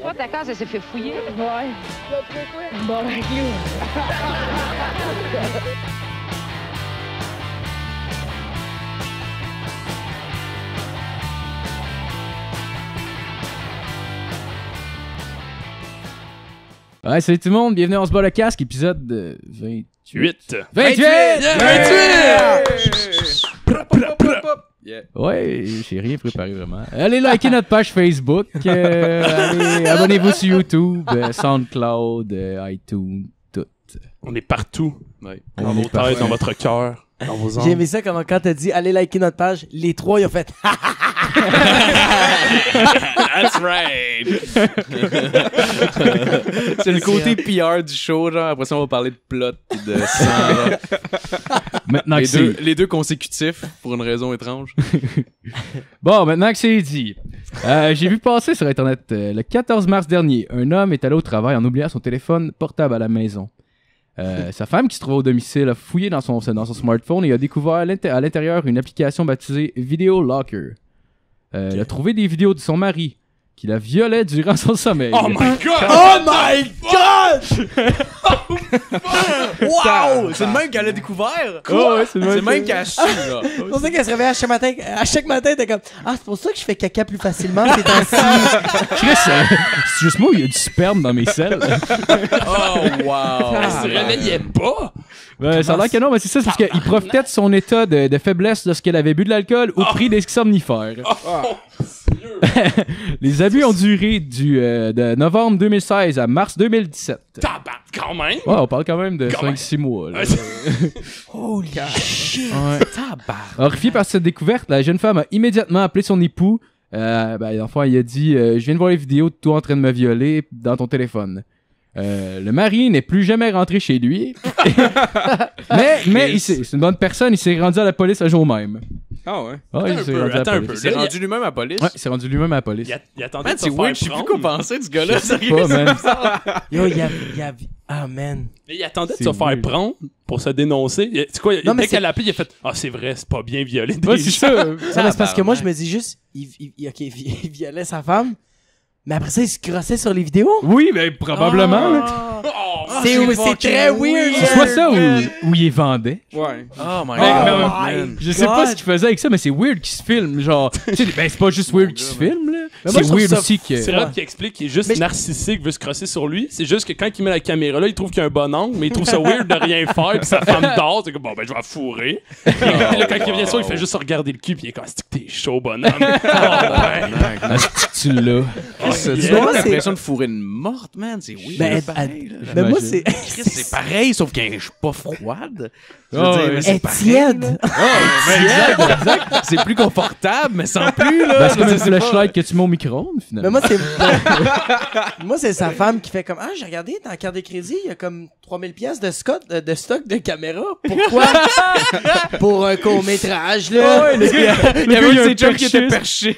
Toi, ta case, elle s'est fait fouiller. Ouais. Bon, ben, clou. Ouais, salut tout le monde, bienvenue dans ce bas le casque, épisode 28. 28! 28! Ouais, j'ai rien préparé vraiment. Allez liker notre page Facebook, allez, abonnez-vous sur YouTube, SoundCloud, iTunes, tout. On est partout. Ouais. On Dans est vos têtes, partout. dans votre cœur, dans vos J'ai âmes. aimé ça quand t'as dit allez liker notre page, les trois ils ont fait That's right! C'est le côté PR du show, genre. Après ça, on va parler de plot pis de sang. genre. Maintenant que c'est... Les deux consécutifs, pour une raison étrange. Bon, maintenant que c'est dit, j'ai vu passer sur Internet le 14 mars dernier, un homme est allé au travail en oubliant son téléphone portable à la maison. Sa femme qui se trouvait au domicile a fouillé dans son smartphone et a découvert à l'intérieur une application baptisée Video Locker. Elle a trouvé des vidéos de son mari qui la violait durant son sommeil. Oh my god! oh my god! Wow! C'est le même qu'elle a découvert! Oh, ouais, c'est C'est le même qu'elle a su, là. C'est pour ça qu'elle se réveille à chaque matin, t'es comme ah c'est pour ça que je fais caca plus facilement ces temps-ci. Chris, c'est juste moi où il y a du sperme dans mes selles. Oh, wow! Elle se réveillait pas! Ouais, ça a l'air que non, mais c'est ça, c'est parce qu'il profitait de son état de faiblesse lorsqu'elle avait bu de l'alcool ou pris des somnifères. Les abus ont duré de novembre 2016 à mars 2017. Tabac, quand même! Ouais, on parle quand même de Quand même. 5-6 mois. Là. Holy shit! Ouais. Tabarnak. Horrifiée par cette découverte, la jeune femme a immédiatement appelé son époux. L'enfant, il a dit je viens de voir les vidéos de toi en train de me violer dans ton téléphone. Le mari n'est plus jamais rentré chez lui. mais c'est une bonne personne, il s'est rendu à la police le jour même. Ah ouais? Ouais, il s'est rendu à la Attends un police. peu. Il s'est Là, rendu lui-même à la police? Ouais, il s'est rendu lui-même à la police. Il attendait Man, de se c'est faire weird, je sais plus prendre. quoi penser de ce gars-là. Je sais pas, man. Yo, il y a ah man. Mais il attendait de C'est se faire weird. prendre pour se dénoncer. C'est quoi? Non, mais Dès c'est- qu'elle a appelé, il a fait « Ah, c'est vrai, c'est pas bien violer des Ouais, c'est gens. ça. Non, mais c'est parce que moi je me dis juste il violait sa femme, mais après ça il se crossait sur les vidéos. Oui, mais probablement. là. C'est très weird. C'est soit ça ou il les vendait. Ouais. Oh my Mais- god. my Je sais pas ce qu'il faisait avec ça, mais c'est weird qu'il se filme. Genre, tu sais, ben c'est pas juste weird qu'il se filme, là. Mais moi, C'est je trouve weird ça aussi que. C'est Rob qui explique qu'il est juste Mais je- narcissique, veut se crosser sur lui. C'est juste que quand il met la caméra là, il trouve qu'il y a un bon angle, mais il trouve ça weird de rien faire, puis sa femme dort. C'est comme bon, ben je vais la fourrer. Puis là, quand il revient sur, il fait juste regarder le cul, puis il est comme c'est que t'es chaud, bonhomme. Ah, c'est que tu l'as. Tu Mais as moi, c'est- l'impression de fourrer une morte, man. C'est weird. Ben, pareil, là. mais moi J'imagine. c'est Chris, c'est pareil, sauf qu'elle est pas froide. Je veux Ah dire, ouais. mais c'est elle est pareil, tiède. exact. C'est plus confortable, mais sans plus, là. Ben, c'est comme Je une sais pas. flashlight que tu mets au micro-ondes, Mais finalement. moi c'est moi c'est sa femme qui fait comme ah j'ai regardé dans la carte de crédit il y a comme 3000 pièces de stock de caméra. Pourquoi? Pour un court-métrage là. Il y avait gars, un il de a ses un chums qui était perchiste. perché.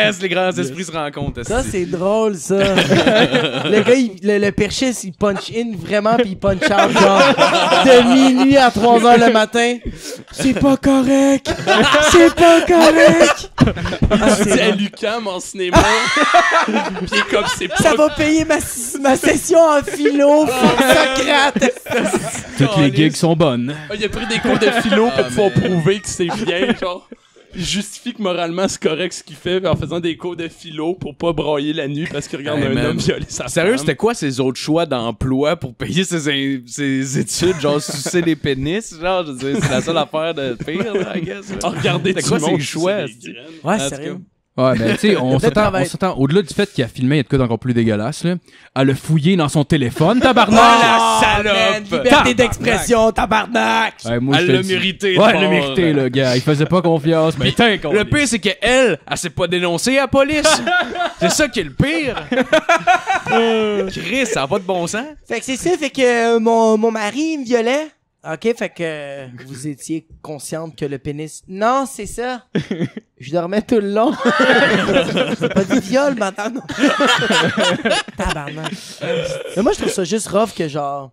Yes, les grands esprits se rencontrent. Ça, c'est drôle, ça. Le gars, le perchiste, il punch in vraiment, puis il punch out, genre, de minuit à 3h le matin. C'est pas correct! C'est pas correct! Ah, C'est c'est à bon. l'UQAM en cinéma. Puis il est comme c'est Ça pas. va payer ma session en philo, faut que ça gratte! Toutes les gigs sont bonnes. Ah, il a pris des cours de philo pour pouvoir prouver que c'est bien, genre. Il justifie que moralement c'est correct ce qu'il fait en faisant des cours de philo pour pas broyer la nuit parce qu'il regarde Hey, un man. homme violer sa Sérieux, femme. c'était quoi ses autres choix d'emploi pour payer ses études? Genre, sucer les pénis? Genre, je veux dire, c'est la seule affaire de pire, là, I guess. Ah, regardez C'était tout quoi le monde ses choix? sucer des graines. Ouais, En tout sérieux. Ouais, ben, tu sais, on Le travail. s'entend, au-delà du fait qu'il a filmé, il y a de quoi d'encore plus dégueulasse, là. Elle a fouillé dans son téléphone, tabarnak! Ah, salope! man, liberté d'expression, tabarnak! Ouais, moi, je Elle te l'a le dis. mérité. Ouais, elle fort. l'a mérité, le gars. Il faisait pas confiance, mais t'es con. Le pire, c'est qu'elle, elle s'est pas dénoncée à la police. C'est ça qui est le pire. Chris, ça a pas de bon sens. Fait que c'est ça, fait que mon mari il me violait. Ok, fait que vous étiez consciente que le pénis... Non, c'est ça. Je dormais tout le long. C'est pas du viol, madame. Tabarnak. Mais moi, je trouve ça juste rough que genre...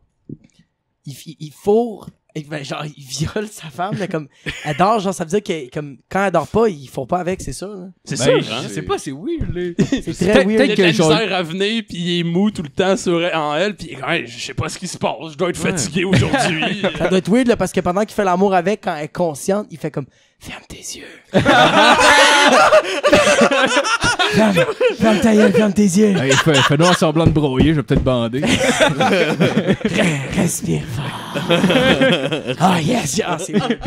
Il fourre ben, genre, il viole sa femme, là, comme, elle dort, genre, ça veut dire que, comme, quand elle dort pas, ils font pas avec, c'est sûr, là. C'est Ben, sûr, hein? je sais pas, c'est weird, là. C'est très Peut-être weird. Il a de que la genre- misère à venir, puis il est mou tout le temps en elle, puis hey, je sais pas ce qui se passe, je dois être fatigué aujourd'hui. Ça doit être weird, là, parce que pendant qu'il fait l'amour avec, quand elle est consciente, il fait comme, ferme tes yeux. ferme ta gueule, ferme tes yeux. Hey, fais-nous semblant de broyer, je vais peut-être bander. Respire fort. Ah, yes, ah, c'est weird.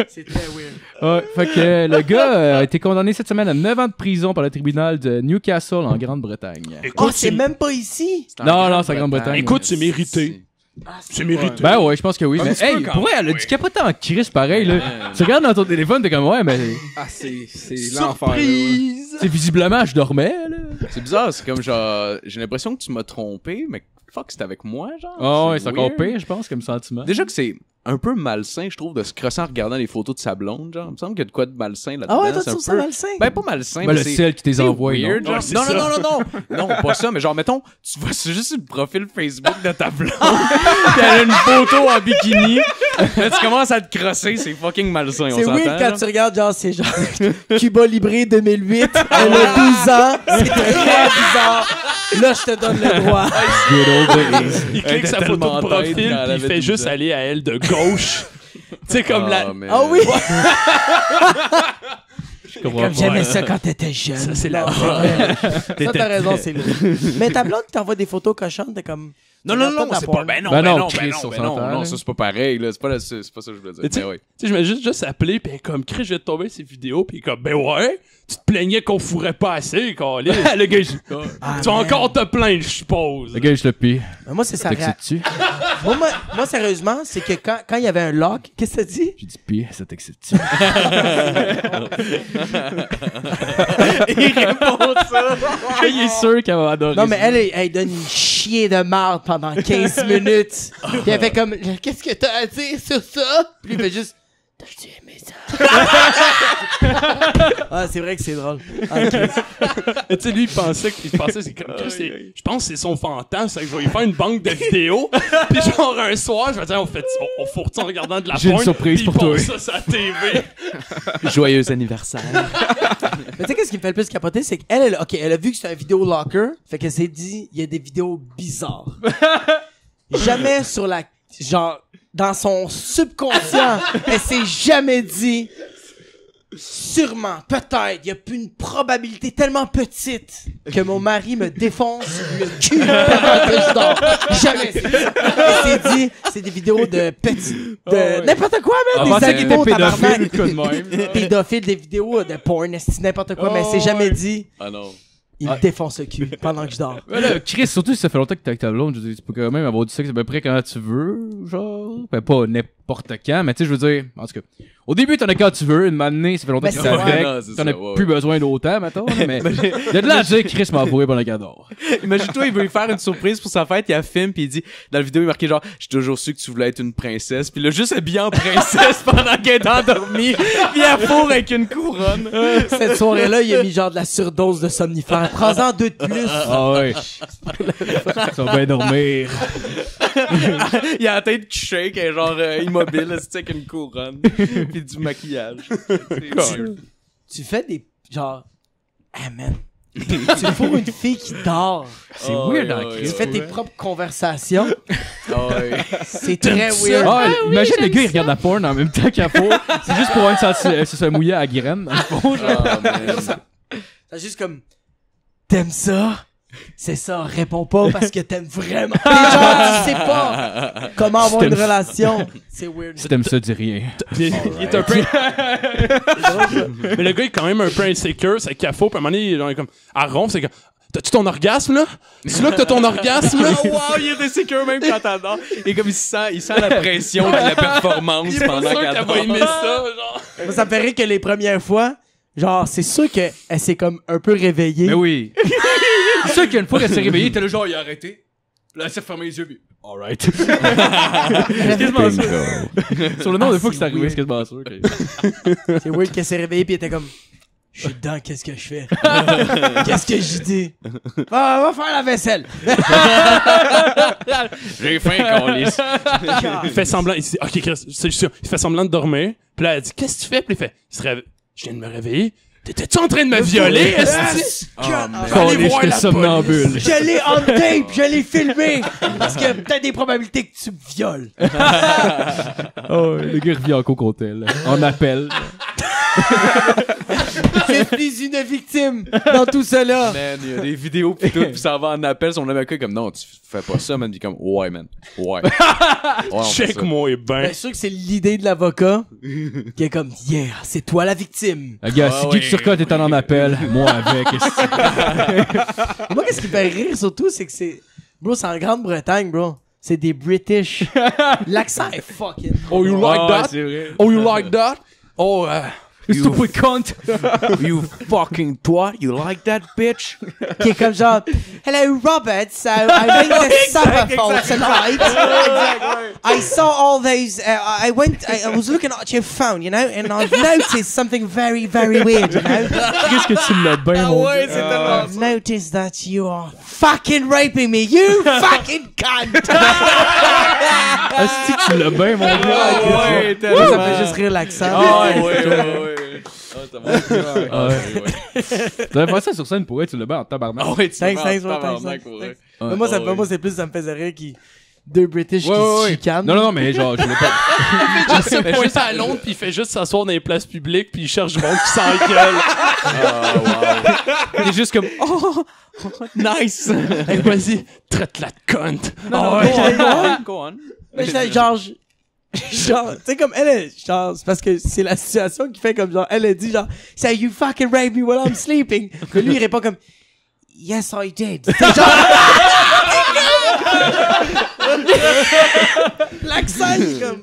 C'est très weird. Ouais, fait que le gars a été condamné cette semaine à 9 ans de prison par le tribunal de Newcastle en Grande-Bretagne. Oh, Écoute, c'est même pas ici. Non, c'est en Grande-Bretagne. Écoute, c'est mérité. C'est mérité. Ben ouais, je pense que oui. Un Mais petit peu hey, quand pour vrai, elle a même, du capotant en crise pareil, là. Tu regardes dans ton téléphone, t'es comme, ouais, mais Ah, c'est l'enfer. là, ouais. Surprise. c'est visiblement, je dormais, là. C'est bizarre, c'est comme genre, j'ai l'impression que tu m'as trompé, mais fuck, c'est avec moi, genre. Oh, ouais, c'est encore weird. pire, je pense, comme sentiment. Déjà que c'est un peu malsain, je trouve, de se crosser en regardant les photos de sa blonde, genre. Il me semble qu'il y a de quoi de malsain là-dedans. Ah ouais, toi, c'est tu un trouves ça peu... malsain? Ben, pas malsain, Ben, mais le c'est... ciel qui t'es c'est envoyé, weird, non? genre. Ouais, c'est non, ça. non, pas ça, mais genre, mettons, tu vois, c'est juste le profil Facebook de ta blonde, pis elle a une photo en bikini, là, tu commences à te crosser, c'est fucking malsain, on C'est s'entend, weird quand là? tu regardes, genre, c'est genre Cuba Libre 2008, elle a 12 ans, c'est très bizarre. Là, je te donne le droit. Good old days. Il Elle clique était sa photo tellement de tête profil, quand elle puis il avait fait 12 juste ans. aller à elle de gauche. Tu sais, comme la... mais- Ah oui! Je comprends Comme pas. j'aimais ça quand t'étais jeune. Ça, c'est la Non, vraie. ça, t'as raison, c'est vrai. Mais ta blonde qui t'envoie des photos cochonnes, t'es comme... Non, Regarde non, de la c'est porn. pas... Ben non, Ben ben non, non, Chris, ben on non, s'entend, non, là. ça, c'est pas pareil, là. C'est pas ça que je voulais dire. Mais tu Mais oui. sais, je me juste appeler, puis comme, Chris, je vais te tomber ces vidéos, puis comme, ben ouais, tu te plaignais qu'on fourrait pas assez, câlisse. Le gars, Ah, tu vas man. encore te plaindre, je suppose. Le gars, je le pille. Mais moi, c'est ça. T'excites-tu? Moi, sérieusement, c'est que quand il y avait un lock, qu'est-ce que t'as dit? J'ai dit pire, ça t'excite-tu? Il répond ça. Il est sûr qu'elle va adorer Non, mais ça. elle donne une chier de marde pendant 15 minutes. Puis elle fait comme, qu'est-ce que t'as à dire sur ça? Puis il fait juste, t'as-tu aimé ça? Ah, c'est vrai que c'est drôle. Ah, Chris. Tu sais, lui, il pensait c'est comme, Chris, je pense que c'est son fantasme, c'est que je vais lui faire une banque de vidéos, puis genre un soir, je vais dire, on fourre en regardant de la J'ai une porn, surprise puis pour il toi. passe ça sur la TV. Joyeux anniversaire. Mais tu sais, qu'est-ce qui me fait le plus capoter, c'est qu'elle, elle a vu que c'est un vidéo locker, fait qu'elle s'est dit, il y a des vidéos bizarres. Jamais sur la, genre, dans son subconscient, elle s'est jamais dit, sûrement, peut-être, il y a plus une probabilité tellement petite que mon mari me défonce le cul pendant que je dors. Jamais. Elle s'est dit, c'est des vidéos de petits, de n'importe quoi, On même, pensait des qu'il était animaux, pédophile, tabarnak. quoi de même. Pédophile, des vidéos de porn, c'est n'importe quoi, mais elle s'est jamais dit, Ah non. il me défonce le cul pendant que je dors. Ouais, là, Chris, surtout si ça fait longtemps que t'es avec ta blonde, je veux dire, tu peux quand même avoir du sexe à peu près quand tu veux, genre. Ben, pas n'importe quand, mais tu sais, je veux dire, en tout cas, au début, t'en as quand tu veux, une matinée, ça fait longtemps Mais que c'est t'es vrai. avec, Non, c'est t'en ça, as ouais, plus ouais. besoin d'autant, mettons, là, mais il y a de là à dire, Chris m'a avoué pendant qu'elle dort. Imagine-toi, il veut lui faire une surprise pour sa fête, il a film, puis il dit, dans la vidéo, il est marqué genre, j'ai toujours su que tu voulais être une princesse, puis il a juste habillé en princesse pendant qu'elle est endormie, puis elle fourre avec une couronne. Cette soirée-là, il a mis genre de la surdose de somnifères. Prends-en 2 de plus. Ah ouais. Ça va bien dormir. Il a la tête qui shake, elle est genre immobile, c'est avec une couronne, puis du maquillage. C'est cool. Tu fais des, genre, ah man. Tu fourres une fille qui dort. C'est Oh, weird, ouais, hein, ouais, Chris. Tu fais tes propres conversations. Ah ouais. C'est très weird. Ah, imagine le gars, il regarde la porn en même temps qu'elle faut. C'est juste pour voir que ça se mouiller à la graine, dans le fond, genre. Ah, man. C'est juste comme, t'aimes ça? C'est ça, réponds pas parce que t'aimes vraiment. Les gens, tu sais pas comment avoir une relation. C'est weird. Si t'aimes ça, dis rien. Il est un peu. Mais le gars est quand même un peu insécure, c'est qu'il faut, puis à un moment donné, il est comme, à ronfle, c'est que, t'as-tu ton orgasme, là? C'est là que t'as ton orgasme, là? Oh wow, il est insécure même quand elle dort. Et comme il sent la pression de la performance Il est pas pendant sûr qu'elle qu'elle dort. va aimer ça, genre. Moi, ça me fait rire que les premières fois, genre, c'est sûr qu'elle s'est comme un peu réveillée. Mais oui. C'est sûr qu'une fois qu'elle s'est réveillée, t'es le genre, il a arrêté. Là, elle s'est fermé les yeux, puis alright. C'est quasiment sûr. Sur le nombre de fois que c'est arrivé, c'est quasiment sûr. C'est weird qu'elle s'est réveillée pis elle était comme, Je suis dedans, qu'est-ce que je fais? Qu'est-ce que je dis? Va faire la vaisselle! J'ai faim, qu'on lisse. Il fait semblant, il dit, ok, Chris, c'est sûr. Il fait semblant de dormir. Puis là, elle dit, qu'est-ce que tu fais? Puis il fait, je viens de me réveiller. T'étais-tu en train de me violer, esti? Allez voir la somnambule. Je l'ai on tape, je l'ai filmé! Parce qu'il y a peut-être des probabilités que tu me violes. Oh, le gars revient en cocotel. En appel. Je suis une victime dans tout cela. Man, il y a des vidéos pis tout, pis ça va en appel, son avocat est comme non, tu fais pas ça, man. Pis comme ouais, man. Ouais. On fait ça. Check-moi ben. Bien sûr que c'est l'idée de l'avocat qui est comme yeah, c'est toi la victime. Le gars, si Guy Turcotte est en appel, moi avec. Moi, qu'est-ce qui me fait rire surtout, c'est que c'est en Grande-Bretagne, bro. C'est des British. L'accent est fucking. Oh, you like that? C'est vrai. Oh, you like that? Oh, Stupid cunt. You fucking twat, you like that bitch? Qui est comme genre, hello Robert, so I made this supper for tonight. I saw all those, I was looking at your phone, you know, and I've noticed something very, very weird, you know. Qu'est-ce que tu l'as bien, mon gars? I've noticed that you are fucking raping me, you fucking cunt. Est-ce que tu l'as bien, mon gars? Ouais, Ça me fait juste rire l'accent. ouais. Tu avais fait ça sur scène pour être, tu l'as bien en tabarnak. Ah ouais, tu Thanks, m'as thanks, tabarnak, thanks. pour vrai. Mais moi, moi, c'est plus, ça me faisait rire qui deux British qui se chicanent. Non, mais genre, je l'ai pas. il se pointe à Londres puis il fait juste s'asseoir dans les places publiques puis il cherche du monde qui s'engueule. Il est juste comme oh, nice. Hey, vas-y, traite-la de cunt. Go on. Mais genre, tu sais, comme elle est, genre, c'est parce que c'est la situation qui fait comme genre, elle a dit genre, say you fucking rape me while I'm sleeping. Que lui, il répond comme, yes, I did. C'est genre, l'accent, il est comme,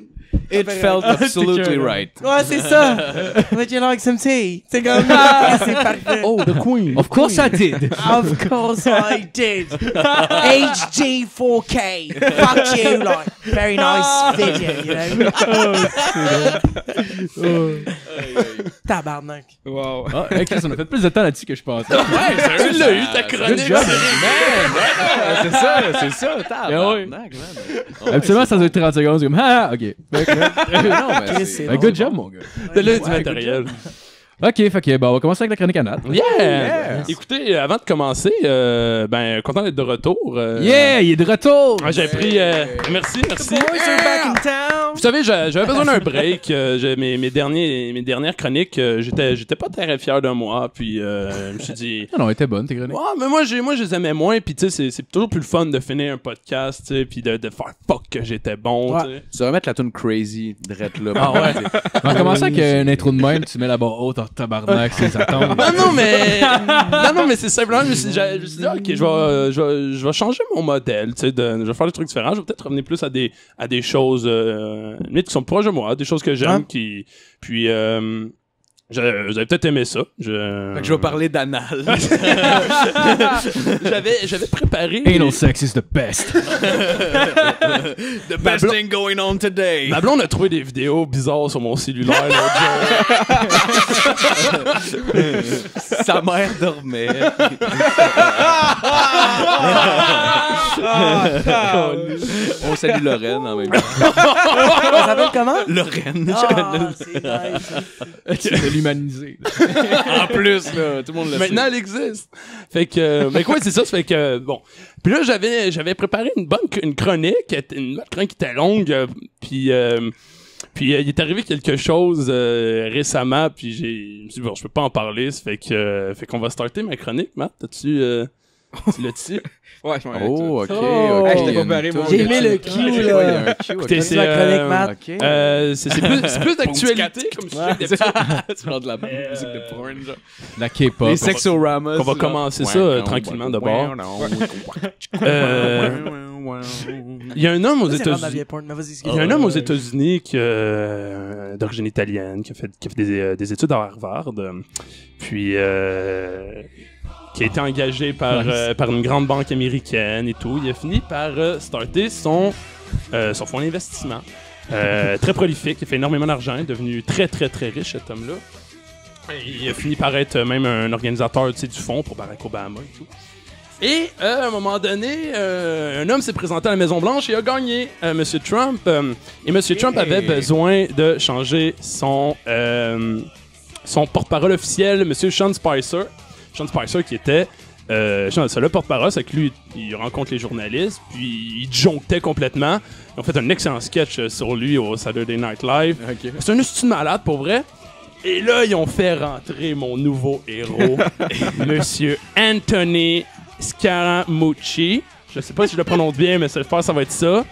It felt absolutely right. ouais, c'est ça. Would you like some tea? C'est comme, c'est parfait. Oh, the Queen. Of course I did. Of course I did. HG4K. Fuck you, like, very nice video, you know. Tabarnak. Wow. Ah, ok, on a fait plus de temps là-dessus que je pensais. Tu l'as eu, ta Good chronique. job. C'est ça, tabarnak, man. Absolument, ça doit être 30 secondes. C'est comme, ah, ok. Non, mais Chris, c'est... c'est Good job, mon gars. T'as là du matériel. Ok, fait que, bon, on va commencer avec la chronique à Nat. Yeah! Écoutez, avant de commencer, ben, content d'être de retour. Yeah, il est de retour! J'ai pris... merci. Vous savez, j'avais besoin d'un break. Mes dernières chroniques, j'étais pas très fier de moi. Puis je me suis dit... Non, elle était bonne, tes chroniques. Ouais, mais moi, je les aimais moins. Puis tu sais, c'est toujours plus le fun de finir un podcast, tu sais, puis de faire fuck que j'étais bon, Ouais. tu sais. Tu vas mettre la tune Crazy drette là. Ah ouais. On va commencer avec une intro de même, tu mets la barre haute en tabarnak, c'est ça tombe. Non, mais c'est simplement, je me suis dit, ok, je vais changer mon modèle, tu sais, je vais faire des trucs différents, je vais peut-être revenir plus à des choses, limite qui sont proches de moi, des choses que j'aime, puis, vous avez peut-être aimé ça. Fait que je vais parler d'anal. J'avais préparé. Anal sex is the best. The best thing going on today. Ma blonde a trouvé des vidéos bizarres sur mon cellulaire l'autre jour. Sa mère dormait. On salue Lorraine en même temps. Ça s'appelle comment? Lorraine. Ah, c'est nice. Tu l'as l'humaniser. En plus, là, tout le monde le Maintenant, elle existe. Fait que, mais quoi, c'est ça, ça fait que, bon. Puis là, j'avais préparé une chronique, une chronique qui était longue, puis il est arrivé quelque chose récemment, puis je me suis dit, bon, je peux pas en parler, ça fait qu'on va starter ma chronique, Matt. Tu l'as-tu? Ouais, oh, ok. Oh, ok. je t'ai comparé, mon J'ai gars. mis le cue, là. Écoutez, C'est la chronique, Matt. Ok. c'est plus d'actualité comme sujet d'habitude. Tu rends de la musique de porn, genre. La K-pop. Les sexoramas. On va commencer ça tranquillement d'abord. Il y a un homme aux Ça, c'est vraiment de la États-Unis. vieille porn, mais vas-y, Il y a un homme aux États-Unis d'origine italienne qui a fait des études à Harvard, puis qui a été engagé par une grande banque américaine et tout. Il a fini par starter son fonds d'investissement. Très prolifique, il fait énormément d'argent, il est devenu très très très riche cet homme-là. Il a fini par être même un organisateur du fonds pour Barack Obama et tout. Et à un moment donné, un homme s'est présenté à la Maison-Blanche et a gagné, M. Trump. Et M. Trump avait besoin de changer son porte-parole officiel, M. Sean Spicer. Sean Spicer qui était le porte-parole, c'est que lui, il rencontre les journalistes, puis il jonctait complètement. Ils ont fait un excellent sketch sur lui au Saturday Night Live. Ok. C'est un estime malade, pour vrai. Et là, ils ont fait rentrer mon nouveau héros, Monsieur Anthony Scaramucci. Je sais pas si je le prononce bien, mais j'espère que ça va être ça.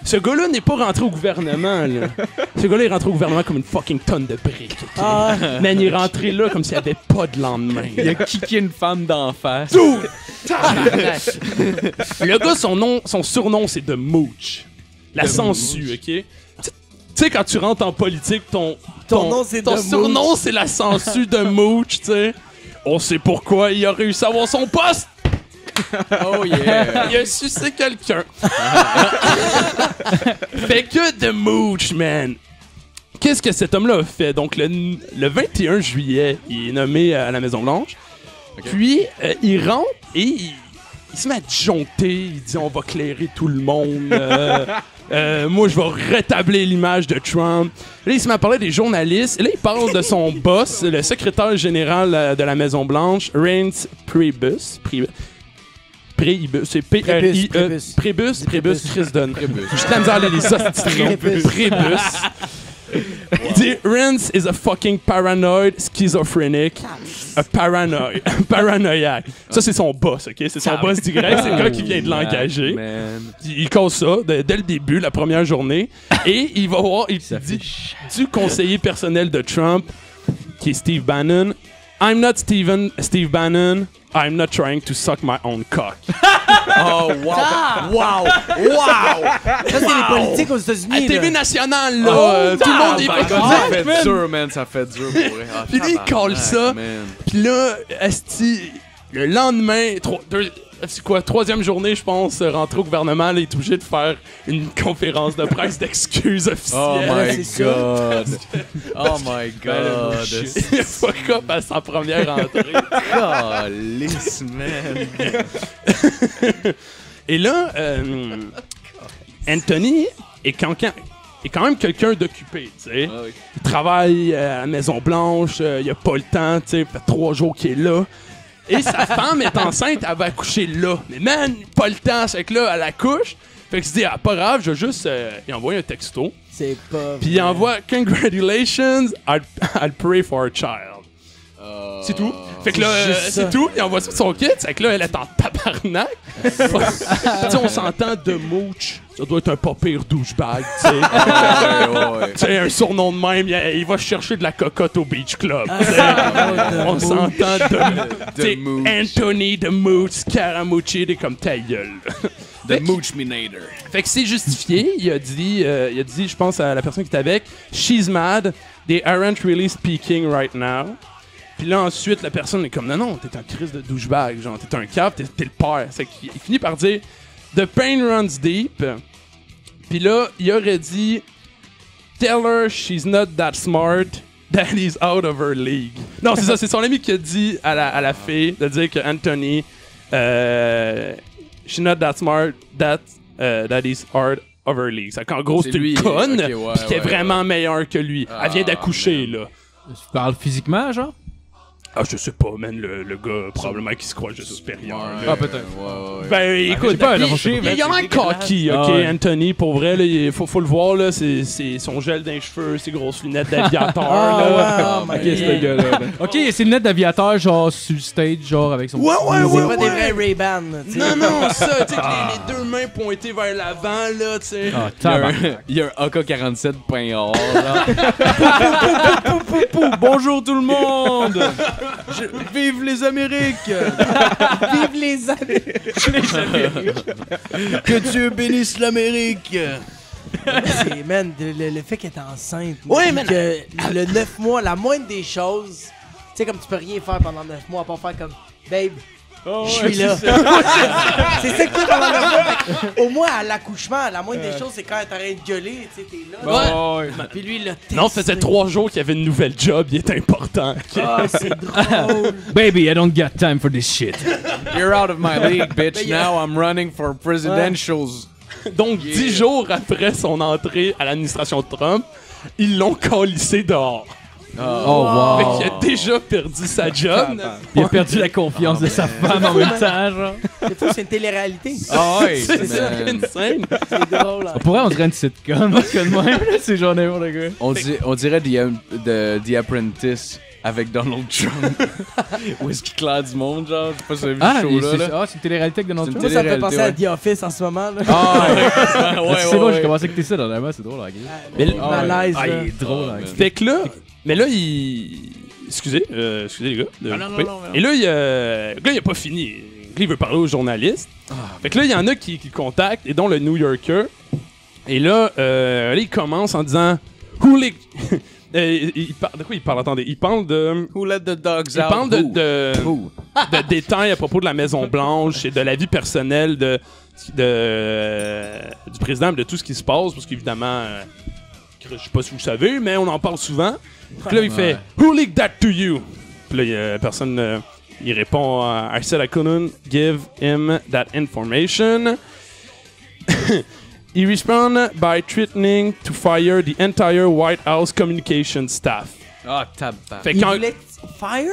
Ce gars-là n'est pas rentré au gouvernement, là. Ce gars-là est rentré au gouvernement comme une fucking tonne de briques. Okay? Ah. Man, il est rentré là comme s'il n'y avait pas de lendemain. Il a kické une femme d'en face. Le gars, son surnom, c'est The Mooch. La sangsue, OK? Tu sais, quand tu rentres en politique, ton nom, c'est ton The surnom, Mooch. c'est la sangsue de Mooch, tu sais. On sait pourquoi il a réussi à avoir son poste. Oh yeah. Il a sucé quelqu'un. Fait que The Mooch, man. Qu'est-ce que cet homme-là a fait? Donc, le 21 juillet, il est nommé à la Maison-Blanche. Okay. Puis, il rentre et il se met à disjoncter. Il dit, on va clairer tout le monde. Moi, je vais rétablir l'image de Trump. Là, il se met à parler des journalistes. Et là, il parle de son boss, le secrétaire général de la Maison-Blanche, Reince Priebus. C'est P-R-I-E. Priebus, Chris Dunn. Je suis en train de les hosties. Priebus. Il dit Reince is a fucking paranoid schizophrenic. A paranoïaque. Ça, c'est son boss, ok? C'est son boss direct. C'est le gars qui vient de l'engager. Il cause ça dès le début, la première journée. Et il va voir, il dit du conseiller personnel de Trump, qui est Steve Bannon. I'm not Steve Bannon. I'm not trying to suck my own cock. Oh, wow. Wow. Wow. Ça, c'est les politiques aux États-Unis. À là. TV nationale, là. Tout le monde est pas comme Ça ça. fait dur, man. Ça fait dur pour vrai. Ah, Puis lui, il colle ça. man. Puis là, esti, le lendemain, c'est quoi, troisième journée, je pense, rentré au gouvernement, là, il est obligé de faire une conférence de presse d'excuses officielles. Oh my c'est god. Oh my god. Il fuck up à sa première entrée. Calice, man. Et là, Anthony est quand même quelqu'un d'occupé, tu sais. Ah oui. Il travaille à la Maison-Blanche, il a pas le temps, tu sais, fait 3 jours qu'il est là. Et sa femme est enceinte, elle va accoucher là. Mais man, pas le temps, c'est que là, elle accouche. Fait qu'il se dit, ah, pas grave, je vais juste il envoie un texto. C'est pas. Puis il envoie, congratulations, I'll pray for a child. C'est tout. Fait que là, c'est tout. Il envoie ça sur son kit. C'est que là, elle est en tabarnak. Tu on s'entend de Mooch. Ça doit être un pas pire douchebag, tu sais. Ouais. Tu sais, un surnom de même, il va chercher de la cocotte au Beach Club. On s'entend de Mooch. Anthony de Mooch Scaramucci, t'es comme ta gueule. The Mooch Minator. Fait que c'est justifié. Il a dit, je pense à la personne qui était avec, she's mad, they aren't really speaking right now. Puis là, ensuite, la personne est comme, non, t'es un crise de douchebag, genre, t'es un cap, t'es le père. C'est qu'il finit par dire, the pain runs deep. Puis là, il aurait dit, tell her she's not that smart, that he's out of her league. Non, c'est ça, c'est son ami qui a dit à la fille de dire que Anthony, she's not that smart, that he's out of her league. C'est qu'en gros, c'est lui, une conne, okay, ouais, puis qui est ouais, vraiment meilleure que lui. Elle vient d'accoucher, là. Tu parles physiquement, genre? Ah, je sais pas, man, le gars, probablement qui se croit juste supérieur. là. Ah, peut-être. Ouais. Ben, écoute, pas, il là, y a un cocky, ok, Ah, ouais. Anthony, pour vrai, là, il faut le voir, là, c'est son gel dans les cheveux, ses grosses lunettes d'aviateur, Ah, là. ouais, Ok, ce gars-là. Ok, c'est une lunettes d'aviateur, genre, sur le stage, genre, avec son... Ouais, C'est pas des vrais Ray-Ban. tu sais. Non, ça, tu sais, les deux mains pointées vers l'avant, là, tu sais. Ah, tabarnak. Il y a un AK-47 point or, là. Bonjour tout le monde! Vive les Amériques! Vive les années. Que Dieu bénisse l'Amérique! C'est, man, le fait qu'elle est enceinte. Ouais, puis man. que le 9 mois, la moindre des choses, tu sais, comme tu peux rien faire pendant 9 mois, à part faire comme, babe, je suis là. C'est ça que tout pendant le Au moins, à l'accouchement, la moindre des choses, c'est quand t'arrêtes de gueuler, tu sais, t'es là. Ouais. Puis lui, il l'a testé. Non, ça faisait 3 jours qu'il y avait une nouvelle job, il était important. Ah, c'est drôle. Baby, I don't got time for this shit. You're out of my league, bitch. Mais y a- Now I'm running for presidentials. Donc, 10 jours après son entrée à l'administration Trump, ils l'ont calissé dehors. Oh, wow. Fait qu'il a déjà perdu sa job. Il a perdu la confiance de sa femme en même temps, genre. C'est fou, c'est une télé-réalité. Ah ouais, C'est ça, man. insane. C'est drôle. Hein. On pourrait, on dirait une sitcom, parce que de même, c'est genre n'importe quoi. On dirait The Apprentice avec Donald Trump. Où est-ce qu'il claire du monde, genre? Je sais pas si vous avez vu Ah, ce show-là. là. c'est une télé-réalité avec Donald C'est une Trump. Moi, ça me fait télé-réalité, penser à The Office en ce moment. Là. Ah ouais, C'est bon, j'ai commencé à écouter ça dernièrement, c'est drôle, hein. Mais Malaise. Ah, là. il est drôle, hein. Fait que là, mais là, il. Excusez les gars. Oui. Et là, il a pas fini. Là, il veut parler aux journalistes. Fait que là, il y en a qui le contactent, et dont le New Yorker. Et là, il commence en disant Who let... il parle de quoi il parle? Attendez. Il parle de. Who let the dogs Il out? parle de détails à propos de la Maison-Blanche et de la vie personnelle du président, de tout ce qui se passe, parce qu'évidemment, je sais pas si vous savez, mais on en parle souvent. Puis là, il fait Who leaked that to you? Puis là, il y a personne. Il répond I said I couldn't give him that information. He responded by threatening to fire the entire White House communication staff. Ah, tabac. Fait Il qu'en- voulait fire?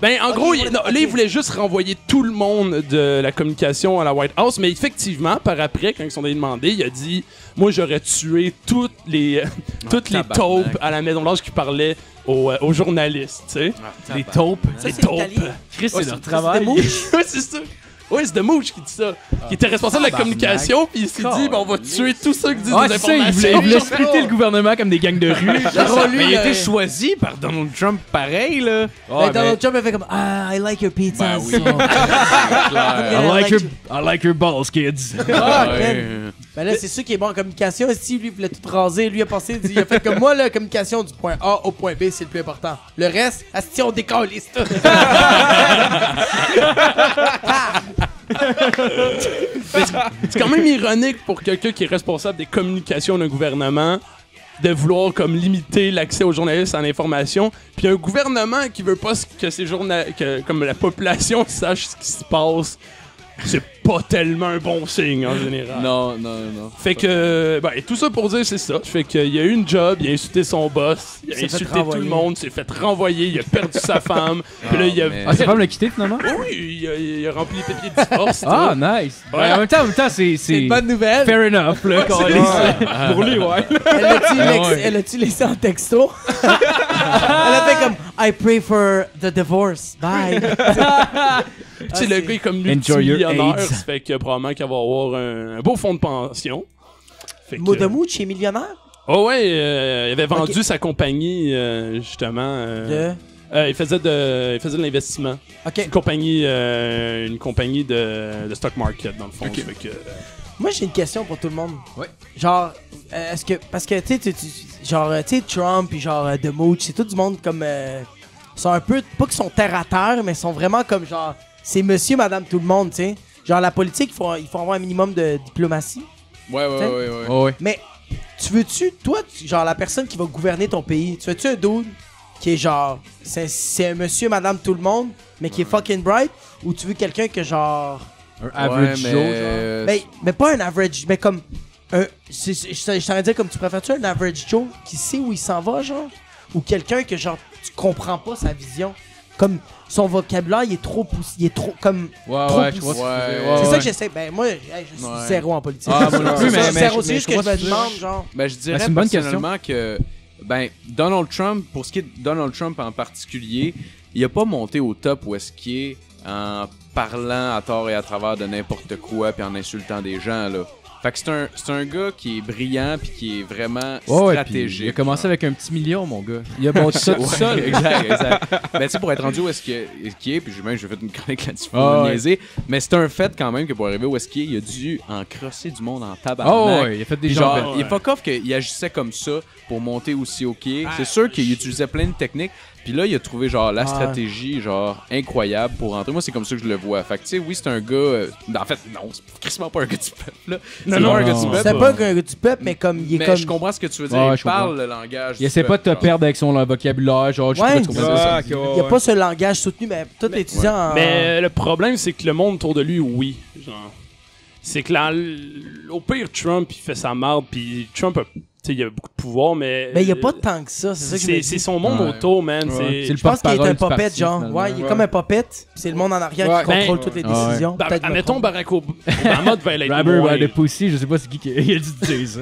Ben, en Ok, gros, il voulait- là, ok. il voulait juste renvoyer tout le monde de la communication à la White House, mais effectivement, par après, quand ils sont allés demander, il a dit « Moi, j'aurais tué toutes les tabarnak. taupes à la Maison-Blanche qui parlaient aux journalistes, tu sais. Les taupes. Ça, Les c'est taupes. italien. Chris, c'est Ouais, leur c'est- travail. Ouais, c'est ça. Ouais, c'est The Mooch qui dit ça. Qui était responsable de la communication, puis il s'est dit, on va tuer tous ceux qui disent Ah, des c'est ça, il informations. voulait splitter le gouvernement comme des gangs de rue. Mais il a été choisi par Donald Trump pareil, là. Ben, Donald Trump a fait comme I like your pizza. Ben oui. so- I like your balls, kids. Ah, Ouais. man. Ben là, c'est sûr qu'il est bon en communication. Si lui voulait tout raser, lui a pensé, il a fait comme moi, la communication du point A au point B, c'est le plus important. Le reste, asti, on décalisse tout. C'est quand même ironique pour quelqu'un qui est responsable des communications d'un gouvernement de vouloir comme limiter l'accès aux journalistes à l'information, puis un gouvernement qui veut pas que ces comme la population sache ce qui se passe. C'est pas tellement un bon signe en général. Non. Fait que, ben, tout ça pour dire, c'est ça. Fait qu'il a eu une job, il a insulté son boss, il a s'est fait insulté tout le renvoyer. monde, s'est fait renvoyer, il a perdu sa femme, puis là, il a. mais- Ah, sa femme l'a quitté finalement? Oui, il a rempli les papiers de divorce. Ah, tout. nice. Ouais. Ben, en même temps, c'est. C'est une bonne nouvelle. Fair enough, là. Pour lui, ouais. Elle l'a-tu laissé en texto? Elle a fait comme I pray for the divorce. Bye. Tu sais, le gars est comme Enjoy your multimillionnaire, AIDS. ça fait que probablement qu'il va avoir un beau fonds de pension. Fait que, Modemouch est millionnaire? oh ouais, il avait vendu Ok. sa compagnie, justement. Il faisait de l'investissement. Ok. Une compagnie de stock market, dans le fond. Ça fait que, Moi, j'ai une question pour tout le monde. Ouais. Genre, est-ce que. Parce que, tu sais, genre, tu sais, Trump et genre, The Mooch, c'est tout du monde comme. Sont un peu. Pas qu'ils sont terre à terre, mais sont vraiment comme genre. C'est monsieur, madame, tout le monde, tu sais. Genre, la politique, il faut avoir un minimum de diplomatie. Ouais. Oh, ouais. Mais, toi, genre, la personne qui va gouverner ton pays, tu veux-tu un dude qui est genre. C'est un monsieur, madame, tout le monde, mais qui est fucking bright? Ou tu veux quelqu'un que genre. Un average Joe, genre. Mais pas un average, mais comme. Je t'aurais dire comme tu préfères-tu un average Joe qui sait où il s'en va, genre? Ou quelqu'un que genre tu comprends pas sa vision? Comme son vocabulaire, il est trop poussé, il est trop comme. Ouais, trop ouais, je poussé. crois que C'est ça ouais. que j'essaie. Ben moi, je suis Ouais. zéro en politique. Ah, moi non plus, C'est mais zéro, je c'est juste que je crois me que- demande, genre. Ben, je dirais c'est une bonne personnellement que Donald Trump, pour ce qui est de Donald Trump en particulier, il a pas monté au top où est-ce qu'il est en parlant à tort et à travers de n'importe quoi puis en insultant des gens, là. Fait que c'est un gars qui est brillant puis qui est vraiment Ouais, stratégique. puis il a commencé avec un petit million, mon gars. Il a bâti ça tout Ouais, seul. exact. Ben, tu sais, pour être rendu où est-ce qu'il est, puis j'ai fait une chronique là-dessus pour Ah, me ouais. niaiser, mais c'est un fait quand même que pour arriver où est-ce qu'il est, il a dû en crosser du monde en tabarnak. Oh, ouais, il a fait des Puis gens. il est fuck off qu'il agissait comme ça pour monter aussi au quai. C'est sûr qu'il utilisait plein de techniques. Puis là, il a trouvé genre la stratégie genre incroyable pour rentrer. Moi, c'est comme ça que je le vois. Fait que tu sais, oui, c'est un gars. En fait, non, c'est quasiment pas un gars du peuple. Là. C'est Non, pas un gars non. du peuple. C'est pas un gars du peuple, mais comme il est Mais comme. je comprends ce que tu veux dire. Ouais, il je parle comprends. le langage. Il essaie pas de te perdre avec son vocabulaire, genre, je sais Ouais. pas trop comment Ah, dire ça. ok, Il y a pas ce langage soutenu, mais tout étudiant en. Mais le problème, c'est que le monde autour de lui, oui. Genre, c'est que au pire, Trump, il fait sa marde, puis Trump, tu sais, il a beaucoup de pouvoir, mais. Mais il y a pas tant que ça, c'est ça que je me C'est dis. son monde Ouais. autour, man. C'est le C'est. Je pense qu'il est porte-parole un du puppet, parti, genre. finalement. Ouais, il est Ouais. comme un puppet, puis c'est le monde en arrière Ouais. qui contrôle Ben, toutes les ouais. décisions. Bah, Peut-être admettons me trompe. Barack Obama devait l'être Rubber moins. by the pussy, je sais pas c'est qui a dit de dire ça.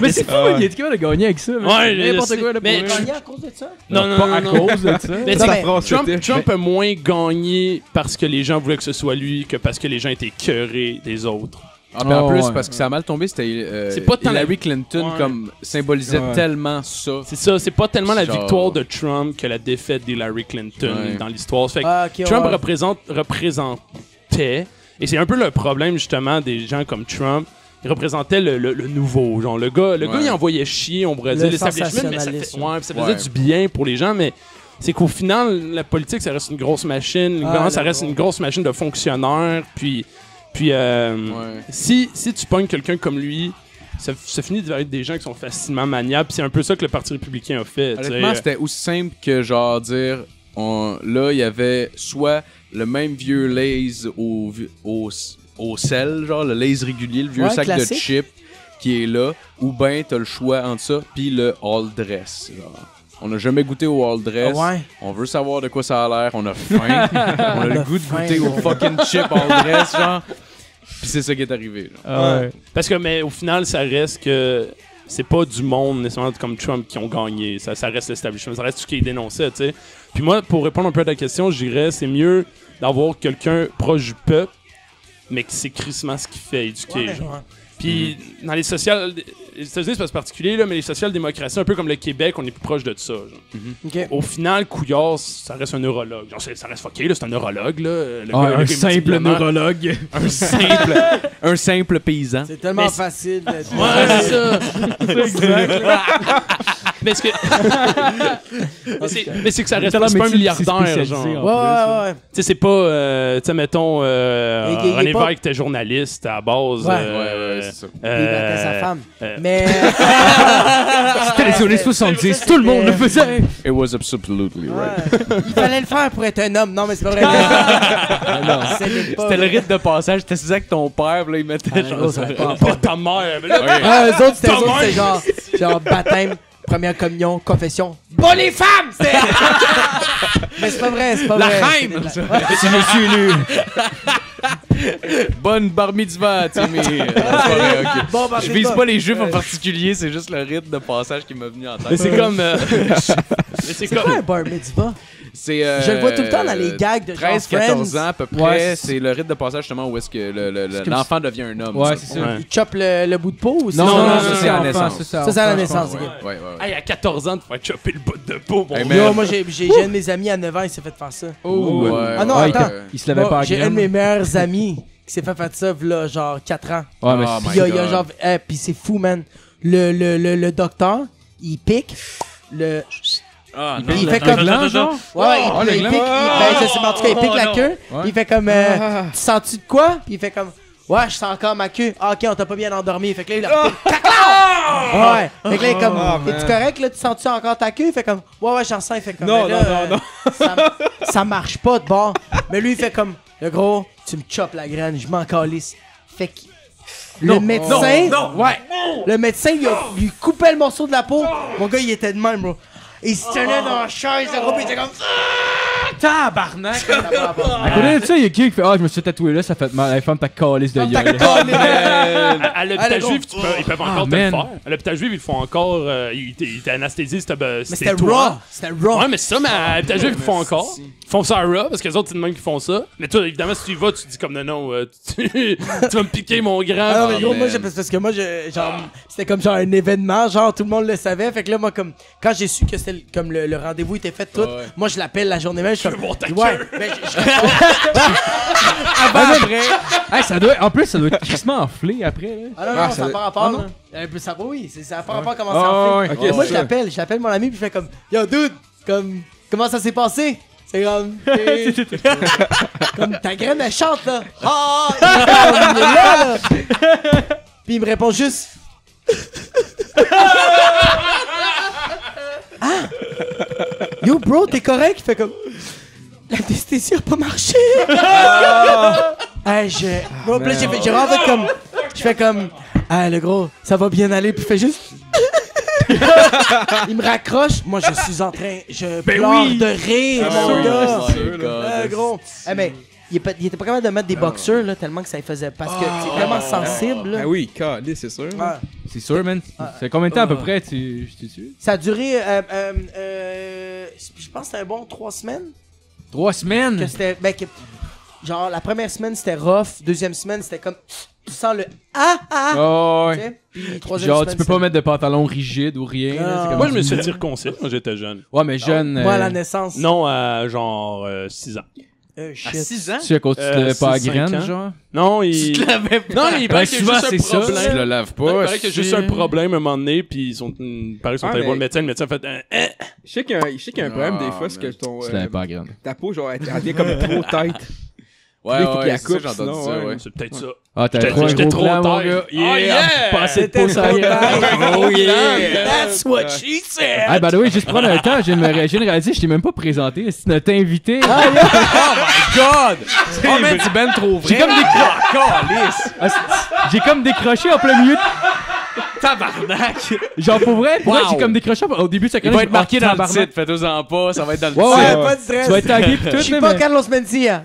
Mais c'est fou, il est capable de gagner avec ça. Ouais, je N'importe sais. quoi, là, Mais pour Il a vrai. gagné à cause de ça? Non, non, Pas non, à non. cause de ça. Mais Non, tu sais, mais- phrase, c'était- Trump a moins gagné parce que les gens voulaient que ce soit lui que parce que les gens étaient écœurés des autres. Ah, mais en Oh, plus, ouais. parce que ça a mal tombé, c'était C'est pas tant Hillary la- Clinton Ouais. comme symbolisait Ouais. tellement ça. C'est ça, c'est pas tellement la Genre- victoire de Trump que la défaite d'Hillary Clinton Ouais. dans l'histoire. Fait que Ah, ok, Trump ouais. représentait, et c'est un peu le problème justement des gens comme Trump, il représentait le nouveau, genre le gars il envoyait chier, on pourrait Le dire l'establishment, mais ça, sensationnalisme. ça faisait Ouais. du bien pour les gens, mais c'est qu'au final, la politique, ça reste une grosse machine, le gouvernement, ça reste une grosse machine de fonctionnaires, puis Ouais. si tu pognes quelqu'un comme lui, ça finit de être des gens qui sont facilement maniables, puis c'est un peu ça que le Parti républicain a fait. tu sais. Honnêtement, c'était aussi simple que genre dire là, il y avait soit le même vieux Lay's au sel, genre le Lay's régulier, le vieux Ouais, sac classique. de chips qui est là, ou ben t'as le choix entre ça puis le all dress. Genre. On n'a jamais goûté au all dress. Ah ouais. On veut savoir de quoi ça a l'air. On a faim. on a le a goût de faim. goûter au fucking chip all dress, genre. Puis c'est ça qui est arrivé. Là. Ouais. Parce que, mais au final, ça reste que c'est pas du monde nécessairement comme Trump qui ont gagné. Ça reste l'establishment. Ça reste tout ce qui est dénoncé, tu sais. Puis moi, pour répondre un peu à ta question, je dirais c'est mieux d'avoir quelqu'un proche du peuple, mais qui sait crissement ce qu'il fait, éduquer, Ouais, genre. ouais. Puis dans les États-Unis, c'est pas particulier, là, mais les social-démocraties, un peu comme le Québec, on est plus proche de ça. Genre. Ok. Au final, Couillard, ça reste un neurologue. Genre, ça reste fucké, là, c'est un neurologue. Là. Le Ah, gars, un est simple multimillionnaire. neurologue. Un simple paysan. C'est tellement Mais facile de dire. Ouais, c'est ça. Mais est-ce que. mais c'est que ça reste Tellement c'est pas un médecine, c'est milliardaire, spécialisé genre. en Ouais, ouais, ouais. Tu sais, c'est pas. Tu sais, mettons, Il est René pas- Vert était journaliste à la base. Ouais. Ouais, c'est ça. Il battait sa femme. Mais. C'était les années 70, tout le monde le faisait. It was absolutely right. Ouais. Il fallait le faire pour être un homme. Non, mais c'est pas vrai. C'était le rite de passage. T'es avec ton père, puis là, il mettait genre ça. Pas ta mère. Mais là, Ah, eux autres, c'était Ta mère. genre baptême, première communion, confession. Bon, les femmes! C'est- Mais c'est pas vrai, c'est pas La vrai. reine! C'est des blagues. Ouais. C'est monsieur élu. Bonne bar mitzvah, Timmy. C'est pas vrai, ok. Bon, bah, Je c'est vise pas- pas les juifs en particulier, c'est juste le rite de passage qui m'est venu en mais tête. c'est comme. Mais c'est C'est quoi comme. un bar mitzvah? C'est, Je le vois tout le temps dans les gags de genre 13-14 Friends. ans à peu près. Ouais, c'est le rite de passage justement où est-ce que comme l'enfant devient un homme. Ouais, ça. c'est ça. Ouais. Il chope le bout de peau ou Non, non, ça, c'est à la enfant, naissance. Ça, c'est à la naissance. Ouais. ok. Ouais. Hey, à 14 ans, tu vas chopper le bout de peau, mon Hey, gars. man. Yo, moi, j'ai un de mes amis à 9 ans, il s'est fait faire ça. Oh, Ouais. Ah non, Ouais, attends. il se levait Moi, pas à j'ai un de mes graine. meilleurs amis qui s'est fait faire ça, là, genre 4 ans. Ouais, mais Oh c'est- my Puis il y a God. genre. Puis c'est fou, man. Le docteur, il pique. Ah, non. Puis il fait comme. gland, genre? Ouais, Ah, le il gland. pique. Ben, je sais pas, en tout cas, il pique la queue. Ouais. Puis il fait comme. Tu sens-tu de quoi? Puis il fait comme. Ouais, je sens encore ma queue. Ah, ok, on t'a pas bien endormi. Fait que là, il a. Cacao! Ouais. Fait que là, il est comme. Es-tu correct, là? Tu sens-tu encore ta queue? Il fait comme. Ouais, j'en sens. Il fait comme. Non, mais là, non, ça marche pas de bord. Mais lui, il fait comme. Le gros, tu me chopes la graine, je m'en calisse. Fait que. Le médecin. Ouais. Le médecin, lui coupait le morceau de la peau. Mon gars, il était de même, bro. Il se tenait dans la chaise, le gros, puis il était comme. Tabarnak! À côté de ça, il y a qui fait: Ah, je me suis tatoué là, ça fait mal. La femme, ta calice de gueule. À l'hôpital Ah, le juif, gros. ils peuvent encore te man. le faire. À l'hôpital juif, ils le font encore. Ils t'anesthésient, Mais c'était c'était toi. raw. C'était raw. Ouais, mais c'est ça, mais à l'hôpital juif, ils le font encore. Ils font ça à raw, parce que les autres, c'est de même qui font ça. Mais toi, évidemment, si tu y vas, tu te dis comme non, tu vas me piquer mon grand. Ah non, mais gros, man. moi, parce que moi, genre, c'était comme genre un événement, genre, tout le monde le savait. Fait que là, moi, comme, quand j'ai su que c'était comme le rendez-vous était fait, tout, Ouais. moi, je l'appelle la journée même, je je veux voir ta ouais, queue. mais après. Hey, ça doit... En plus, ça doit être crissement enflé après. Là. Ah non, Ah, non, ça ça- n'a pas rapport, ah, non? là. Ça va, oui, ça n'a pas rapport à comment Ah, ça en ouais. fait. Ok, Moi, c'est j'appelle mon ami, puis je fais comme, yo, dude, comme, comment ça s'est passé? C'est comme, comme ta graine, elle chante, là. Ah, il est là, là. Puis il me répond juste, ah, yo, bro, t'es correct? Il fait comme, l'anesthésie a pas marché. Hey, bro, puis là, j'ai vraiment fait comme, je fais comme, ah, le gros, ça va bien aller, puis il fait juste. Il me raccroche, moi je suis en train, je pleure de rire, mon gars. Gros. Eh, mais il était pas capable de mettre des boxeurs là, tellement que ça lui faisait, parce que c'est tellement sensible. Là. Ah oui, calé, c'est sûr. Ouais. C'est sûr, man. C'est combien de temps à peu près, tu sais? Ça a duré, je pense que c'était un bon 3 semaines. 3 semaines? Que c'était, genre la première semaine c'était rough, deuxième semaine c'était comme, tu sens le Oh, tu ouais. sais, puis troisième Genre, semaine tu peux pas mettre de pantalon rigide ou rien. là, c'est comme- Moi, je me suis fait circoncis quand j'étais jeune. Ouais, mais jeune. Moi à la naissance. Non, à genre 6 ans. Shit. 6 ans? Tu sais, à cause que tu te lèves pas à 6, 5 graine, ans. genre? Non, il. Tu l'avais pas. Non, mais il paraît qu'il y a souvent, juste c'est un ça. problème. Tu le laves Il pas. paraît qu'il y a juste un problème à un moment donné, puis ils sont. Pareil, ils sont Ah, allés voir mais- le médecin a fait Je sais qu'il y a un problème des fois, c'est que ton, Tu te lèves pas à graine. ta peau, genre, elle devient comme trop tête. Ouais, Il faut qu'il ouais, la c'est ça, coupe, j'ai entendu sinon, ça, ouais. ouais. C'est peut-être ça. Ah, t'as trop un J'étais gros trop plan, mon tête. gars. Oh yeah! Pas assez de C'était peau sur la trop graine. Oh yeah! That's what she said. Ah, by the way, juste prendre un temps, je viens de réaliser, je t'ai même pas présenté. C'est notre invité. Oh my god! Oh man, c'est ben trop vrai! J'ai comme Ah, j'ai comme décroché en plein milieu. Tabarnak! Genre, pour vrai, Wow. j'ai comme décroché au début de sa Il chronique. va être marqué Oh, dans le tabarnak. titre, faites-en pas, ça va être dans le Ouais, titre. ouais, Pas de stress. Tu vas être tagué pis tout, Je suis là, pas mais- Carlos Mencia.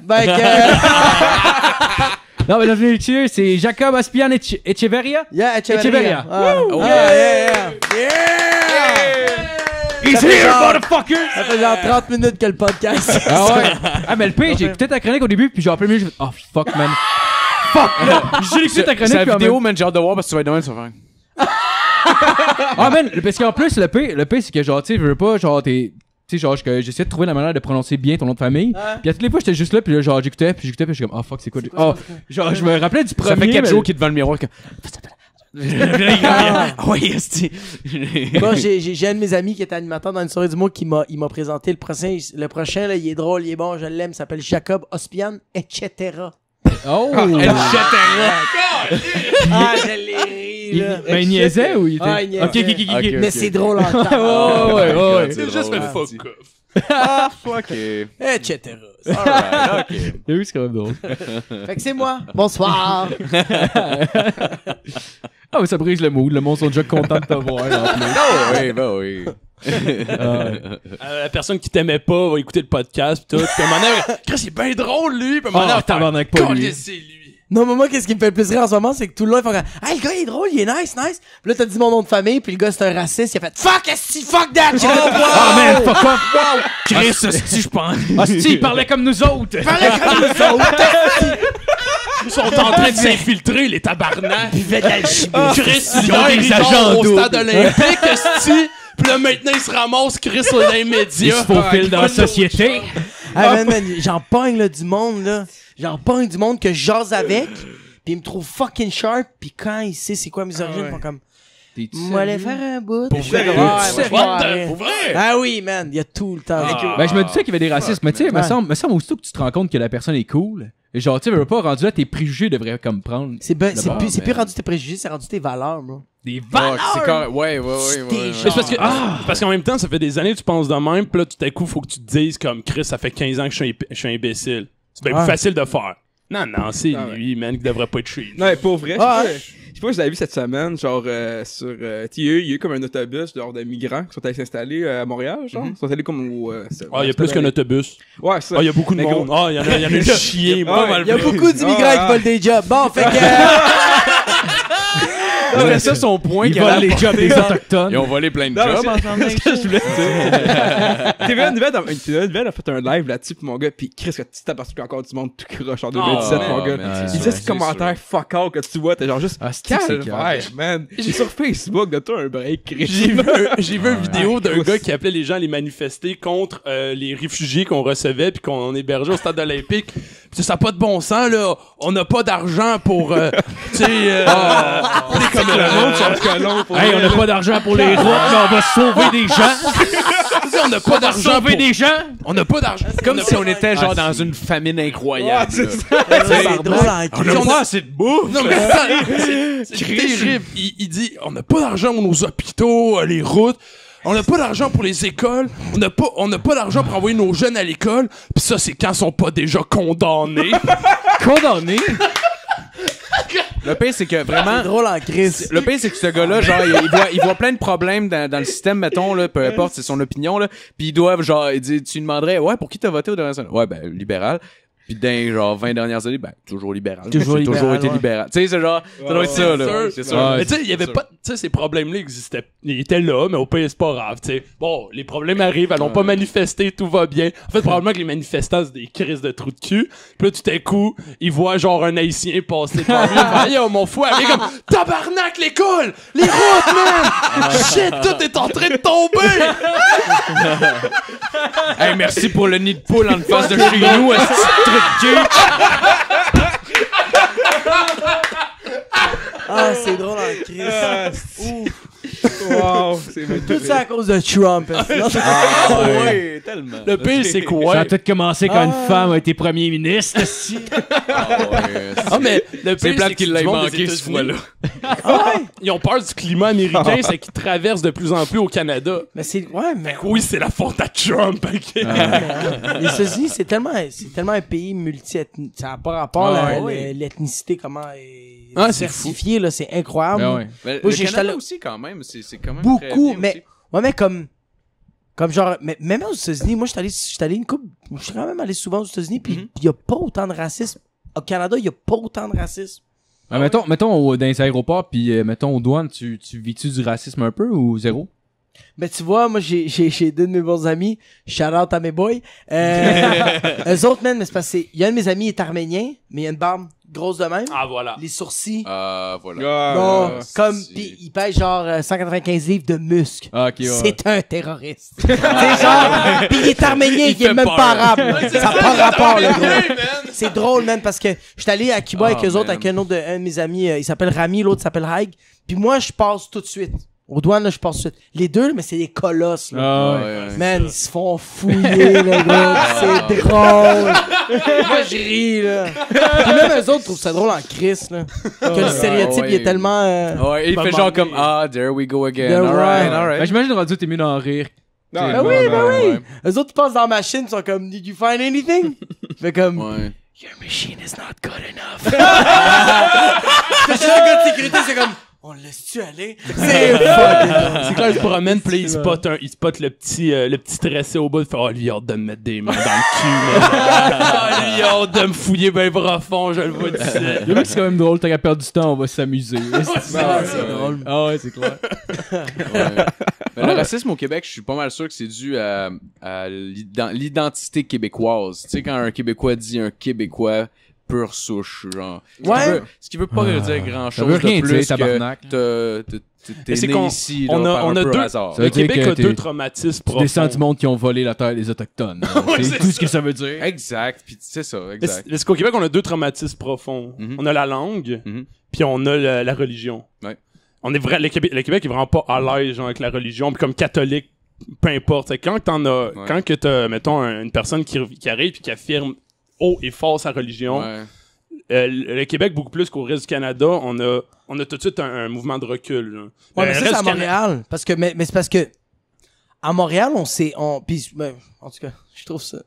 Non, mais dans une lecture, c'est Jacob Aspian Echeverria. Yeah, Echeverria. Oh, Yeah. He's fait here, genre- motherfucker! Ça fait genre 30 minutes que le podcast. Ah ouais. Ah, mais le pire, j'ai écouté ta chronique au début, puis genre, en plein milieu, j'ai fait, oh fuck, man. Fuck, là. J'ai écouté ta chronique, C'est la puis en vidéo, même- man, j'ai hâte de voir parce que tu vas être demain, tu vas faire. Ah, man, parce qu'en plus, le pire, c'est que genre, tu sais, je veux pas, genre, tu sais, genre, j'essayais de trouver la manière de prononcer bien ton nom de famille. Puis à toutes les fois, j'étais juste là, puis là, genre, j'écoutais, puis je suis comme, oh fuck, c'est quoi? Oh, genre, je me rappelais du premier. Ça fait 4 mais- jours qu'il est devant le miroir. Ah ouais, esti. Moi, j'ai un de mes amis qui était animateur dans une soirée du mois qui il m'a présenté le prochain. Le prochain, là, il est drôle, il est bon, je l'aime. Il s'appelle Jacob Ospian, etc. Oh! Ah, je l'ai ri, là. Mais il niaisait ou il était. Ah, il niaisait. Ok. Ok. Mais c'est drôle en temps. Ouais. C'est juste drôle, le fuck esti. off. Ah, fuck. Etc. Alright, ok. Oui, c'est quand même drôle. Fait que c'est moi. Bonsoir. Ah, mais ça brise le mood. Le monde sont déjà contents de te voir. en plus. Oh, oui, bah oui. La personne qui t'aimait pas va écouter le podcast pis tout. Puis à un moment donné, Chris, il est bien drôle, lui. Puis à un moment donné, Ah, elle va faire, tabarnak, pas lui. Calisse, c'est lui. Non, mais moi, qu'est-ce qui me fait le plus rire en ce moment, c'est que tout le long, ils font comme, ah, le gars, il est drôle, il est nice. Puis là, t'as dit mon nom de famille, puis le gars, c'est un raciste, il a fait, fuck, fuck that. Ah, man, fuck off! Chris, esti, je pense. Ah, si, il parlait comme nous autres! Parlait comme nous autres. Ils sont en train de s'infiltrer, les tabarnak. Il fait de l'alchimie. Chris, Ils ont des agents au doubles. stade olympique, esti. Puis là, maintenant, il se ramasse Chris sur les Il médias. se faufile dans la société. Ah, man, j'en pogne, là, du monde, là. J'en pogne du monde que je jase avec, pis il me trouve fucking sharp, pis quand il sait c'est quoi mes origines, ils font comme, moi, aller faire un bout. Pour Je fais vrai? comme, ouais, moi, je What vais the- Pour vrai? Ah oui, man, il y a tout le temps. Ben, je me disais qu'il y avait des racistes, mais tu sais, me Ouais. semble aussitôt que tu te rends compte que la personne est cool. Et genre, tu sais, veux pas rendu là, tes préjugés devraient comme prendre C'est D'abord, plus mais- rendu tes préjugés, c'est rendu tes valeurs, bro. des Ouais, c'est correct. Ouais. C'est parce que parce qu'en même temps, ça fait des années que tu penses de même, pis là, tout à coup, faut que tu te dises comme Chris, ça fait 15 ans que je suis imbécile. C'est bien Ouais. plus facile de faire. Non, c'est Ah ouais. lui, man, qui devrait pas être chez nous. Non, mais pour vrai, Ah, je sais pas si vous avez vu cette semaine, genre, sur, il y a eu comme un autobus genre de migrants qui sont allés s'installer à Montréal, genre. Ils sont allés comme au, Ah, il y a plus qu'un autobus. Ouais, ça. Ah, il y a beaucoup de Mais monde. gros- Ah, il y en a une chier, moi, Ouais, mal Il y a pris. beaucoup d'immigrants Ah, qui ah. volent des jobs. Bon, fait que... C'était ça son point. Ils qu'il allait volent les jobs des Autochtones. Ils ont volé plein de Non, jobs c'est- ensemble. ce que je voulais dire. TVA Nouvelle a fait un live là-dessus, pis mon gars, pis Chris, que tu t'aperçus qu'il y a encore du monde tout croche en 2017, Oh, mon gars. man, Il c'est disait sûr, ce commentaire fuck out que tu vois, t'es genre juste, Ah, c'est calvaire, man. J'ai sur Facebook de toi un break, Chris. J'ai vu une vidéo d'un gars qui appelait les gens à les manifester contre les réfugiés qu'on recevait puis qu'on hébergeait au stade olympique. Pis ça n'a pas de bon sens, là. On n'a pas d'argent pour, tu sais, C'est comme le monde sur le colon. pour Hey, on vrai. n'a pas d'argent pour les routes, mais on va sauver des gens. Tu sais, on n'a pas d'argent Sauver pour... des gens. On n'a pas d'argent. Comme si on était genre dans une famine incroyable. Ouais, c'est là. C'est drôle en On crise. n'a pas assez de bouffe. Non, mais c'est terrible. Il dit, on n'a pas d'argent pour nos hôpitaux, les routes. On n'a pas d'argent pour les écoles. On n'a pas d'argent pour envoyer nos jeunes à l'école. Pis ça, c'est quand ils sont pas déjà condamnés. Condamné. Le pire, c'est que vraiment. C'est drôle en crise. Le pire, c'est que ce gars-là, genre, il voit plein de problèmes dans le système, mettons, là, peu importe, c'est son opinion, là. Puis ils doivent, genre, il dit, tu lui demanderais, ouais, pour qui t'as voté aux dernières années? Ouais, ben, libéral. Puis dans, genre, 20 dernières années, ben, toujours libéral. Toujours J'ai toujours libéral, été ouais. libéral. Tu sais, c'est genre, ça doit être ça, là. sûr. C'est sûr. Ouais, Mais tu sais, il y avait pas, tu sais, ces problèmes-là existaient, ils étaient là, mais au pays, c'est pas grave, tu sais. Bon, les problèmes arrivent, allons pas manifester, tout va bien. En fait, probablement que les manifestants, c'est des crises de trous de cul. Puis là, tout à coup, ils voient genre un Haïtien passer devant lui, yo, mon fou, il est comme, tabarnak, l'école! Les routes, man! Shit, tout est en train de tomber! Hey, merci pour le nid de poule en face de chez nous, est-ce que truc de cul? Ah, c'est drôle en crise. Ah, wow, c'est Tout ça à cause de Trump. Non, c'est- Ah, ouais, tellement. Le pire, c'est quoi? Ça a tout commencé quand une femme a été premier ministre. Si. Ah, mais le pire, C'est plate qu'il que l'ait du monde des manqué, ce États-Unis, fois-là. Ils ont peur du climat américain, c'est qu'ils traversent de plus en plus au Canada. Mais c'est. Ouais, mais. Oui, c'est la faute à Trump, ok? Les États-unis, c'est tellement un pays multi-ethnique. Ça n'a pas rapport Ah, à ouais. l'ethnicité, comment est Ah, c'est diversifiée, là. C'est incroyable. Ben ouais. Mais Moi, le j'ai- Canada j'étais- aussi, quand même, c'est quand même très Beaucoup, bien mais. aussi. Ouais, mais comme genre. Mais même aux États-Unis, moi, j'étais allé une couple. Je suis quand même allé souvent aux États-Unis, puis il y a pas autant de racisme. Au Canada, il y a pas autant de racisme. Ah, mettons dans les aéroports, puis mettons aux douanes, tu vis-tu du racisme un peu ou zéro? Ben, tu vois, moi, j'ai deux de mes bons amis. Shout out à mes boys. Eux autres, man, mais c'est parce que il y a un de mes amis est arménien, mais il a une barbe grosse de même. Ah, voilà. Les sourcils. Voilà. Bon, comme, c'est- pis il pèse genre 195 livres de muscles. Ah, ok, ouais. C'est un terroriste. C'est genre, pis il est arménien, il est fait même peur. pas arabe. Ça n'a pas rapport, le gros. C'est drôle, man, parce que j'étais allé à Cuba avec eux autres, man. avec un de mes amis, il s'appelle Rami, l'autre s'appelle Haig. Puis moi, je passe tout de suite. Aux douanes, là, je passe tout de suite. Les deux, là, mais c'est des colosses, là. Ah, ouais. Ouais. Man, ils se font fouiller, le gars. C'est drôle. Moi, je ris, là. Puis même eux autres trouvent ça drôle en crise, là. Que le stéréotype, ouais. il est tellement... Ouais, il fait genre comme, there we go again. Yeah, Alright, right. alright. Ben, j'imagine rendu t'es mieux d'en rire. Non, Ben non, oui, non, ben non. oui. ouais. Eux autres, ils passent dans la machine, ils sont comme, did you find anything? Fait comme, Ouais. your machine is not good enough. Fait que le gars de sécurité, c'est comme, on le laisse-tu aller? C'est fucking drôle. C'est quand il se promène, pis là, il spot le petit stressé au bout, il fait, oh, lui, il a hâte de me mettre des mains dans le cul, man. Ah, lui, il a hâte de me fouiller ben profond, je le vois d'ici. Le mec, c'est quand même drôle, t'as qu'à perdre du temps, on va s'amuser. C'est drôle. Ah ouais, c'est clair. Ouais. Mais le racisme au Québec, je suis pas mal sûr que c'est dû à l'identité québécoise. Tu sais, quand un Québécois dit un Québécois pure souche, genre. Ouais. Ce qui veut pas dire grand Ça chose veut rien de plus dire, tabarnak. que t'es Mais c'est né qu'on- ici, on là, a- par on un a peu deux- hasard. Ça Le veut dire Québec que a t'es- deux traumatismes Tu profonds. descends du monde qui ont volé la terre des Autochtones. C'est tout ce que ça veut dire. Exact, puis c'est ça, Mais exact. c'est qu'au Québec, on a deux traumatismes profonds. Mhm. On a la langue, Mhm. puis on a la religion. Ouais. On est le Québec est vraiment pas à l'aise genre, avec la religion, puis comme catholique, peu importe. C'est quand t'en as, Ouais. quand que t'as, mettons, une personne qui arrive puis qui affirme haut et fort sa religion, Ouais. le Québec, beaucoup plus qu'au reste du Canada, on a tout de suite un mouvement de recul. Là. Ouais, mais Le ça, reste c'est à du Montréal. Parce que, mais c'est parce que, à Montréal, pis, ben, en tout cas, je trouve ça.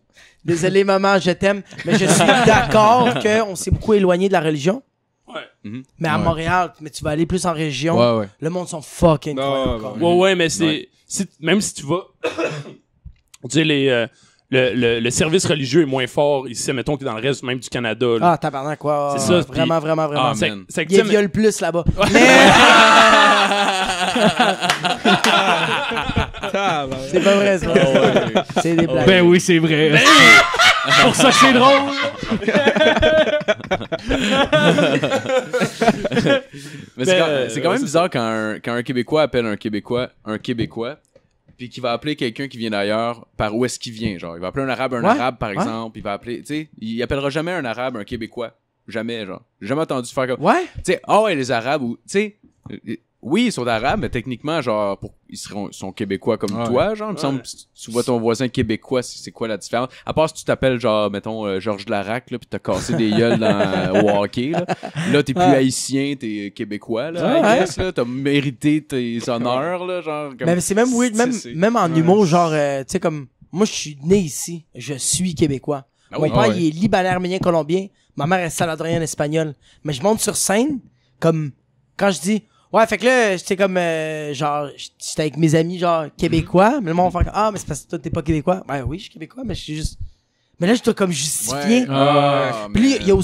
Désolé, maman, je t'aime, mais je suis d'accord qu'on s'est beaucoup éloigné de la religion. Ouais. Mais à Ouais. Montréal, mais tu vas aller plus en région, Ouais, ouais. le monde sont fucking Non, croyants ouais, encore. ouais. Ouais, mais c'est. Même si tu vas. Tu sais, le service religieux est moins fort ici, mettons que dans le reste même du Canada. Là. Ah, tabarnak, quoi. C'est ça, Vraiment, vraiment, vraiment. Ah, C'est man. c'est que, Il y tu a sais, viol plus là-bas. Mais c'est pas vrai, ça. C'est des blagues. Ben oui, c'est vrai. C'est pour ça que c'est drôle. Mais Ben, c'est quand même c'est bizarre quand un Québécois appelle un Québécois, puis qu'il va appeler quelqu'un qui vient d'ailleurs par où est-ce qu'il vient. Genre, il va appeler un Arabe, par exemple. Il va appeler, tu sais, il appellera jamais un Arabe un Québécois. Jamais, genre. J'ai jamais entendu faire comme. Ouais? Tu sais, ouais, les Arabes, ou, tu sais, oui, ils sont Arabes, mais techniquement, genre, ils sont Québécois comme Ouais. toi, genre. Il me semble, si tu vois ton voisin québécois, c'est quoi la différence? À part si tu t'appelles, genre, mettons, Georges Larac, là, pis t'as cassé des gueules au hockey, là. Là, t'es plus haïtien, t'es Québécois, là. Ouais. I guess, là. T'as mérité tes honneurs, là, genre. Comme... Mais c'est même weird, c'est- même en humour, genre, tu sais, comme, moi, je suis né ici. Je suis Québécois. Ah Mon oui. père, Ah ouais. il est libanais, arménien, colombien. Ma mère est salvadorienne, espagnole. Mais je monte sur scène, comme, quand je dis, ouais, fait que là, j'étais comme, genre, j'étais avec mes amis, genre, québécois. Mais le monde va faire, ah, mais c'est parce que toi, t'es pas québécois. Ben oui, je suis québécois, mais je suis juste, mais là, je dois comme justifier. Ouais. Ah, Puis il y a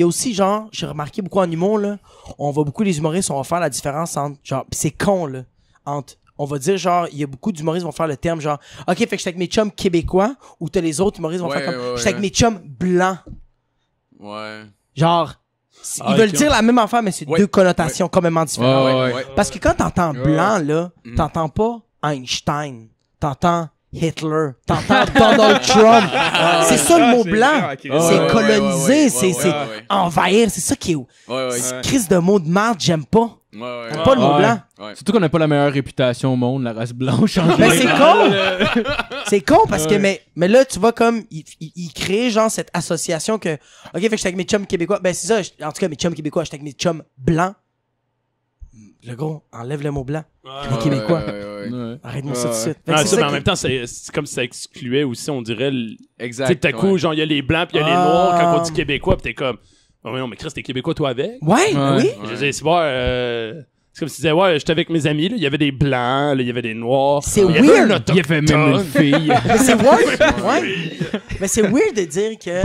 aussi, genre, j'ai remarqué beaucoup en humour, là, on voit beaucoup les humoristes, on va faire la différence entre, genre, pis c'est con, là, entre, on va dire, genre, il y a beaucoup d'humoristes qui vont faire le terme, genre, ok, fait que j'étais avec mes chums québécois, ou t'as les autres humoristes qui vont Ouais, faire comme, ouais, j'étais avec ouais. mes chums blancs. Ouais. Genre, Ah, ils veulent ok. dire la même affaire, mais c'est Ouais. deux connotations complètement différentes. Ouais, ouais. Parce que quand t'entends blanc, là, Mm. t'entends pas Einstein, t'entends Hitler, t'entends Donald Trump. C'est ça le mot blanc. vrai, ok. C'est ouais, coloniser, ouais, c'est ouais, c'est ouais. envahir, c'est ça qui est. Ouais, ouais. C'est crise de mot de marde, j'aime pas. Ouais, ouais. J'aime pas le mot Ouais. blanc. Ouais. Surtout qu'on n'a pas la meilleure réputation au monde, la race blanche. En Mais général. c'est con. C'est con parce que mais là tu vois comme il crée genre cette association que OK, fait que j'étais avec mes chums québécois. Ben c'est ça, en tout cas mes chums québécois, j'étais avec mes chums blancs. Le gros, enlève le mot blanc. Les Québécois. Ouais. Arrête-moi ça tout de suite. Fait que Ah, c'est ça, mais en qui- même temps, c'est comme si ça excluait aussi, on dirait. Tu Exact. sais, tout à coup, ouais. genre, il y a les blancs puis il y a les Ah. noirs quand on dit québécois, pis t'es comme. Oh, mais non, mais Chris, t'es québécois, toi, avec? Ouais, ben Ouais. oui. Je disais, c'est bon, c'est comme si tu disais, ouais, j'étais avec mes amis, là, il y avait des blancs, là, il y avait des noirs. C'est il y avait weird. un Il a fait même une autochtone. fille. Mais c'est weird. Ouais. Mais c'est weird de dire que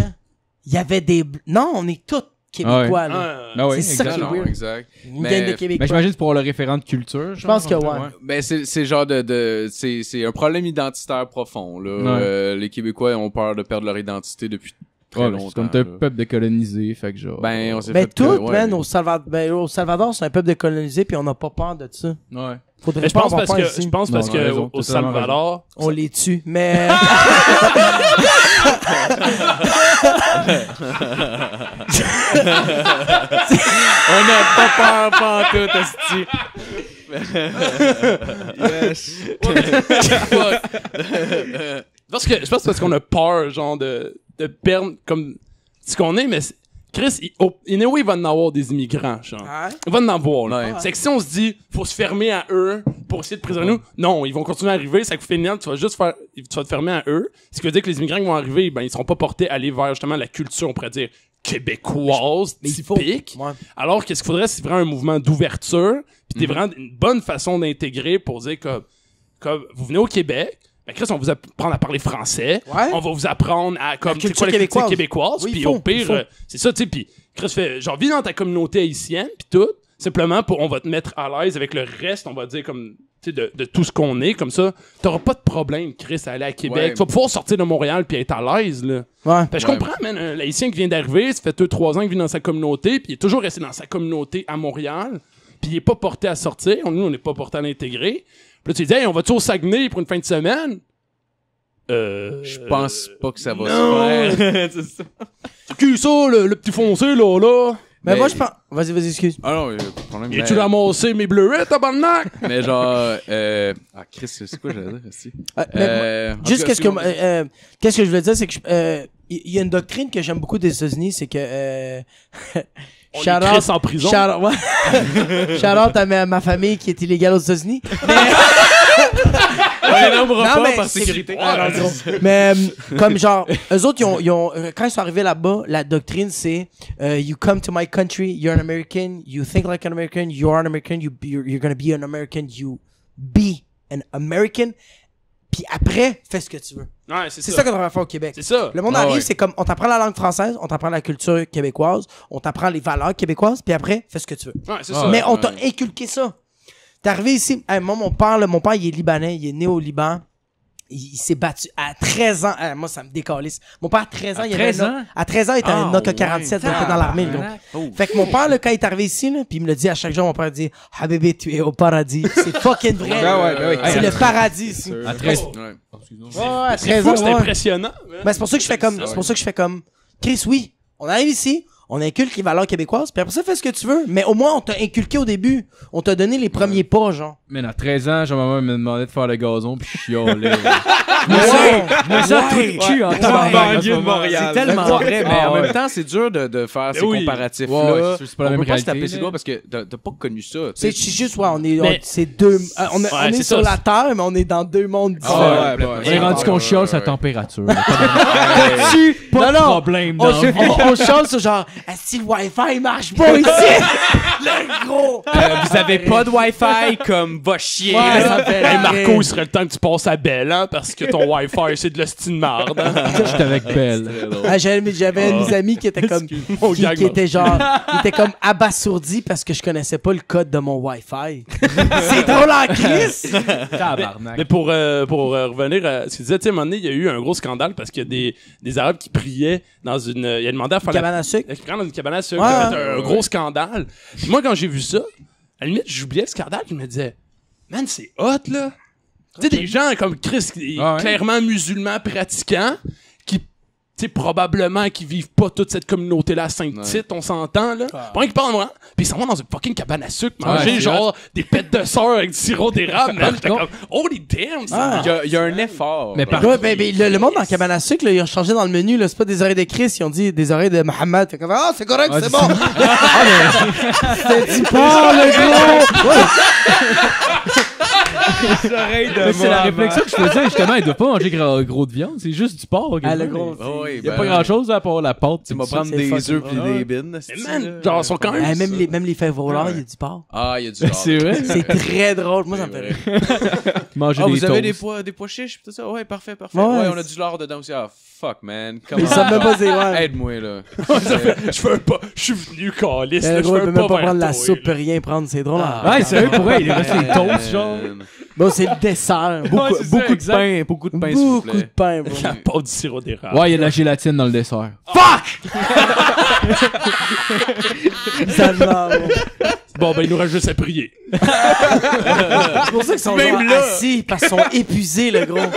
il y avait des non, on est tous québécois là. Ah oui, C'est ça exact. qui est Non, weird. exact. Une Mais- gang de Mais Québécois. j'imagine que c'est pour le référent de culture. Je pense que ouais. Ben c'est genre c'est un problème identitaire profond là. Ouais. Les Québécois ont peur de perdre leur identité depuis très Ouais, longtemps. c'est comme t'es un là. peuple décolonisé, fait que genre. Ben on s'est Ben fait tout, ouais, man, au Salvador, c'est un peuple décolonisé puis on n'a pas peur de ça. Ouais. Faudrait Mais je pas pense avoir parce peur que, ici. je pense parce Non, que raison, au t'as totalement Salvador, On les tue, mais On n'a pas peur pantoute, esti. je pense parce qu'on a peur, genre, de perdre comme ce qu'on est, mais Chris, il va en avoir des immigrants, genre. Hein? Il va en avoir, là. Ouais. C'est que si on se dit, faut se fermer à eux pour essayer de préserver nous, non, ils vont continuer à arriver, ça fait finir, tu vas te fermer à eux. Ce qui veut dire que les immigrants qui vont arriver, ben, ils seront pas portés à aller vers, justement, la culture, on pourrait dire, québécoise, Mais il faut. typique. Ouais. Alors, qu'est-ce qu'il faudrait, c'est vraiment un mouvement d'ouverture, pis t'es vraiment une bonne façon d'intégrer pour dire comme vous venez au Québec, ben Chris, on va vous apprendre à parler français, Ouais. on va vous apprendre à comme culture c'est quoi la culture québécoise. québécoise, Oui, il puis faut, au pire, il faut. c'est ça, tu sais, puis Chris fait, genre, vis dans ta communauté haïtienne, puis tout, simplement on va te mettre à l'aise avec le reste, on va dire comme, tu sais, de tout ce qu'on est, comme ça, t'auras pas de problème, Chris, à aller à Québec, Ouais. tu vas pouvoir sortir de Montréal puis être à l'aise, là. Ouais. Fait que je Ouais. comprends, man, un Haïtien qui vient d'arriver, ça fait 2-3 ans qu'il vit dans sa communauté, puis il est toujours resté dans sa communauté à Montréal, puis il est pas porté à sortir, nous, on n'est pas porté à l'intégrer. Puis là, tu dis, hey, on va-tu au Saguenay pour une fin de semaine? Je pense pas que ça va Non. se faire. C'est ça. C'est qui ça, le petit foncé, là? Mais Mais- moi je pense vas-y, excuse. Ah non, y a pas de problème. Viens-tu ramasser mes bleuets, tabarnak? Mais genre ah Chris, c'est quoi j'allais dire ici? Juste qu'est-ce que je voulais dire, c'est que il y a une doctrine que j'aime beaucoup des États-Unis, c'est que On shout est out- Chris en prison. shout out à ma famille qui est illégale aux États-Unis. On les nommera Non, pas mais par c'est- sécurité. Ah, non, gros. Mais comme genre eux autres ils ont quand ils sont arrivés là-bas, la doctrine c'est you come to my country, you're an American, you think like an American, you are an American, you're gonna be an American, you be an American. puis après, fais ce que tu veux. Ouais, C'est ça qu'on devrait faire au Québec. C'est ça. Le monde arrive, c'est comme, on t'apprend la langue française, on t'apprend la culture québécoise, on t'apprend les valeurs québécoises, puis après, fais ce que tu veux. Ouais, c'est ça. Mais on t'a inculqué ça. T'es arrivé ici, moi, mon père, il est libanais, il est né au Liban. Il s'est battu à 13 ans. Moi, ça me décalisse. Mon père, à 13 ans, il avait à 13 ans, il était un Nokia 47, il était dans l'armée, le gros. Fait que mon père, là, quand il est arrivé ici, là, puis il me le dit à chaque jour, mon père dit, Habibi, tu es au paradis. C'est fucking vrai. C'est le paradis ici. À 13 à 13 C'est ans. c'est impressionnant. Ben, c'est pour ça que je fais comme, Chris, oui, on arrive ici, on inculque les valeurs québécoises, puis après ça, fais ce que tu veux. Mais au moins, on t'a inculqué au début. On t'a donné les premiers pas, genre. Mais à 13 ans, maman me demandait de faire le gazon, puis je chialais. Je me sens tout le cul en banlieue de Montréal. C'est tellement vrai, mais en même temps, c'est dur de faire ces oui. comparatifs-là. Ouais, c'est pas la On même peut pas se réalité, taper ses là. doigts parce que t'as pas connu ça. C'est juste, ouais, Mais- c'est deux, on Ouais, est c'est sur ça. la Terre, mais on est dans deux mondes différents. Ah, ouais, On est rendu qu'on chiale sa température. Pas de problème On chante sur genre, si le Wi-Fi marche pas ici, le gros. Vous avez pas de Wi-Fi comme va chier. Ouais, ça fait Hey, rire. Marco, il serait le temps que tu passes à Belle, hein, parce que ton Wi-Fi, c'est de l'hostie de marde. Hein? J'étais avec Belle. Ah, j'avais un de mes amis qui était comme, Mon qui gag, était genre, il était comme abasourdi parce que je connaissais pas le code de mon Wi-Fi. C'est drôle en crise. Tabarnak. Mais pour revenir à ce que tu disais, tu sais, à un moment donné, il y a eu un gros scandale parce qu'il y a des Arabes qui priaient dans une... Il a demandé à faire Cabane à sucre. qui priaient dans une cabane à sucre. Ouais, Il a fait ouais, un gros scandale. Puis moi, quand j'ai vu ça, à la limite, j'oubliais le scandale, je me disais, man, c'est hot, là. Tu sais, des gens comme Chris, Ah ouais. clairement musulmans pratiquants, qui, tu sais, probablement qui vivent pas toute cette communauté-là à Saint-Tite, on s'entend, là. Pas rien qui parle, moi. Puis ils s'en vont dans une fucking cabane à sucre, manger c'est genre des pêtes de sœur avec du sirop d'érable, man. J'étais contre- comme, holy damn, Ah. Il y a un effort. Mais par- Ouais, ben, le monde dans la cabane à sucre, là, ils ont changé dans le menu, là. C'est pas des oreilles de Christ, ils ont dit des oreilles de Mohammed. Fait comme, ah, c'est correct, Ah, c'est c'est bon. C'est du porc, le gros. C'est la réflexion que je faisais, justement. Il doit pas manger gros de viande, c'est juste du porc. Ah, quasiment. le gros. Oh, oui, Il y a pas grand chose à part la pâte. Tu vas ça. prendre c'est des fucking œufs pis drôle. des bines. Mais c'est-tu, man, là? genre, ils sont quand même... Ah, même les fèves volants, il y a du porc. Ah, il y a du genre. C'est vrai? C'est très drôle. Moi, ça me fait rire. Manger Ah, des vous avez toasts. des pois chiches pis tout ça? Ouais, parfait. Ouais. Ouais, on a du lard dedans aussi. Ah, fuck, man. Come Ils on. savent même pas c'est ouais. Aide-moi, là. Je veux pas... Je suis venu calice, Le là, je gros, il veux peut même pas vers prendre la toi, soupe, là. rien prendre, c'est drôle. hein. Ouais, sérieux, pour vrai, il reste des toasts, genre. Bon, c'est le dessert. Ouais, c'est ça, exact. Beaucoup de pain, s'il vous Beaucoup de plaît. pain, bro. La pâte du sirop d'érable. Ouais, il y a de la gélatine dans le dessert. Ça me marre, bro. Bon, ben, il nous reste juste à prier. C'est pour ça qu'ils sont Même genre là. assis, parce qu'ils sont épuisés, le gros. man.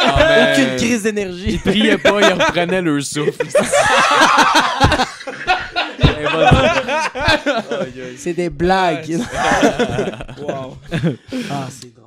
Aucune crise d'énergie. Ils priaient pas, ils reprenaient leur souffle. C'est des blagues. Wow. Ah, c'est drôle.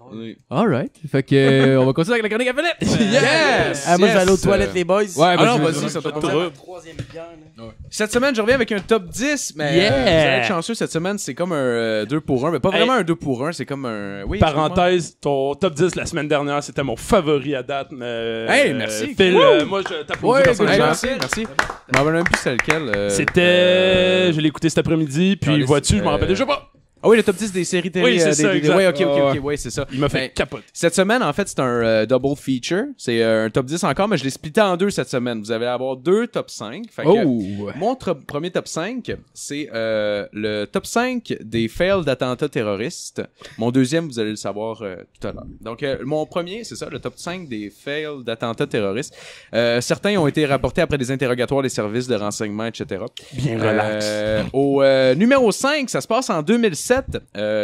Alright. Fait que, on va continuer avec la chronique à Philippe. Yes! Ah, moi, je vais aller aux Yes. toilettes, les boys. Ouais, Ah non, vas-y, ça t'a pas Troisième trop. bière, là. Cette semaine, je reviens avec un top 10, mais Yeah! vous allez être chanceux cette semaine, c'est comme un 2 pour 1, mais pas vraiment un 2 pour 1, c'est comme un... Oui, Parenthèse, ton top 10 la semaine dernière, c'était mon favori à date. Hey, merci. Phil, Woo! moi, je t'applaudis Ouais, personnellement. merci. Je m'en rappelle même plus c'est lequel. C'était... Je l'ai écouté cet après-midi, puis Allez, vois-tu, je m'en rappelle déjà pas. Ah oui, le top 10 des séries télé. Oui, c'est ça, exact. Ouais, ok, ouais, c'est ça. Il m'a fait Ben, capoter. Cette semaine, en fait, c'est un double feature. C'est un top 10 encore, mais je l'ai splitté en deux cette semaine. Vous allez avoir deux top 5. Fait que, Oh! mon premier top 5, c'est le top 5 des fails d'attentats terroristes. Mon deuxième, vous allez le savoir tout à l'heure. Donc, mon premier, c'est ça, le top 5 des fails d'attentats terroristes. Certains ont été rapportés après des interrogatoires des services de renseignement, etc. Bien relax. Au numéro 5, ça se passe en 2007.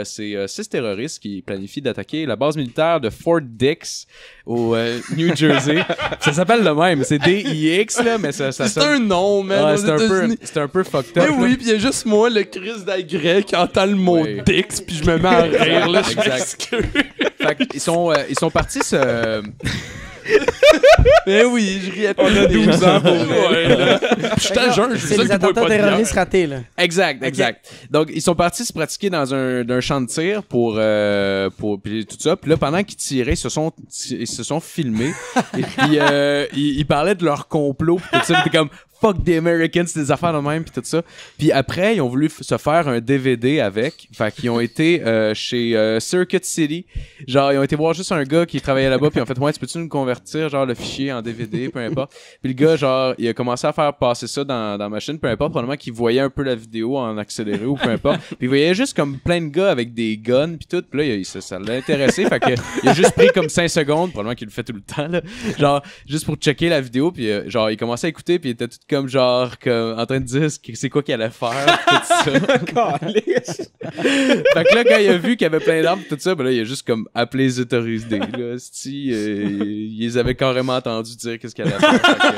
C'est 6 terroristes qui planifient d'attaquer la base militaire de Fort Dix au New Jersey. Ça s'appelle le même. C'est D-I-X, là, mais ça C'est sonne... un nom, man, Ouais, aux c'est États-Unis. un peu fucked Mais up. oui, pis il y a juste moi, le Chris d'Agré, qui entend le mot Oui. Dix, puis je me mets à rire, là, je Exact. m'excuse. Fait qu'ils sont partis se... Mais oui, je ris à On a 12 ans pour ouais, là. Puis je t'en jure, je C'est sais les que tu bois attentats pas de bière. terroristes ratés, là. Exact. Donc, ils sont partis se pratiquer dans un champ de tir pour puis tout ça. Puis là, pendant qu'ils tiraient, ils se sont filmés. Et puis, ils parlaient de leur complot. Puis tout ça, puis t'es comme, fuck the Americans, c'est des affaires de même pis tout ça. Puis après, ils ont voulu se faire un DVD avec. Fait qu'ils ont été chez Circuit City. Genre, ils ont été voir juste un gars qui travaillait là-bas puis ils ont fait, ouais, tu peux-tu nous convertir genre le fichier en DVD, peu importe. Puis le gars, genre, il a commencé à faire passer ça dans la machine, peu importe, probablement qu'il voyait un peu la vidéo en accéléré ou peu importe. Puis il voyait juste comme plein de gars avec des guns puis tout. Puis là, ça l'a intéressé. Fait que il a juste pris comme 5 secondes, probablement qu'il le fait tout le temps, là. Genre, juste pour checker la vidéo puis genre, il commençait à écouter puis il était tout comme genre, en train de dire c'est quoi qu'il allait faire tout ça. Fait que là, quand il a vu qu'il y avait plein d'armes tout ça, ben là, il a juste comme appelé les autorités, là. Ils les avaient carrément entendu dire qu'est-ce qu'il allait faire. Fait que,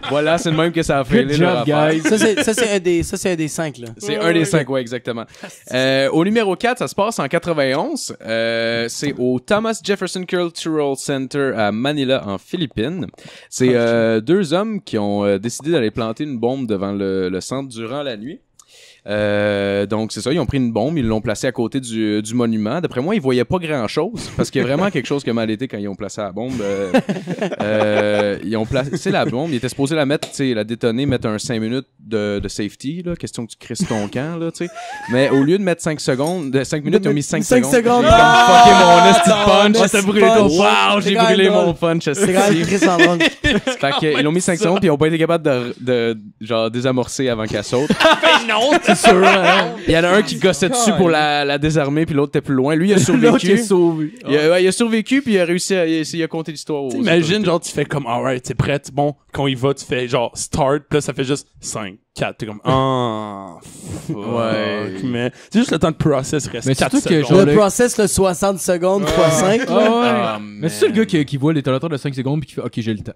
voilà, c'est le même que ça a fait. Good job, guys. Ça, c'est un des 5, là. C'est un des 5, ouais, exactement. Au numéro 4, ça se passe en 91. C'est au Thomas Jefferson Cultural Center à Manila, en Philippines. C'est 2 hommes qui ont décidé d'aller planter une bombe devant le centre durant la nuit. Donc c'est ça, ils ont pris une bombe, ils l'ont placée à côté du monument. D'après moi, ils voyaient pas grand-chose parce qu'il y a vraiment quelque chose qui a mal été quand ils ont placé la bombe. Ils ont placé la bombe, ils étaient supposés la mettre, tu sais, la détonner, mettre un 5 minutes de safety, là, question que tu crisses ton camp, là, tu sais. Mais au lieu de mettre 5 minutes, ils ont mis 5 secondes. 5 secondes. Ils ont comme fucké mon esti de punch. Oh, T'as brûlé ton punch. wow, j'ai C'est quand brûlé même mon drôle. punch. C'est quand même très en drôle. Fait qu'ils l'ont mis 5 secondes puis ils ont pas été capables de genre désamorcer avant qu'elle saute. non, C'est sûr, hein? Il y en a un qui gossait dessus pour la désarmer, puis l'autre était plus loin. Lui, il a survécu. L'autre est sauvé. Il a survécu, puis il a réussi à compter l'histoire. aux T'imagines, autorités. genre, tu fais comme, alright, t'es prête, bon, quand il va, tu fais genre start, pis là, ça fait juste 5, 4, t'es comme, fuck. Ouais. Mais c'est juste le temps de process reste Mais 4 surtout que secondes. genre, Le process, le 60 secondes x 5. Ah ouais. Ah, Mais c'est ça le gars qui voit l'étalateur de 5 secondes puis qui fait OK, j'ai le temps.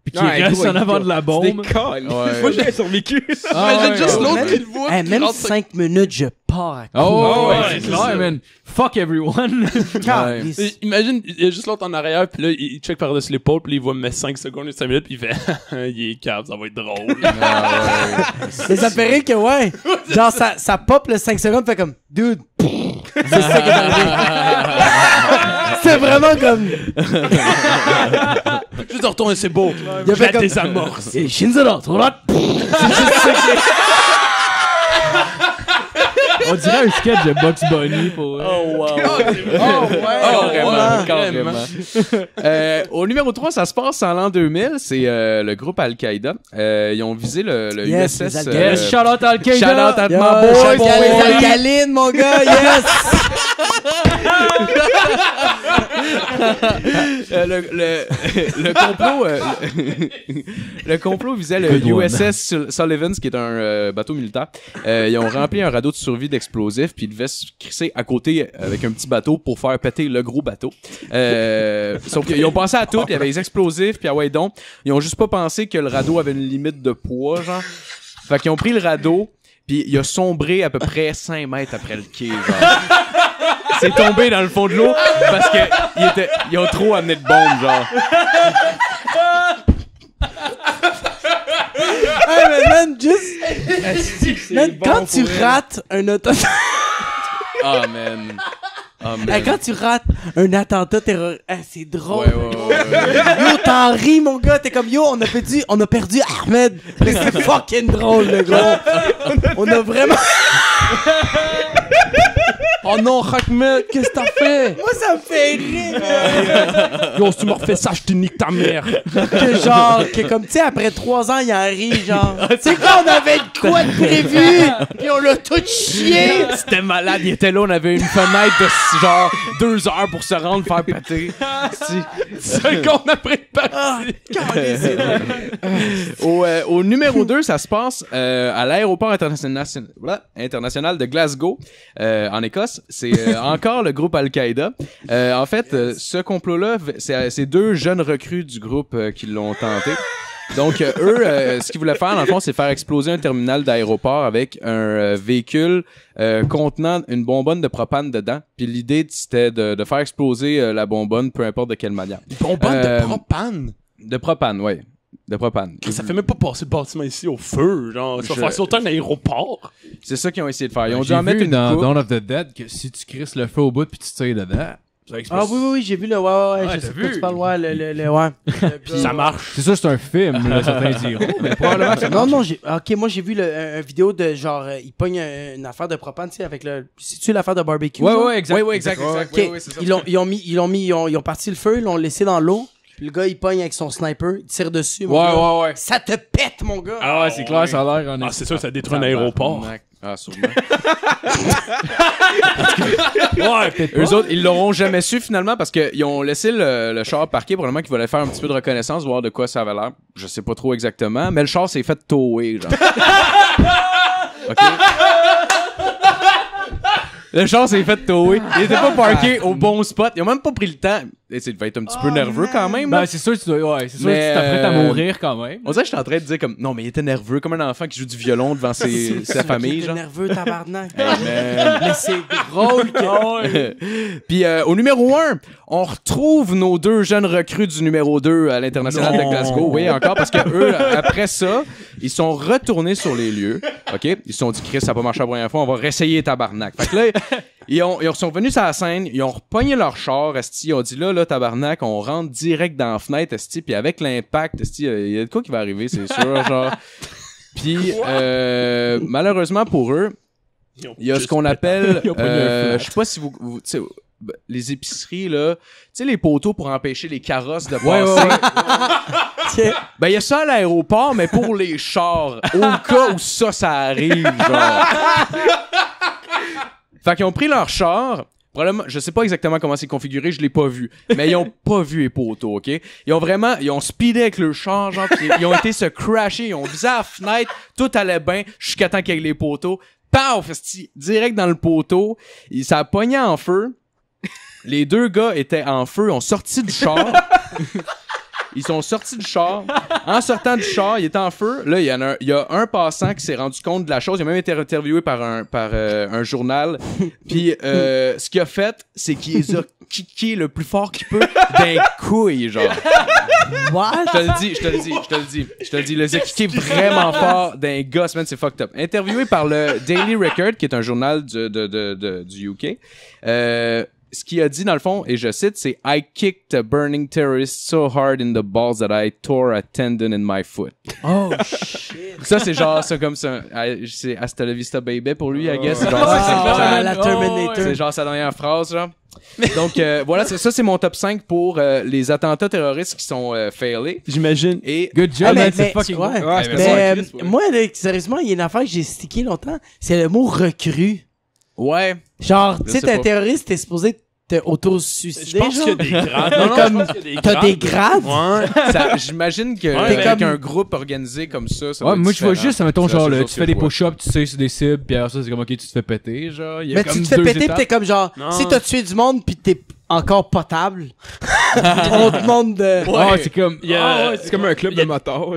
Puis qui Ouais, reste gros, en avant de la bombe. C'est des calls. Ouais. Moi, j'ai survécu. Ah, Imagine ouais, juste ouais. l'autre qui le voit. Hey, qui même rentre 5 minutes, je pars à Oh, coups. ouais, ouais, c'est c'est clair, ça. man. Fuck everyone. Calisse. Imagine, il y a juste l'autre en arrière, puis là, il check par-dessus l'épaule, puis il voit me mettre 5 secondes et 5 minutes, puis il fait, il est calme, ça va être drôle. Mais ça fait rire que, ouais. Genre, ça pop le 5 secondes, fait comme, dude. C'est ça qui est arrivé. C'est vraiment comme. Juste de retourner, c'est beau. Il a Je fait la comme. désamorce. Et Shinzero, tu vois? C'est juste ça qui est. On dirait un sketch de Bugs Bunny pour. Oh, wow. Oh, ouais. Carrément. Au numéro 3, ça se passe en l'an 2000. C'est le groupe Al-Qaïda. Ils ont visé le Yes, USS. les Al-Qaïda. Yes, shout out Al-Qaïda. Shout out à Yo, my boy. les alcalines, mon gars, yes! Le complot le complot visait le Good one. USS Sullivan, qui est un bateau militaire. Ils ont rempli un radeau de survie d'explosifs, puis ils devaient se crisser à côté avec un petit bateau pour faire péter le gros bateau. Sauf qu'ils ont pensé à tout, il y avait les explosifs, puis ah ouais donc, ils ont juste pas pensé que le radeau avait une limite de poids, genre. Fait qu'ils ont pris le radeau, puis il a sombré à peu près 5 mètres après le quai, genre. C'est tombé dans le fond de l'eau parce que ils ont trop amené de bombes, genre. Hey, mais man, juste. Man, quand tu rates un attentat. Ah, man. Ah, man. Hey, quand tu rates un attentat terroriste. Hey, c'est drôle. Ouais. Yo, t'en ris, mon gars. T'es comme, yo, on a perdu Ahmed. Mais c'est fucking drôle, le gars. On a vraiment. Oh non, Ahmed, qu'est-ce que t'as fait? Moi, ça me fait rire. Yo, si tu me refais ça, je te nique ta mère. Que genre, que comme, tu sais, après 3 ans, il en rit, genre. Tu sais quoi, on avait de quoi de prévu, pis on l'a tout chié. C'était malade, il était là, on avait une fenêtre de genre 2 heures pour se rendre faire péter. 5 secondes après le Ah, c'est drôle. Au numéro 2, ça se passe à l'aéroport international de Glasgow, en Écosse. C'est encore le groupe Al-Qaïda. En fait, ce complot-là, c'est 2 jeunes recrues du groupe qui l'ont tenté. Donc, eux, ce qu'ils voulaient faire, dans le fond, c'est faire exploser un terminal d'aéroport avec un véhicule contenant une bonbonne de propane dedans. Puis l'idée, c'était de faire exploser la bonbonne, peu importe de quelle manière. Bonbonne de propane. De propane, oui. De propane. Ça fait même pas passer le bâtiment ici au feu, genre. Ça va faire sauter un aéroport. C'est ça qu'ils ont essayé de faire. Ils ont dû J'ai en mettre vu une dans coupe. Dawn of the Dead que si tu crisses le feu au bout puis tu tires dedans, Ah oui, j'ai vu le. Ouais, Ouais, je sais t'as pas vu? tu parles, ouais, ouais. Ça marche. C'est ça, c'est un film, là, certains diront. Mais probablement que ça Non, non, moi j'ai vu une vidéo de genre, il pogne une affaire de propane, tu sais, avec le. C'est-tu l'affaire de barbecue? genre? exact. exact. Ok, Ouais, c'est ça. ils ont parti le feu, ils l'ont laissé dans l'eau. Puis le gars, il pogne avec son sniper, il tire dessus. Mon gars. Ouais. Ça te pète, mon gars! Ah ouais, c'est clair, ça a l'air en C'est sûr, ça détruit un aéroport. Ah, sûrement. Ouais, peut-être Eux autres, ils l'auront jamais su finalement parce qu'ils ont laissé le char parqué probablement qu'ils voulaient faire un petit peu de reconnaissance, voir de quoi ça avait l'air. Je sais pas trop exactement, mais le char s'est fait tower, genre. OK? Le char s'est fait tower. Il était pas parké au bon spot. Ils ont même pas pris le temps. Et il devait être un petit peu nerveux quand même. Ben, là. c'est sûr que tu dois. Ouais, c'est sûr que Mais, tu t'apprêtes à mourir quand même. On dirait que j'étais en train de dire comme non mais il était nerveux comme un enfant qui joue du violon devant sa famille T'es genre. nerveux, tabarnak. Man. Mais c'est drôle que. Puis au numéro 1, on retrouve nos deux jeunes recrues du numéro 2 à l'international de Glasgow. Oui, encore parce que eux après ça, ils sont retournés sur les lieux. OK, ils se sont dit Chris, ça a pas marché la première fois, on va réessayer tabarnak. Fait que là ils sont venus sur la scène, ils ont repogné leur char, esti, ils ont dit là tabarnak, on rentre direct dans la fenêtre, esti, puis avec l'impact, esti, il y a de quoi qui va arriver, c'est sûr, genre. Puis malheureusement pour eux, il y a ce qu'on appelle, je sais pas si vous tu sais, les épiceries là, tu sais les poteaux pour empêcher les carrosses de passer. Ben il y a ça à l'aéroport, mais pour les chars, au cas où ça arrive, genre. Fait qu'ils ont pris leur char. Probablement, je sais pas exactement comment c'est configuré, je l'ai pas vu. Mais ils ont pas vu les poteaux, OK? Ils ont speedé avec le char, genre, pis ils ont été se crasher, ils ont visé à la fenêtre, tout allait bien, jusqu'à temps qu'il y ait les poteaux. Paf! Direct dans le poteau. Ça a pogné en feu. Les deux gars étaient en feu, ont sorti du char. Ils sont sortis du char. En sortant du char, il était en feu. Là, il y a un passant qui s'est rendu compte de la chose. Il a même été interviewé par un journal. Puis, ce qu'il a fait, c'est qu'il les a kickés le plus fort qu'il peut d'un couille, genre. What? Je te le dis. Il les a kickés vraiment fort d'un gosse, man. C'est fucked up. Interviewé par le Daily Record, qui est un journal du UK. Ce qu'il a dit dans le fond, et je cite, c'est I kicked a burning terrorist so hard in the balls that I tore a tendon in my foot. Oh shit. Ça c'est genre ça comme ça, c'est hasta la vista baby pour lui, I guess. Genre, La Terminator. c'est genre sa dernière phrase, genre. Donc voilà, ça c'est mon top 5 pour les attentats terroristes qui sont failés. J'imagine. Et Good job, man, c'est mais, fucking ouais. good. Ouais, c'est Mais ça, Chris, ouais. moi, là, sérieusement, il y a une affaire que j'ai stické longtemps, c'est le mot recrue. ouais, Genre, tu sais, sais t'es un pas. terroriste, t'es supposé te Je auto-suicider. pense qu'il y a des grades. Non, Non, comme- je pense qu'il y a des T'as grades. des grades? Ouais. j'imagine que Ouais, avec comme- un groupe organisé comme ça Ouais, doit être moi, je vois différent. juste, mettons, C'est la genre, seule là, chose tu que fais des je vois. push-ups, tu sais, c'est des cibles, puis après ça, c'est comme, ok, tu te fais péter, genre. Il y a Mais comme tu te fais deux péter pis étapes. t'es comme genre, Non. si t'as tué du monde pis t'es encore potable, on te demande de... Ah, c'est comme. Il y a- C'est comme un club de motards.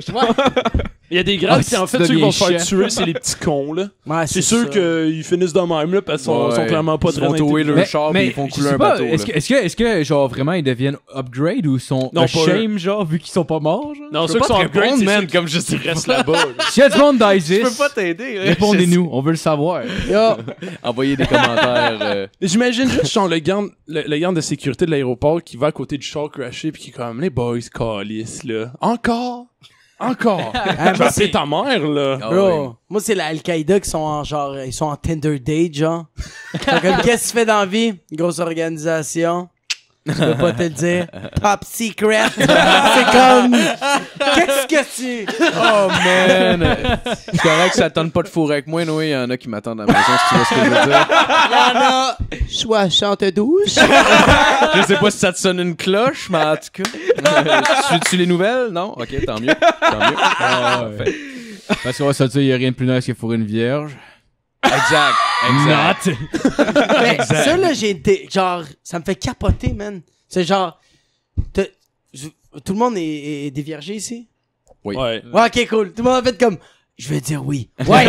Il y a des grades, Ah, puis en si fait, tu ceux qui vont deviens se faire chef. tuer, c'est les petits cons, là. Ouais, C'est sûr ça. qu'ils finissent de même, là, parce qu'ils sont clairement pas Ils très vont tower intelligents. leur char puis ils font je couler sais un pas, bateau. est-ce que, genre, vraiment, ils deviennent upgrade ou sont Non, pas shame, genre, vu qu'ils sont pas morts, genre? Non, Je ceux peux qui sont pas te upgrade, répondre, c'est man, ceux comme je sais qui restent là-bas. là. S'il y a du monde d'ISIS, Je peux pas t'aider. là. répondez-nous, on veut le savoir. Yo, Envoyez des commentaires. J'imagine juste genre le garde de sécurité de l'aéroport qui va à côté du char crashé puis qui est comme les boys calissent là. Encore genre c'est ta mère là. Ah bro, ouais. moi c'est la Al-Qaïda qui sont en genre, ils sont en Tinder date, genre. Fait comme, qu'est-ce que tu fais dans la vie? Grosse organisation. Je peux pas te le dire. Top secret. C'est comme, qu'est-ce que tu... Oh man! C'est correct que ça tente pas de fourrer avec moi, Noé. Il y en a qui m'attendent à la maison, si tu vois ce que je veux dire. Y'en a 72. Je sais pas si ça te sonne une cloche, mais en tout cas. Suis-tu les nouvelles? Non? Ok, tant mieux. Ah, ouais. Parce qu'on va se dire, il y a rien de plus nice que fourrer une vierge. Exact. Mais ça, là, j'ai été... Genre, ça me fait capoter, man. C'est genre... Tout le monde est déviergé ici? Oui. Ouais. Ouais, ok, cool. Tout le monde a fait comme... Je vais dire oui. Ouais.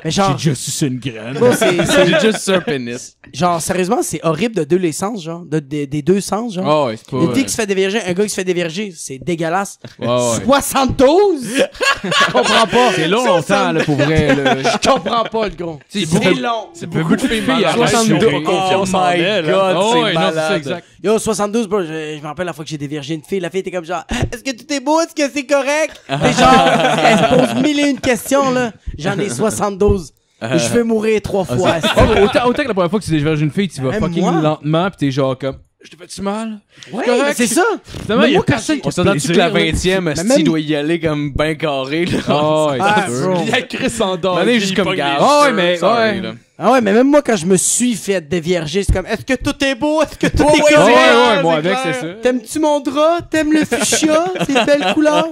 Mais genre... J'ai juste sucé une graine. Bon, J'ai juste un pénis. Genre, sérieusement, c'est horrible de deux les sens, genre. Des deux sens, genre. Ah ouais, c'est pas... Une fille qui se fait déverger, un gars qui se fait déverger, c'est dégueulasse. Ouais, ouais. 72? Je comprends pas. C'est long, longtemps, là, pour vrai, là. Je comprends pas, le gros. C'est C'est long. C'est beaucoup de filles à 62. Oh Confiance en elle. God, Oh, c'est ouais, non, c'est ça, malade. exact. Yo, 72, bro, je me rappelle la fois que j'ai dévergé une fille. La fille était comme genre, est-ce que tout est beau? Est-ce que c'est correct? Et genre, elle se pose 1001 questions, là. J'en ai 72. Je vais mourir 3 fois. Oh, autant que la première fois que tu déverges une fille, tu vas Même fucking moi. lentement, pis t'es genre comme... Je te fais-tu mal? Ouais, correct. mais c'est ça. Finalement, Mais il y a moi, quand personne j'ai- qui On a s'entend-tu que la plaisir, 20e, Mais Asti même- doit y aller comme ben carré, là? Ah ouais, Ah, c'est sûr. bro. Il y a Chris en dehors. Allez, qui juste comme pogne gars. les Ah ouais, cheveux. mais... Sorry, ouais. là. Ah ouais, mais même moi, quand je me suis fait dévierger, c'est comme, est-ce que tout est beau? Est-ce que tout est Ouais, correct? ouais, moi avec, c'est ça. T'aimes-tu mon drap? T'aimes le fuchsia? C'est une belle couleur?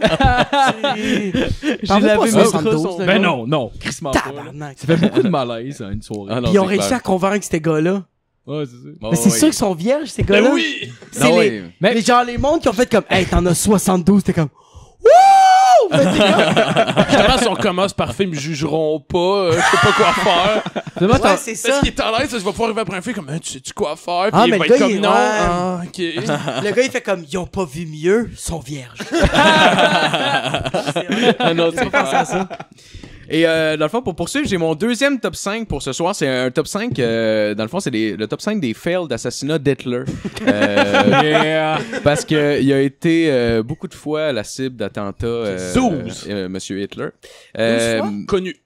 J'ai lavé mes draps, Ben non, crissement pas. là. Tabarnak. Ça fait beaucoup de malaise, hein, une soirée. Ah non, Puis ils ont c'est réussi clair. à convaincre ces gars-là. Ouais, c'est ça. Oh, Mais c'est ouais. sûr qu'ils sont vierges, ces Ben gars-là. oui! C'est Ah les, ouais. Mais- les gens, les mondes qui ont fait comme, hey, t'en as 72, t'es comme, wouh! Mais t'es comme, Justement, si on commence par ils me jugeront pas, je sais pas quoi faire. Finalement, ouais, t'en- c'est Parce ça. qu'il est à l'aise, je vais pouvoir arriver après un film comme, tu sais-tu quoi faire? Puis Ah, il mais va le être gars, comme, il- non, ouais. ah, ok. Le gars, il fait comme, ils ont pas vu mieux, ils sont vierges. Ah non, c'est J'ai pas pensé à ça. Et dans le fond, pour poursuivre, j'ai mon deuxième top 5 pour ce soir. C'est un top 5, dans le fond, c'est le top 5 des fails d'assassinat d'Hitler. Yeah. Parce qu'il a été beaucoup de fois la cible d'attentats. 12. Monsieur Hitler. Connu.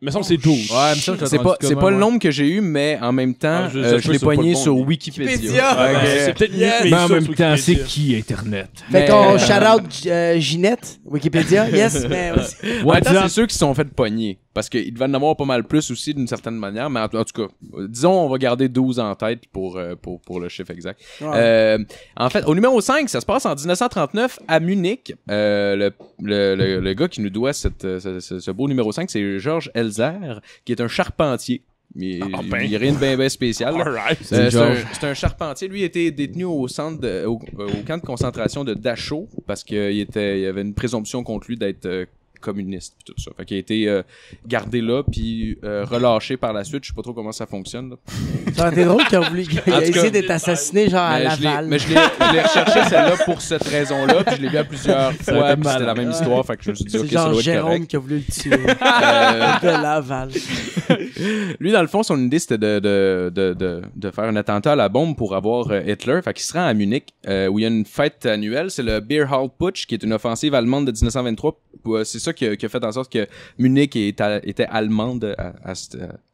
Mais ça, c'est 12. Ouais, mais ça, je C'est pas le nombre que j'ai eu, mais en même temps, Ah, je sais je pas, l'ai c'est pas poigné le bon sur livre. Wikipédia. Wikipédia. Ok. C'est peut-être mieux que mes Mais en sources même temps, c'est Wikipédia. qui Internet? Fait Mais, qu'on shout-out Ginette, Wikipédia, yes, mais aussi. En même temps, Disons- c'est ceux qui se sont fait pogner. Parce qu'ils devaient en avoir pas mal plus aussi d'une certaine manière. Mais en tout cas, disons, on va garder 12 en tête pour le chiffre exact. En fait, au numéro 5, ça se passe en 1939 à Munich. Le gars qui nous doit ce beau numéro 5, c'est Georges Elzer, qui est un charpentier. Il y a rien de bien spécial. là. Alright. C'est un charpentier. Lui, il était détenu au camp de concentration de Dachau parce qu'il y avait une présomption contre lui d'être communiste pis tout ça. Fait qu'il a été gardé là puis relâché par la suite. Je sais pas trop comment ça fonctionne. Là. Ça aurait été drôle qu'il a voulu, il En a tout essayé cas, d'être assassiné, genre à Laval. Mais je l'ai recherché celle-là pour cette raison-là. Puis je l'ai vu à plusieurs fois. Puis c'était la même histoire. Fait que je me suis dit, C'est ok, ça genre doit être Jérôme correct. qui a voulu le tuer. Euh, De Laval. Lui, dans le fond, son idée, c'était de faire un attentat à la bombe pour avoir Hitler. Fait qu'il se rend à Munich, où il y a une fête annuelle. C'est le Beer Hall Putsch, qui est une offensive allemande de 1923. C'est ça qui a fait en sorte que Munich était allemande à cette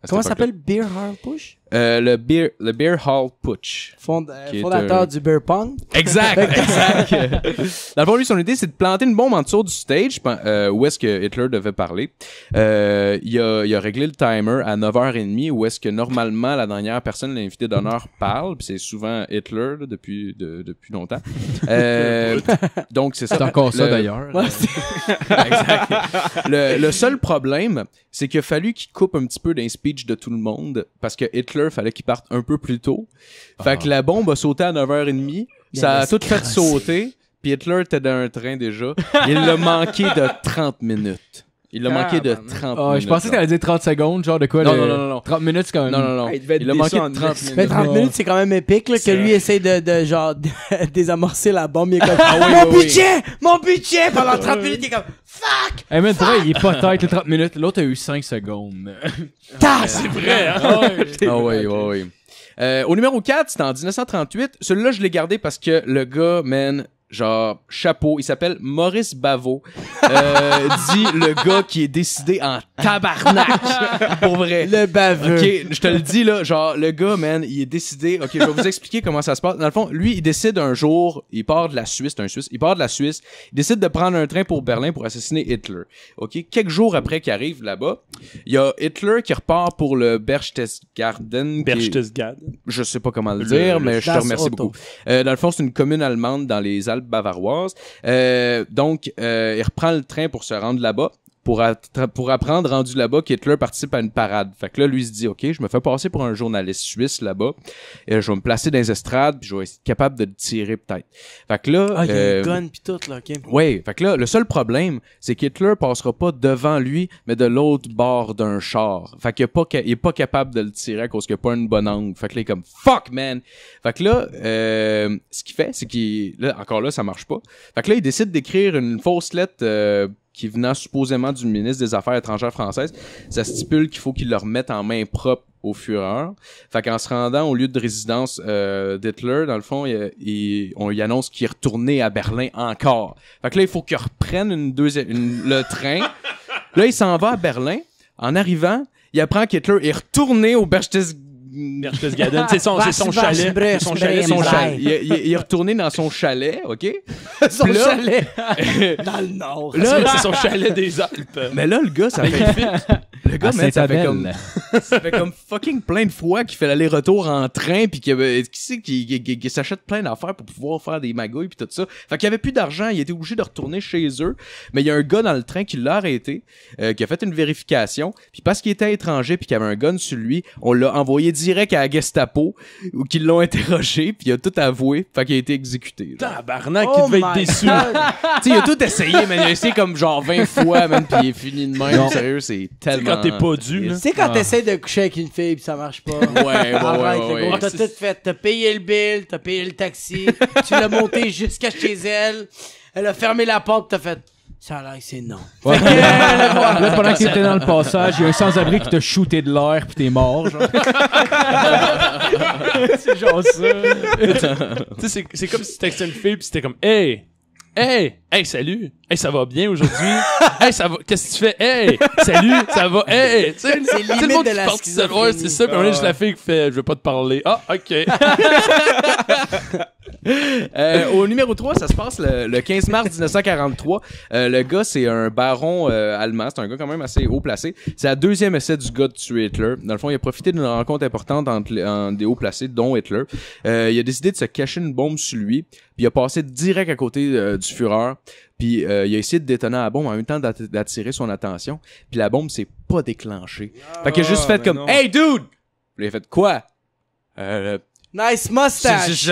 Comment époque-là. ça s'appelle Beer Hall Push? Le Beer Hall Putsch. Qui est Fondateur du Beer Pong. Exact. Dans le fond, lui, son idée, c'est de planter une bombe en dessous du stage, où est-ce que Hitler devait parler. Il a réglé le timer à 9h30, où est-ce que normalement, la dernière personne, l'invité d'honneur, parle, puis c'est souvent Hitler, là, depuis longtemps. Donc, c'est ça. C'est encore ça, d'ailleurs. Ouais, Exact. Le seul problème, c'est qu'il a fallu qu'il coupe un petit peu d'un speech de tout le monde, parce que Hitler, fallait qu'il parte un peu plus tôt. Fait que la bombe a sauté à 9h30, ça a tout fait sauter, puis Hitler était dans un train déjà. Il l'a manqué de 30 minutes. Il l'a manqué de 30 Ah, minutes. je pensais que t'allais dire 30 secondes, genre de quoi? Non, le- non. 30 minutes, c'est quand même... Non. Ah, il devait être Il a manqué déçu en de 30 esti. Mais minutes. 30 minutes, c'est quand même épique, là, que lui essaye de genre, désamorcer la bombe. Il est comme, oui, mon oui, budget! Mon budget! Pendant 30 minutes, il est comme, fuck! Hey man, pour vrai, il est pas tête, les 30 minutes. L'autre a eu 5 secondes. Tasse! C'est vrai, hein? Ah oui. Au numéro 4, c'était en 1938. Celui-là, je l'ai gardé parce que le gars, man, genre, chapeau, il s'appelle Maurice Bavo. Dit le gars qui est décidé en tabarnak. Pour vrai. Le baveux. Ok, je te le dis là, genre le gars, man, il est décidé. Ok, je vais vous expliquer comment ça se passe. Dans le fond, lui, il décide un jour, il part de la Suisse, c'est un Suisse, il part de la Suisse, il décide de prendre un train pour Berlin pour assassiner Hitler. Ok, quelques jours après qu'il arrive là-bas, il y a Hitler qui repart pour le Berchtesgaden. Berchtesgaden. Je sais pas comment le dire, mais je te Das remercie Auto. beaucoup. Dans le fond, c'est une commune allemande dans les Alpes bavaroises. Donc, il reprend le train pour se rendre là-bas. pour apprendre, rendu là-bas, qu'Hitler participe à une parade. Fait que là, lui, il se dit, OK, je me fais passer pour un journaliste suisse là-bas, et je vais me placer dans les estrades, puis je vais être capable de le tirer peut-être. Fait que là... Ah, il y a un gun pis tout, là, OK. Ouais, fait que là, le seul problème, c'est qu'Hitler passera pas devant lui, mais de l'autre bord d'un char. Fait qu'il est pas capable de le tirer à cause qu'il a pas une bonne angle. Fait que là, il est comme, fuck, man! Fait que là, ce qu'il fait, c'est là, encore là, ça marche pas. Fait que là, il décide d'écrire une fausse lettre, qui venant supposément du ministre des Affaires étrangères françaises. Ça stipule qu'il faut qu'il le remette en main propre au Führer. Fait qu'en se rendant au lieu de résidence d'Hitler, dans le fond, on lui annonce qu'il est retourné à Berlin encore. Fait que là, il faut qu'il reprenne le train. Là, il s'en va à Berlin. En arrivant, il apprend qu'Hitler est retourné au Berchtesgaden, c'est son chalet. Il est retourné dans son chalet, OK? Son là, chalet dans le nord. Là, c'est son chalet des Alpes. Mais là, le gars, ça fait comme fucking plein de fois qu'il fait l'aller-retour en train, puis qu'il s'achète plein d'affaires pour pouvoir faire des magouilles puis tout ça. Fait qu'il avait plus d'argent, il était obligé de retourner chez eux. Mais il y a un gars dans le train qui l'a arrêté, qui a fait une vérification, puis parce qu'il était étranger puis qu'il avait un gun sur lui, on l'a envoyé direct à la Gestapo, où qu'ils l'ont interrogé, puis il a tout avoué, fait qu'il a été exécuté. Tabarnak, il devait être déçu. Tu sais, il a tout essayé, mais il a essayé comme genre 20 fois, man, puis il est fini de même. Non. Sérieux, c'est tellement... quand t'es pas dû, là. Tu sais, quand t'essaies de coucher avec une fille pis ça marche pas. Ouais. T'as tout fait. T'as payé le bill, t'as payé le taxi, tu l'as monté jusqu'à chez elle, elle a fermé la porte, t'as fait... Ça a l'air que c'est non. Ouais. Là, pendant que t'étais dans le passage, il y a un sans-abri qui t'a shooté de l'air pis t'es mort, genre. C'est genre ça. Tu sais, c'est comme si tu textais une fille pis c'était comme, hey, salut. Hey, ça va bien aujourd'hui? Hey, ça va, qu'est-ce que tu fais? Hey, salut, ça va? Hey, tu sais, c'est limite le monde de qui la porte seul. Ouais, c'est ça. Puis on est juste la fille qui fait, je veux pas te parler. Ah, ok. Au numéro 3, ça se passe le 15 mars 1943. Le gars, c'est un baron allemand. C'est un gars quand même assez haut placé. C'est la deuxième essai du gars de tuer Hitler. Dans le fond, il a profité d'une rencontre importante entre des hauts placés, dont Hitler. Il a décidé de se cacher une bombe sur lui. Puis il a passé direct à côté du Führer. Puis il a essayé de détonner la bombe en même temps d'attirer son attention. Puis la bombe s'est pas déclenchée. Fait qu'il a juste fait comme « Hey, dude! » Puis il a fait « Quoi? » Nice mustache!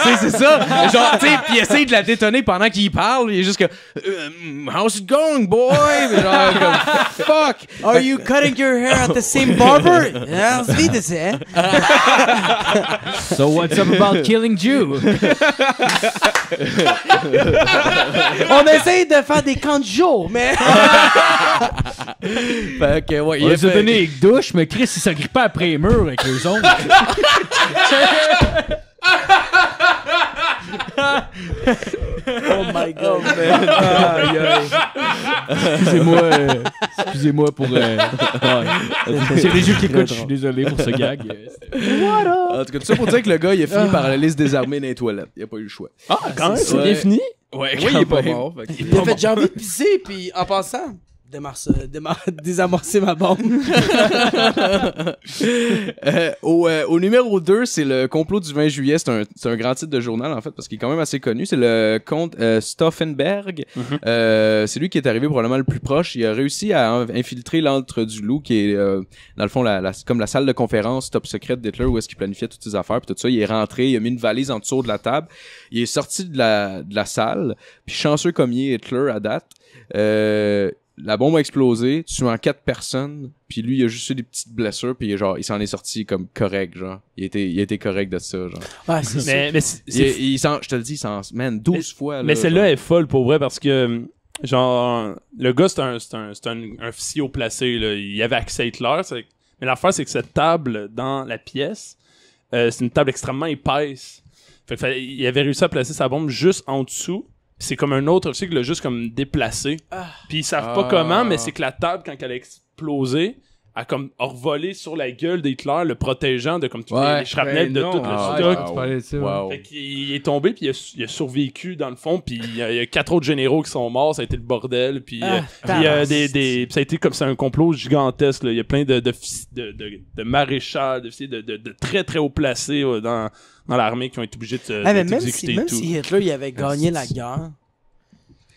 C'est ça! Genre, tu sais, pis il essaye de la détonner pendant qu'il parle, il est juste que how's it going, boy? Genre, comme, fuck! Are you cutting your hair at the same barber? Ja, das wie das, eh? So what's up about killing Jew? On essaye de faire des camps de jour, mais... Fait que, ouais, On les a donné avec douche, mais Chris, il s'agrippait après les murs avec les ongles. Oh my god, Excusez-moi pour... C'est les jeux qui écoutent, je suis désolé pour ce gag. En tout cas, tout ça pour dire que le gars, il a fini par aller se désarmer dans les toilettes. Il a pas eu le choix. Ah, quand même, c'est bien fini? Ouais, Oui, il est pas mort. Fait que- Il a fait j'ai envie de pisser, puis en passant, désamorcer ma bombe. Au numéro 2, c'est le complot du 20 juillet. C'est un grand titre de journal, en fait, parce qu'il est quand même assez connu. C'est le comte Stauffenberg. C'est lui qui est arrivé probablement le plus proche. Il a réussi à infiltrer l'antre du loup, qui est, dans le fond, comme la salle de conférence top secrète d'Hitler, où est-ce qu'il planifiait toutes ses affaires, puis tout ça. Il est rentré, il a mis une valise en dessous de la table. Il est sorti de la salle, puis chanceux comme il est Hitler à date, la bombe a explosé, tuant 4 personnes, puis lui il a juste eu des petites blessures, puis genre il s'en est sorti comme correct, genre. Il était correct de ça, genre. Ouais, c'est ça. Mais Je te le dis, il s'en man 12 fois là. Mais celle-là est folle pour vrai parce que genre le gars c'est un officier haut placé là, il avait accès à Hitler, mais l'affaire c'est que cette table dans la pièce, c'est une table extrêmement épaisse. Il avait réussi à placer sa bombe juste en dessous. C'est comme un autre officier qui l'a juste comme déplacé. Puis ils savent pas comment, mais c'est que la table, quand elle a explosé, a comme revolé sur la gueule d'Hitler, le protégeant de comme tous les shrapnels de tout le stock. Wow. Fait qu'il est tombé, puis il a survécu dans le fond, puis il y a 4 autres généraux qui sont morts, ça a été le bordel, puis il y a puis ça a été comme c'est un complot gigantesque, là. Il y a plein de maréchals, de très très haut placés dans l'armée qui ont été obligés de Même d'exécuter si tout. Hitler il avait gagné la guerre,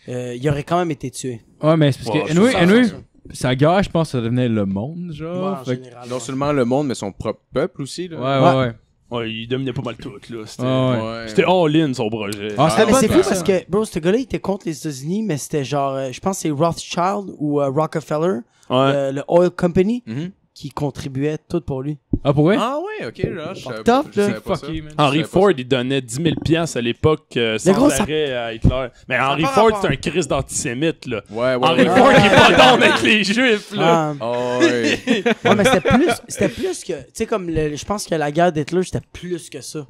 il aurait quand même été tué. Ouais, mais c'est parce Ouais, que, anyway, Ça, anyway, ça. sa guerre, je pense, ça devenait le monde, Ouais, genre. en Fait que- général. Non ouais. seulement le monde, mais son propre peuple aussi. Là. Ouais. Ouais, il dominait pas mal tout, là. C'était Ouais. c'était all-in, son projet. Ah, Ah, mais pas c'est de fou ça. parce que, bro, ce gars-là, il était contre les États-Unis, mais c'était genre, je pense que c'est Rothschild ou Rockefeller, Ouais. le Oil Company, Mhm. qui contribuait tout pour lui. Ah, pour vrai? Ah ouais, ok, là, je savais Fucked pas- up, je là. savais pas ça. Fucké, man. Henry Je savais Ford, il donnait 10 000 piastres à l'époque sans gros, ça- arrêt à Hitler. Mais Henry pas Ford, rapport. c'est un Christ d'antisémite, là. Ouais, ouais, Henry ouais. Ford, il est pas down avec les Juifs, là. Ah, Oh, ouais. ouais, mais c'était plus que, tu sais, comme, je pense que la guerre d'Hitler, c'était plus que ça.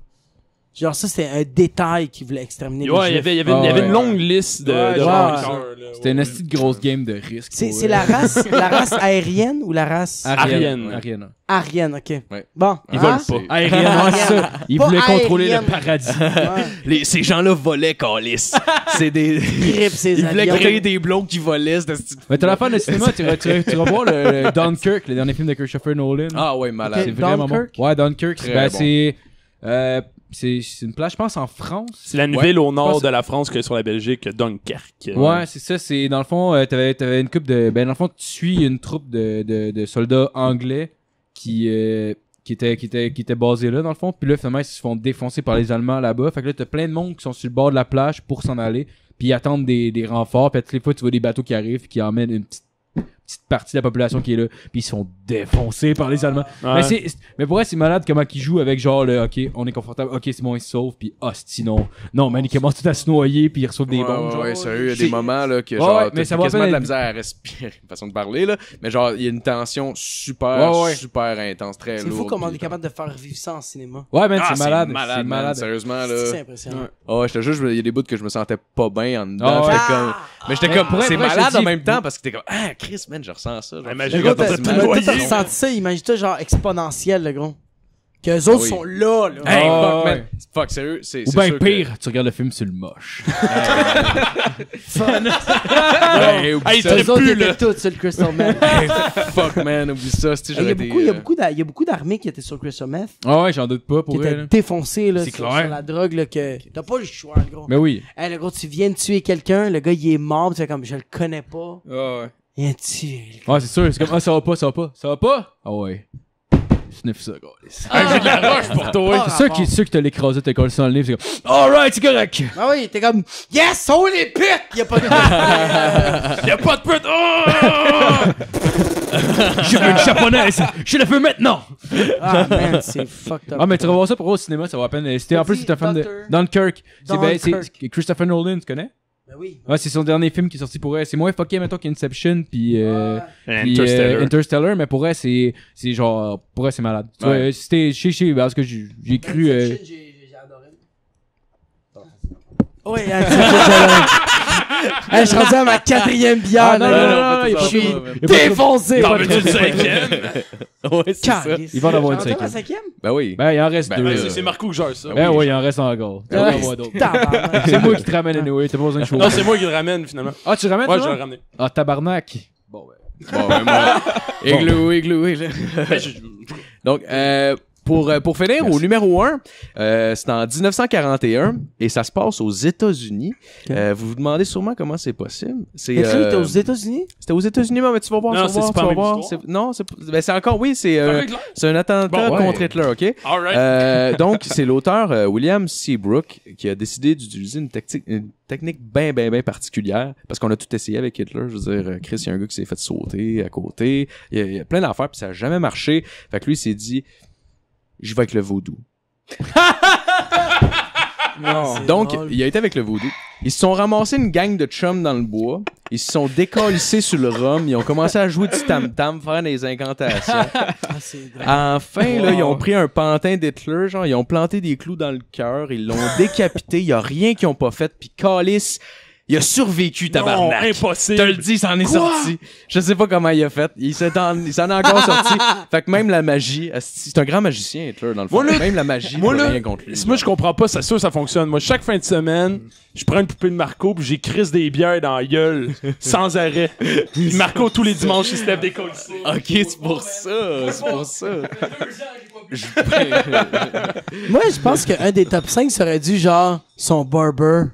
Genre, ça, c'était un détail qui voulait exterminer Ouais, il y les avait, Juifs. il y avait ouais. une longue liste de Ouais, vainqueurs, là. C'était une petite grosse game de risque. C'est pour, c'est la race aérienne ou la race Arienne. Arienne. arienne, ok. Ouais. Bon. Ils volent hein? pas. Arienne, ouais, c'est ça. Ils Pas voulaient contrôler aérienne. le paradis. Ouais. Ces gens-là volaient, câlisse. C'est des... Grippe ses Ils voulaient avions. créer des blondes qui volaient. c'était- Mais t'as la fan de cinéma, tu vas voir le Dunkirk, le dernier film de Christopher Nolan. Ah ouais, malade. C'est Ok. vraiment Dunkirk? bon. Ouais, Dunkirk. Très Ben, bon. c'est une place, je pense, en France. C'est la ville au nord de la France que sur la Belgique, Dunkerque. Ouais, c'est ça. C'est dans le fond, t'avais une coupe de. Ben dans le fond, tu suis une troupe de soldats anglais qui étaient basés là dans le fond. Puis là, finalement, ils se font défoncer par les Allemands là-bas. Fait que là, t'as plein de monde qui sont sur le bord de la plage pour s'en aller. Puis ils attendent des renforts. Puis à toutes les fois, tu vois des bateaux qui arrivent, qui emmènent une petite partie de la population qui est là, puis ils se font défoncer par les Allemands. Ouais. Mais pour vrai, c'est malade comment ils jouent avec genre le OK, on est confortable, OK, c'est bon, ils se sauvent, puis hostie, non, man, ils commencent tout à se noyer, puis ils reçoivent des bombes. genre. Ouais, sérieux, il y a C'est- des moments là que Ouais, genre ouais, mais t'as ça va quasiment pas de la être- misère à respirer, façon de parler là, mais genre il y a une tension super Ouais, ouais. super intense, très C'est lourde. fou comment on puis- est capable de faire vivre ça en cinéma. Ouais, man, Ah, c'est malade. malade, C'est man, malade. sérieusement C'est là. impressionnant. Oh, je te jure, il y a des bouts que je me sentais pas bien en dedans, Ah, ouais. j'étais comme mais j'étais Mais comme pour c'est vrai, je te malade en dis- même temps parce que t'es comme ah Chris man, je ressens ça. genre. Imagine Le gros, quand t'as t'as t'as- noyé. t'as ressenti ça, imagine-toi genre exponentiel, le gros. Que eux autres oui. sont là. Hey, Ah, fuck, ouais. man. Fuck, sérieux, c'est Ou c'est bien sûr que- pire, tu regardes le film sur le moche. Hey, oublie Hey, ça. Eux autres plus, étaient là. tous sur le Crystal Meth. Hey, fuck, man, oublie ça. Il y a beaucoup d'armées qui étaient sur le Crystal Meth, Ah ouais, j'en doute pas qui pour étaient elle. défoncées là, C'est sur clair. la drogue, là, que t'as pas le choix, le gros. Mais oui. Hey, le gros, tu viens de tuer quelqu'un, le gars, il est mort, tu fais comme, je le connais pas. Ah ouais. Il vient de tuer. Ouais, c'est sûr. C'est comme, ah, ça va pas. Ça va pas? Ah ouais. Sniff ça, gars. Hey, j'ai de la roche pour toi. C'est sûr que t'as l'écrasé, t'as collé ça dans le livre, c'est comme, alright, c'est correct. Ah oui, t'es comme, yes, oh les putes! Il y a pas de Y'a pas de pute. Oh! Je veux une japonaise. Je le veux maintenant. Ah, man, c'est fucked up. Ah, mais tu vas voir ça pour voir au cinéma, ça va à peine. C'était en plus, c'est un fan de Dunkirk. C'est Christopher Nolan, tu connais? Ben oui. Ouais, c'est son dernier film qui est sorti pour elle. C'est moins fucké, mettons, qu'Inception, puis Interstellar. Interstellar, mais pour elle, c'est genre, pour elle, c'est malade. Tu Ouais. vois, c'était chez, parce que j'ai cru. J'ai adoré. Oui, je suis rendu à ma 4e bière. Ah, non, là. non, non, Je suis il y a pas de- défoncé. T'en veux-tu le cinquième? Ouais, c'est ça. Calice. Il va en avoir une T'en as ma cinquième. 5e? Ben oui. Ben, il en reste Ben, deux. C'est Marco que gère ça. Ben oui, il en reste encore. Il va en avoir d'autres. Tabarnak. C'est moi qui te ramène anyway, t'as pas besoin de chaud. Non, c'est moi qui le ramène finalement. Ah, tu le ramènes, Ouais, toi? je vais le ramener. Ah, tabarnak. Bon, ben. Bon, ben, moi. Igloo. Ben, je- Donc, pour finir, au numéro 1, c'est en 1941 et ça se passe aux États-Unis. Vous vous demandez sûrement comment c'est possible. C'est Hitler était aux États-Unis? C'était aux États-Unis, mais tu vas voir, Non, tu vas voir, c'est pas tu vas la même voir. histoire. Non, c'est encore, oui, c'est Avec l'air. c'est un attentat Bon, ouais. contre Hitler, ok? Alright. Donc, c'est l'auteur William Seabrook qui a décidé d'utiliser une technique bien particulière parce qu'on a tout essayé avec Hitler. Je veux dire, Chris, il y a un gars qui s'est fait sauter à côté. Il y a plein d'affaires, puis ça a jamais marché. Fait que lui, il s'est dit, je vais avec le vaudou. Non. Donc, drôle. il a été avec le vaudou. Ils se sont ramassés une gang de chums dans le bois. Ils se sont décalissés sur le rhum. Ils ont commencé à jouer du tam-tam, faire des incantations. Ah, c'est drôle. Enfin, là, Wow. ils ont pris un pantin d'Hitler, genre, ils ont planté des clous dans le cœur, ils l'ont décapité, il y a rien qu'ils ont pas fait, puis Calice, il a survécu, Non, tabarnak. impossible. Je te le dis, il s'en est sorti. Je sais pas comment il a fait. Il s'en est encore sorti. Fait que même la magie, c'est un grand magicien, Hitler, dans le fond. Moi, là- Même la magie, moi, peut là, rien contre lui. Moi, je comprends pas, c'est sûr ça fonctionne. Moi, chaque fin de semaine, je prends une poupée de Marco puis j'écrisse des bières dans la gueule sans arrêt. Puis Marco, tous les dimanches, il se lève des cols. Ok, c'est pour ça, c'est pour ça. Moi, je pense qu'un des top 5 serait dû genre son barber.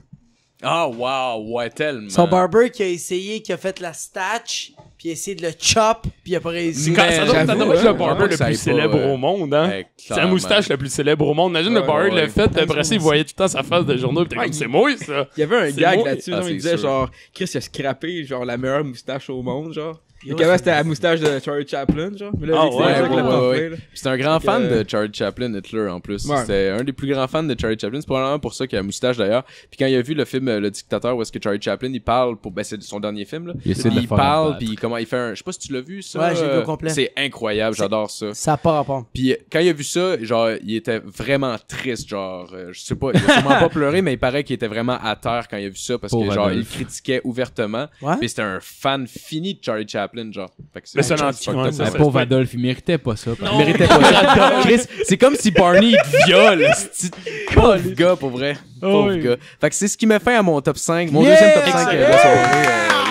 Ah, wow, ouais, tellement. Son barber qui a essayé, qui a fait la statch, puis il a essayé de le chop, puis il a pas réussi. Ça doit être le j'avoue barber que le ça plus aille pas, célèbre au monde, hein. Ouais, C'est la clairement. moustache la plus célèbre au monde. Imagine le barber ouais. l'a fait, puis après ça, il voyait tout le temps sa face de journaux, pis t'es Ouais, comme, c'est moi, ça. Il y avait un C'est gag moi. là-dessus, Ah, genre, c'est il disait sûr. genre, Chris il a scrappé genre la meilleure moustache au monde, genre. Et Yo, qu'avant c'est- c'était la moustache de Charlie Chaplin, genre. Mais là, Ah vu que c'est ouais, ça que ouais, l'a ouais, porté, ouais. là. C'est un grand Fait que, fan de Charlie Chaplin, Hitler, en plus. Ouais. C'était un des plus grands fans de Charlie Chaplin. C'est probablement pour ça qu'il a la moustache, d'ailleurs. Puis quand il a vu le film Le Dictateur, où est-ce que Charlie Chaplin, il parle pour... Ben, c'est son dernier film, là. Il essaie de le Il faire parle, abattre. puis comment il fait un... Je sais pas si tu l'as vu, ça. Ouais, j'ai vu au complet. C'est incroyable, j'adore ça. Ça a pas rapport. Puis quand il a vu ça, genre, il était vraiment triste, genre, je sais pas, il a sûrement pas pleuré, mais il paraît qu'il était vraiment à terre quand il a vu ça, parce Pauvre que, genre, Adolphe. il critiquait ouvertement. Ouais? Puis c'était un fan fini de Charlie Chaplin, genre. Fait que Mais c'est un fucked anti- up, ouais, ça. ça, Le pauvre Adolphe, il méritait pas ça. Il méritait pas ça. Chris, c'est comme si Barney il te viole, ce pauvre gars, pour vrai. Pauvre oui. gars. Fait que c'est ce qui met fin à mon top 5, mon Yeah! deuxième top 5 de la soirée.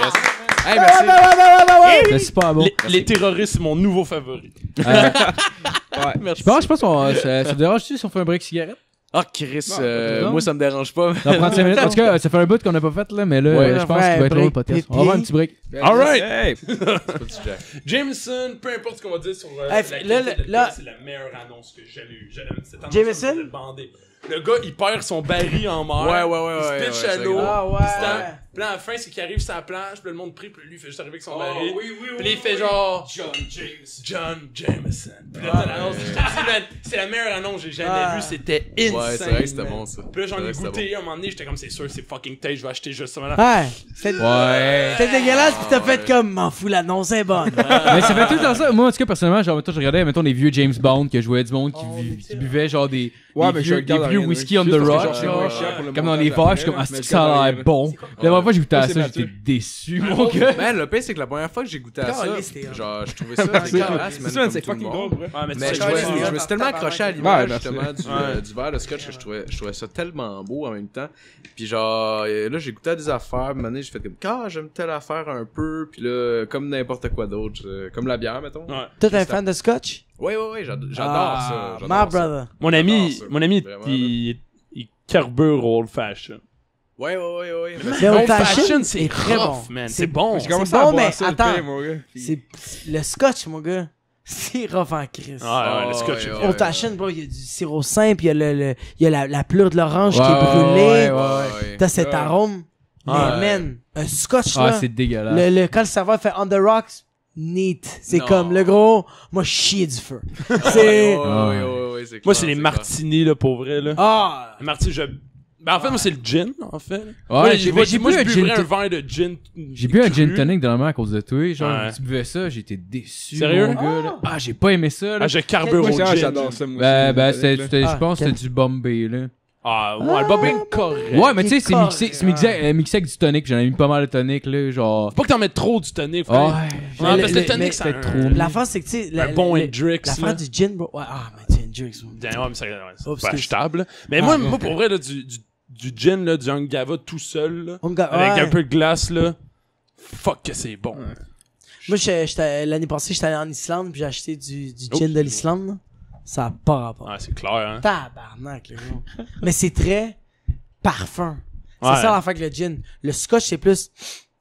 Yes. Hey, merci. C'est super bon. Les terroristes, c'est mon nouveau favori. Merci. Je pense qu'on ça te dérange-tu si on fait un break cigarette? Ah, Chris, non. moi ça me dérange pas. Ça va prendre 5 minutes. En tout cas, ça fait un bout qu'on n'a pas fait, là, mais là, Ouais, je pense ouais, qu'il va être break long le podcast. On va avoir un petit break. Alright. Hey! C'est pas du Jack. Jameson, peu importe ce qu'on va dire sur Hey, là, c'est la meilleure annonce que j'ai jamais eue. Cette annonce, Jameson? ça me faisait bander. Le gars, il perd son baril en mer. Ouais, Il se pitch ouais, à c'est l'eau. grave. Ah ouais. Puis c'est un- Puis là, à la fin, c'est qu'il arrive sur la plage, puis là, le monde prie, puis lui, il fait juste arriver avec son baril. Puis là, il fait genre John Jameson. Puis là, t'as l'annonce. Je te dis, man, c'est la meilleure annonce que j'ai jamais vue. C'était insane. Ouais, c'est vrai que c'était man. bon, ça. Puis là, j'en C'est ai vrai que c'était goûté un moment donné, j'étais comme, c'est sûr, c'est fucking taste, je vais acheter juste ça. Là. Ouais. C'était Ouais. dégueulasse, pis t'as fait comme, m'en fous, l'annonce est bonne. Mais ça fait tout le temps ça. Moi, en tout cas, personnellement, genre, mettons, je regardais, mettons, les vieux James Bond que je voyais du monde qui buvait, genre, des mais je vieux, regarde des vieux rien, whisky juste on the parce que rock, genre, c'est genre, moins cher pour le comme dans montage les bars, je suis comme, après, ah, mais ça a je l'air bon. regarde La dernière fois que j'ai goûté à c'est ça, Mathieu. j'étais déçu, mon gars. Man, le pire, c'est que la première fois que j'ai goûté à ça, Caliste, t'es hot. genre, je trouvais ça dégueulasse, man, comme C'est tout le fucking monde. drôle, ouais. Ouais, mais tu Mais sais, je, Charlie, trouvais- c'est je me suis tellement tabarnak. accroché à Ouais, l'image, merci. justement, du verre de scotch que je trouvais ça tellement beau en même temps. Puis genre, là, j'ai goûté à des affaires, puis maintenant, j'ai fait comme, j'aime telle affaire un peu, puis là, comme n'importe quoi d'autre, comme la bière, mettons. Ouais. Toi, t'es un fan de scotch? Ouais, j'adore ça. Ah, j'adore my ça. brother. Mon ami, Vraiment, il carbure au old fashion. Ouais. Le Old old fashion, fashion, c'est c'est très rough, bon. man. C'est bon. J'ai commencé C'est à bon, boire mais ça, le attends. pire, mon gars. C'est le scotch, mon gars. C'est rough en crise. Ah, ouais, le scotch. ouais, est ouais. bon. Old fashion, bro, il y a du sirop simple, il y a la pleure de l'orange qui est Ouais, brûlée. ouais. T'as cet Ouais. arôme. Mais Ouais. man, un scotch, Ah, là. c'est dégueulasse. Quand le serveur fait on the rocks, neat. C'est Non. comme le gros, moi, chier du feu. Ouais, C'est. ouais, c'est Moi, clair, c'est les clair. martinis, là, pour vrai, là. Ah! Les martinis, Ben, en fait, moi, c'est le gin, en fait. Ouais, j'ai moi, j'ai moi, bu je un buvrais gin un verre de gin. J'ai bu un gin cru. tonic dernièrement à cause de toi. Genre, Ouais. tu buvais ça, j'étais déçu. Sérieux? Mon gars, là. Ah, j'ai pas aimé ça, là. Ah, je carbure Moi, au gin. j'adore ça, moi. Ben, aussi, c'était, là. je pense que quel- c'était du Bombay, là. Ah, ouais, le bob est correct. Ouais, mais tu sais, c'est correct. c'est mixé avec du tonic. J'en ai mis pas mal de tonic, là, genre. Faut pas que t'en mettes trop du tonic, Ouais. frère. Ouais, Mais parce que le- le tonic, mais c'est c'était trop. L'affaire, c'est que, tu sais, un bon Hendrix, l'affaire là. du gin, bro. Ouais, mais du Hendrix, bro. Ouais, mais c'est Oups, pas excuse. achetable. Mais Ah, moi, ouais. moi, pour vrai, là, du gin, là, du Angava tout seul, là, avec Ouais. un peu de glace, là, fuck que c'est bon. Moi, l'année passée, j'étais allé en Islande, puis j'ai acheté du gin de l'Islande, là. Ça a pas rapport. Ouais, c'est clair, hein. Tabarnak, le gros. Mais c'est très parfum. C'est Ouais. ça l'affaire avec le gin. Le scotch, c'est plus.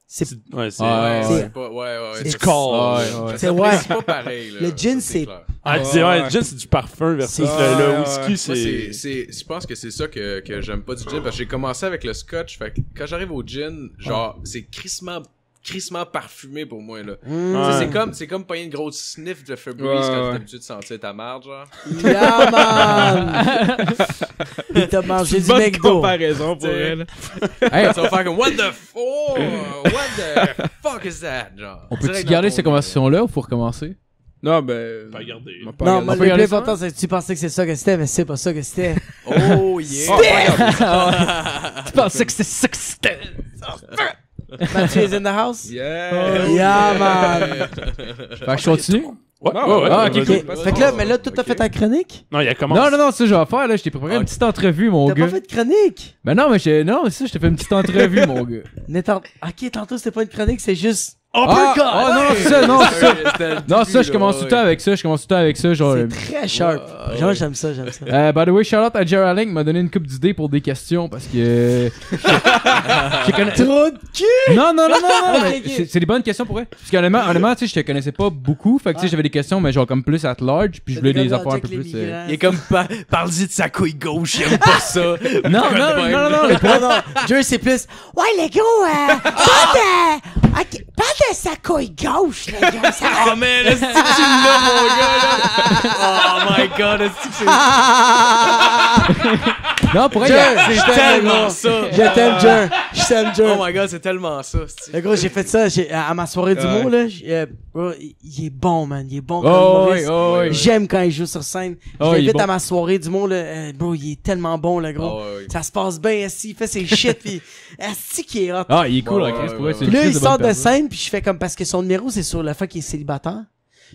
C'est Ouais, c'est... Ouais, c'est- C'est pas, ouais. c'est- C'est call. Ouais. c'est ouais. pas pareil, là. Le gin, Ça, c'est- clair. Ah, tu dis, ouais, le gin, c'est du parfum versus C'est- le Ouais, whisky, ouais. c'est... Je pense que c'est ça que j'aime pas du gin, parce que j'ai commencé avec le scotch, fait que quand j'arrive au gin, genre, c'est crissement parfumé pour moi, là. Ouais. Tu sais, c'est comme pogner une grosse sniff de Febreze Ouais, quand ouais. t'es habitué de sentir ta marde, genre. Yeah, man! Il t'a mangé du Bonne McDo. comparaison pour T'sais. elle. Hey, Ça va faire comme, what the fuck is that, genre. on peut-tu Direct garder dans cette ton nez. conversation-là ou faut recommencer? Non, ben. Pas regarder. on va pas Non, regarder moi, ça. le plus regarder ça? important, c'est que tu pensais que c'est ça que c'était, mais c'est pas ça que c'était. Oh, yeah. Tu pensais que c'était ça que c'était? Mathieu is in the house? Yeah! Yeah, man! Fait que je continue? Ouais, Ah, ouais, ouais. ah, ok, vas-y. ok. Fait que là, mais là, toi, t'as Ok. fait ta chronique? Non, il a commencé. Non, c'est ça que je vais faire, là. Je t'ai préparé une petite entrevue, mon T'as gars. pas fait de chronique? Ben non, mais non, ça, je t'ai fait une petite entrevue, mon gars. Ok, tantôt, c'était pas une chronique, c'est juste Uppercut! Ah, non, c'est ça, non, c'est ça. Non, ça, je commence tout le temps avec ça. Genre. C'est très sharp. Genre, j'aime ça. By the way, shout out à Jerry Allen qui m'a donné une couple d'idées pour des questions parce que. Trop de cul! Non, mais Ok. c'est des bonnes questions pour vrai. Parce qu'honnêtement, tu sais, je te connaissais pas beaucoup. Fait que tu sais, j'avais des questions, mais genre comme plus at large. Puis je voulais des affaires un peu plus. Il est comme parle-y de sa couille gauche, il aime pas ça. Non, mais Non, Jerry, c'est plus. Ouais, les gars, parle de sa couille gauche, les gars. Oh man, est-ce que tu l'as, mon gars, là? Oh my god, est-ce que c'est. Non, pour Jer, vrai, c'est tellement ça. Je t'aime, Jer. Je t'aime, Jer. Oh my god, c'est tellement ça. Le gros, j'ai fait ça à ma soirée d'humour, là. Bro, il est bon, man. Il est bon comme Oh, humoriste. ouais. J'aime quand il joue sur scène. Je Oh, il est l'invite bon. à ma soirée d'humour, là. Bro, il est tellement bon, le gros. Oh, ouais. Ça se passe bien, esti. Il fait ses shit, pis esti qui est hot. Ah, il est cool, Ouais, hein, Chris. ouais, Pour vrai, ouais. c'est Puis une là, crise il de bonne sort de personne. scène, puis je fais comme parce que son numéro, c'est sur le fait qu'il est célibataire.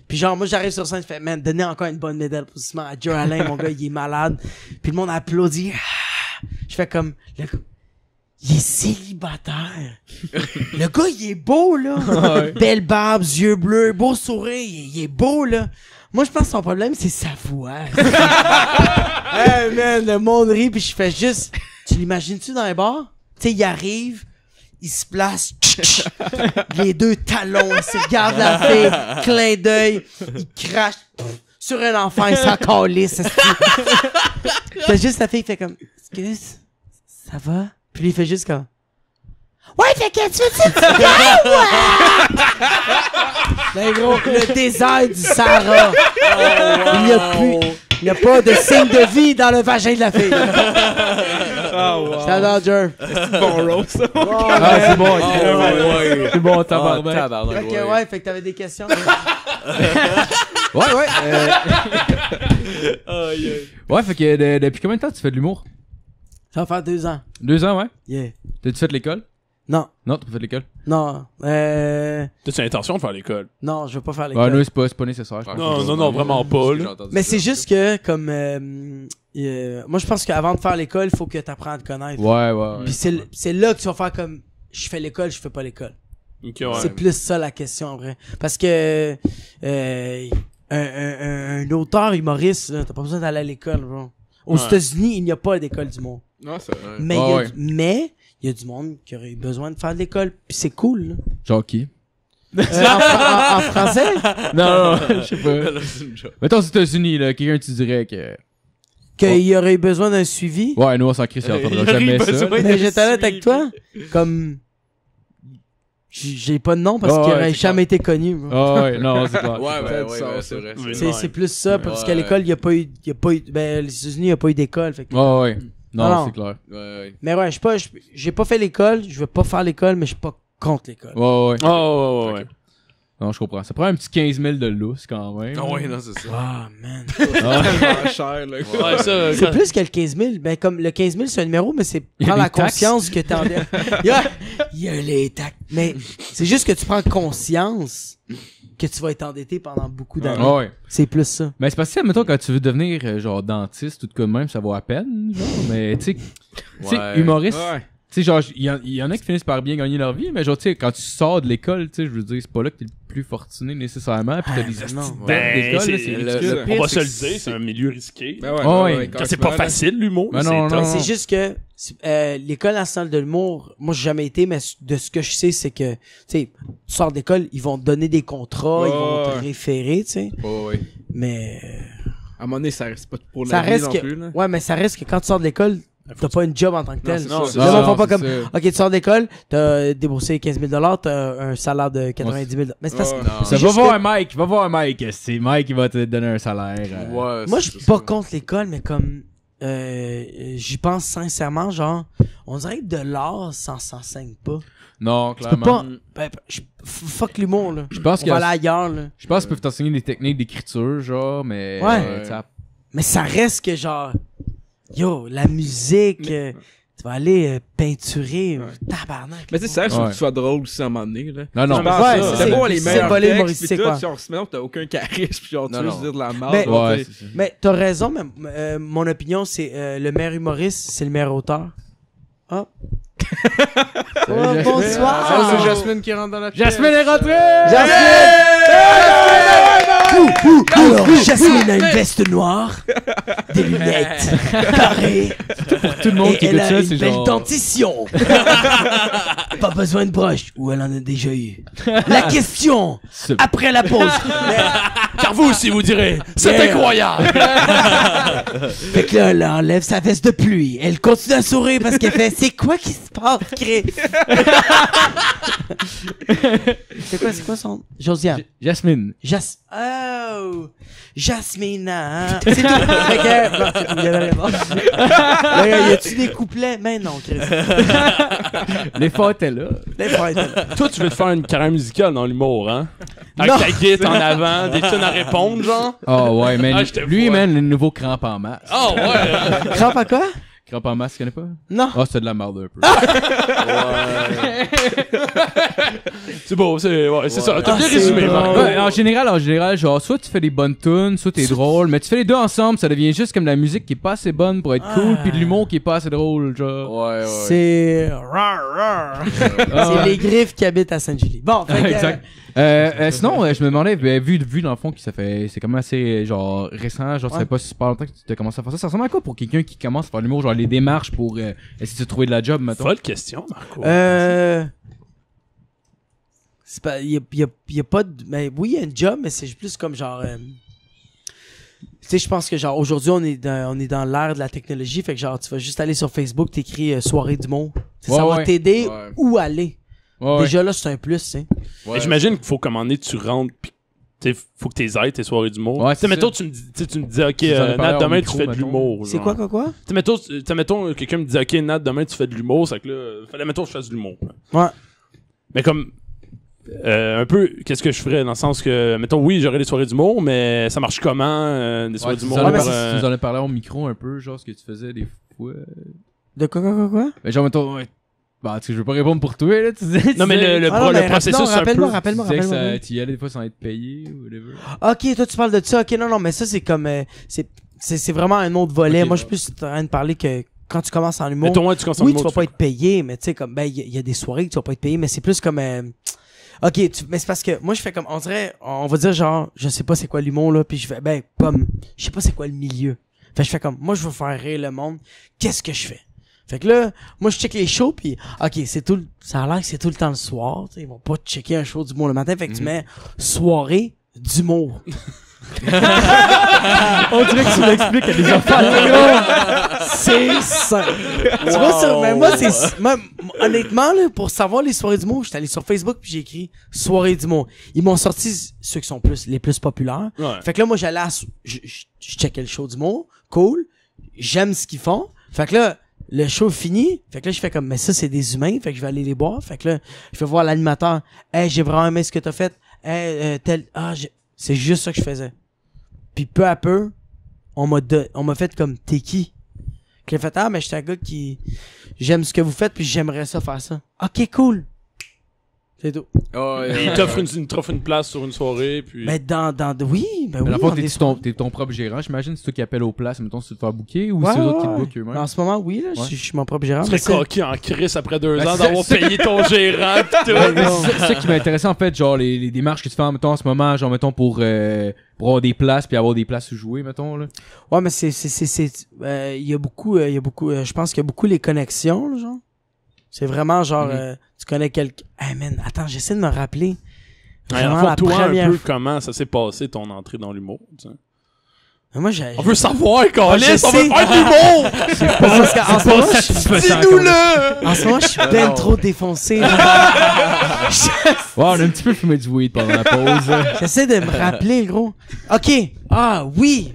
Puis genre, moi, j'arrive sur scène, je fais, man, donnez encore une bonne médaille applaudissement à Jerry Allen, mon gars, il est malade. Puis le monde applaudit. Je fais comme, le gars, il est célibataire. Le gars, il est beau, là. Belle barbe, yeux bleus, beau sourire, il est beau, là. Moi, je pense que son problème, c'est sa voix. Hey, man, le monde rit, puis je fais juste, tu l'imagines-tu dans les bars? Tu sais, il arrive, il se place, les deux talons, il se regarde la fille, clin d'œil, il crache sur un enfant, il s'en calisse. Fait juste la fille, il fait comme, excuse, ça va? Puis lui, il fait juste comme, ouais, fait que tu veux dire, ben gros, le désert du Sahara. Il n'y a pas de signe de vie dans le vagin de la fille. Oh, wow. J'adore, Jer. C'est bon roast, ça. Ah, c'est bon, ok. ouais. C'est bon, Ah, tabarnak. tabarnak, Ok, ouais. ouais, fait que t'avais des questions. Ouais. Ouais, fait que depuis combien de temps tu fais de l'humour? Ça va faire 2 ans. 2 ans, ouais? Yeah. T'as-tu fait de l'école? Non, Non, t'as pas fait de l'école? non, T'as-tu l'intention de faire l'école? non, je veux pas faire Ah, l'école. non, c'est pas nécessaire. je pense. Non, vraiment pas, là. Mais c'est juste que, comme, moi je pense qu'avant de faire l'école, il faut que t'apprennes à te connaître. Ouais. Puis c'est là que tu vas faire comme, je fais l'école, je fais pas l'école. Ok, ouais. C'est plus ça la question en vrai. Parce que un auteur humoriste, là, t'as pas besoin d'aller à l'école, bro. Aux Ouais. États-Unis, il n'y a pas d'école d'humour. Non, c'est vrai. Mais Ah, il y a ouais. il y a du monde qui aurait eu besoin de faire de l'école, puis c'est cool. Là. Genre qui? En français, Non, je sais pas. Mettons aux États-Unis, là, quelqu'un tu dirais que. qu'il y aurait eu besoin d'un suivi. Ouais, nous on s'en crie, ça entendra Il aurait jamais ça. besoin- Mais j'étais honnête avec toi, comme j'ai pas de nom parce Ah, qu'il ouais, aurait c'est jamais été connu. bro. Ah ouais, non, c'est clair. Ouais, c'est vrai. Mais C'est non, c'est plus ça parce Ouais. qu'à l'école il y a pas eu ben les États-Unis il y a pas eu d'école fait que- Ouais. Non, Non. c'est clair. Ouais. Mais ouais, j'ai pas fait l'école, je veux pas faire l'école mais je suis pas contre l'école. Ouais. Oh, ouais. Non, je comprends. Ça prend un petit 15 000 de lousse quand même. Ah ouais, non, c'est ça. Ah man. Tellement cher, là. Ouais, ça, C'est plus que le 15 000. Ben, comme le 15 000, c'est un numéro, mais c'est Il y a prendre la des taxes. conscience que t'es en il y a les taxes. Mais c'est juste que tu prends conscience que tu vas être endetté pendant beaucoup d'années. Ouais. C'est plus ça. Mais c'est parce que, admettons, quand tu veux devenir, genre, dentiste ou de quoi de même, ça vaut à peine, genre. Mais, tu sais, Ouais. humoriste, Ouais. tu sais, genre, il y en a qui finissent par bien gagner leur vie, mais genre, tu sais, quand tu sors de l'école, tu sais, je veux dire, c'est pas là que t'es le plus fortuné nécésairement, pis t'as des ben astuces non. d'école, là, c'est c'est ridicule. on va se le dire, c'est un milieu risqué. Ben ouais, Oh, ouais. ouais, C'est pas facile, l'humour. Ben c'est non, tough. non. C'est juste que l'École nationale de l'humour, moi j'ai jamais été, mais de ce que je sais, c'est que tu sais, tu sors d'école, ils vont te donner des contrats, ils vont te Ouais. référer, tu sais. Ouais. Mais À un moment donné, ça reste pas pour ça la vie reste non que plus, là. ouais, mais ça reste que quand tu sors de l'école, t'as pas une job en tant que tel. c'est Non, ça. c'est Le monde non, font pas c'est comme ça. OK, tu sors d'école, t'as déboursé 15 000 t'as un salaire de 90 000 Mais c'est parce que Ouais. Non. Ça, juste va voir que- un Mike, va voir un Mike, c'est Mike qui va te donner un salaire. Ouais. moi je suis pas contre l'école, mais comme j'y pense sincèrement, genre on dirait que de l'art ça s'enseigne pas. Non, Tu peux clairement. pas fuck l'humour là. Je pense On que va aller ailleurs là. je pense qu'ils peuvent t'enseigner des techniques d'écriture, genre, mais Ouais. ça- Mais ça reste que genre yo, la musique tu vas aller peinturer, tabarnak. Mais tu sais, ça, il faut Ouais. que tu sois drôle aussi à un moment donné, là. Non, non. Tu penses Ouais, ça. c'est- C'est bon, les c'est meilleurs voler textes, humoristique, pis tout, quoi. genre, sinon, t'as aucun charisme, pis genre, tu Non, veux non. juste dire de la merde. Mais- genre, Ouais, t'sais. c'est ça. Mais t'as raison, mais mon opinion c'est le meilleur humoriste, c'est le meilleur auteur. Oh, Jasmine. bonsoir. Ah, c'est Jasmine qui rentre dans la pièce. Jasmine est rentrée! Alors, Jasmine a une veste noire, des lunettes carrées, Tout le monde qui et elle écoute a ça, une c'est belle genre... dentition. Pas besoin de broche, ou elle en a déjà eu. La question, C'est- après la pause. Car vous aussi, vous direz, c'est Yeah. incroyable! Fait que là, elle enlève sa veste de pluie. Elle continue à sourire parce qu'elle fait « C'est quoi qui se passe, Chris? » C'est quoi son... Josiane. Jasmine. Oh! Jasmina. C'est tout. Fait que... Non, c'est tout. Il y avait rien. Là, y a-tu des couplets? Mais non, Chris. L'effort était là. Les frères étaient là. Toi, tu veux te faire une carrière musicale dans l'humour, hein? Avec Non. ta guitare en avant, des tunes à répondre, genre? Oh ouais, man. Ah, je te Lui, vois. man, le nouveau crampe en masse. Oh, ouais! Crampe à quoi? Crampe en masse, tu connais pas? Non. Oh, c'est de la merde un peu. C'est beau, c'est ça. T'as Ah, bien c'est résumé, drôle. Marco. Ouais, en général, genre, soit tu fais des bonnes tunes, soit t'es drôle, mais tu fais les deux ensemble, ça devient juste comme la musique qui est pas assez bonne pour être cool, puis de l'humour qui est pas assez drôle, genre. Ouais. C'est... C'est les griffes qui habitent à Sainte-Julie. Bon, fait que... Exact. Sinon, je me demandais, vu dans le fond que c'est quand même assez genre récent, genre ça fait pas super longtemps que tu as commencé à faire ça. Ça ressemble à quoi pour quelqu'un qui commence à faire de l'humour, genre les démarches pour essayer de trouver de la job, mettons? Folle question, Marco. C'est pas... Y a pas de... Mais oui, il y a une job, mais c'est plus comme genre... Tu sais, je pense que genre aujourd'hui on est dans l'ère de la technologie, fait que genre tu vas juste aller sur Facebook, t'écris soirée du monde. Ça Ouais, va ouais. t'aider Ouais. où aller. Ouais, Déjà là c'est un plus, tu sais. Mais j'imagine qu'il faut commander, tu rentres, pis tu sais, faut que t'es aides tes soirées d'humour. Ouais, Tu sais, c'est mettons, ça. tu me dis, ok, Tu en as parlé Nat, au demain micro, tu fais de mettons. l'humour. C'est genre. quoi? Tu sais, mettons, quelqu'un me dit, ok, Nat, demain tu fais de l'humour, c'est que là, fallait, mettons, que je fasse de l'humour. Ouais. Mais comme, un peu, qu'est-ce que je ferais dans le sens que, mettons, oui, j'aurais des soirées d'humour, mais ça marche comment, des soirées tu d'humour? nous en as mais parlé- c'est- tu nous en as parlé au micro un peu, genre ce que tu faisais des fois. De quoi? Mais genre, mettons, ouais. Bah, tu sais, je veux pas répondre pour toi, là, tu disais. Non, mais le Ah non, mais processus, non, c'est un peu... rappelle-moi. Tu disais que ça, tu y allais des fois sans être payé ou whatever. Ok, toi tu parles de ça. Ok, non, mais ça c'est comme... c'est vraiment un autre volet. Ok, Moi je suis plus en train de parler que quand tu commences en humour... Mettons, ouais, tu commences en Oui, humour, tu vas tu pas fais être payé, mais tu sais, comme, ben, il y a des soirées que tu vas pas être payé, mais c'est plus comme, ok, mais c'est parce que, moi, je fais comme, on dirait, on va dire genre, je sais pas c'est quoi l'humour, là, puis je fais, ben, comme, je sais pas c'est quoi le milieu. Fait que je fais comme, moi, je veux faire rire le monde, qu'est-ce que je fais? Fait que là, moi, je check les shows, puis ok, ça a l'air que c'est tout le temps le soir, tu sais, ils vont pas checker un show d'humour le matin, fait que tu mets soirée d'humour. On dirait que tu l'expliques à des enfants. C'est simple. Tu vois ça, mais moi, honnêtement, là, pour savoir les soirées d'humour, j'étais allé sur Facebook puis j'ai écrit soirée d'humour. Ils m'ont sorti ceux qui sont les plus populaires. Ouais. Fait que là, moi, j'allais je checkais le show d'humour. Cool. J'aime ce qu'ils font. Fait que là, le show fini. Fait que là, je fais comme, mais ça, c'est des humains. Fait que je vais aller les boire. Fait que là, je vais voir l'animateur. Hey, j'ai vraiment aimé ce que t'as fait. Hey, c'est juste ça que je faisais. Puis peu à peu, on m'a fait comme, t'es qui? Que j'ai fait, mais je suis un gars qui, j'aime ce que vous faites puis j'aimerais ça faire ça. Ok, cool. C'est tout. Et il t'offre une place sur une soirée, puis... Mais oui, ben Mais oui. dans le dans fond, des t'es ton propre gérant, j'imagine. C'est toi qui appelles aux places, mettons, si tu te fais booker ou Ouais, c'est eux autres qui te ouais. bookent eux-mêmes. En ce moment, oui, là, Ouais. je suis mon propre gérant. Tu mais serais c'est- coquille en crise après 2 Ben, ans c'est- d'avoir payé ton gérant pis tout. Ouais, mais c'est ça qui m'intéressait en fait, genre les démarches que tu fais mettons, en ce moment, genre mettons pour avoir des places puis avoir des places où jouer, mettons là. Ouais, mais il y a beaucoup, je pense qu'il y a beaucoup les connexions, là, genre. C'est vraiment genre, tu connais quelqu'un. Hey man, attends, j'essaie de me rappeler. Vraiment la Raconte-toi un première peu comment ça s'est passé ton entrée dans l'humour. Tu sais. Mais moi, On veut savoir, Carlis, je on veut sais. faire de l'humour! Parce qu'en ce moment, Dis-nous-le! en ce moment, je suis ben trop défoncé. là. Ouais, on a un petit peu fumé du weed pendant la pause. J'essaie de me rappeler, gros. Ok. Ah, oui.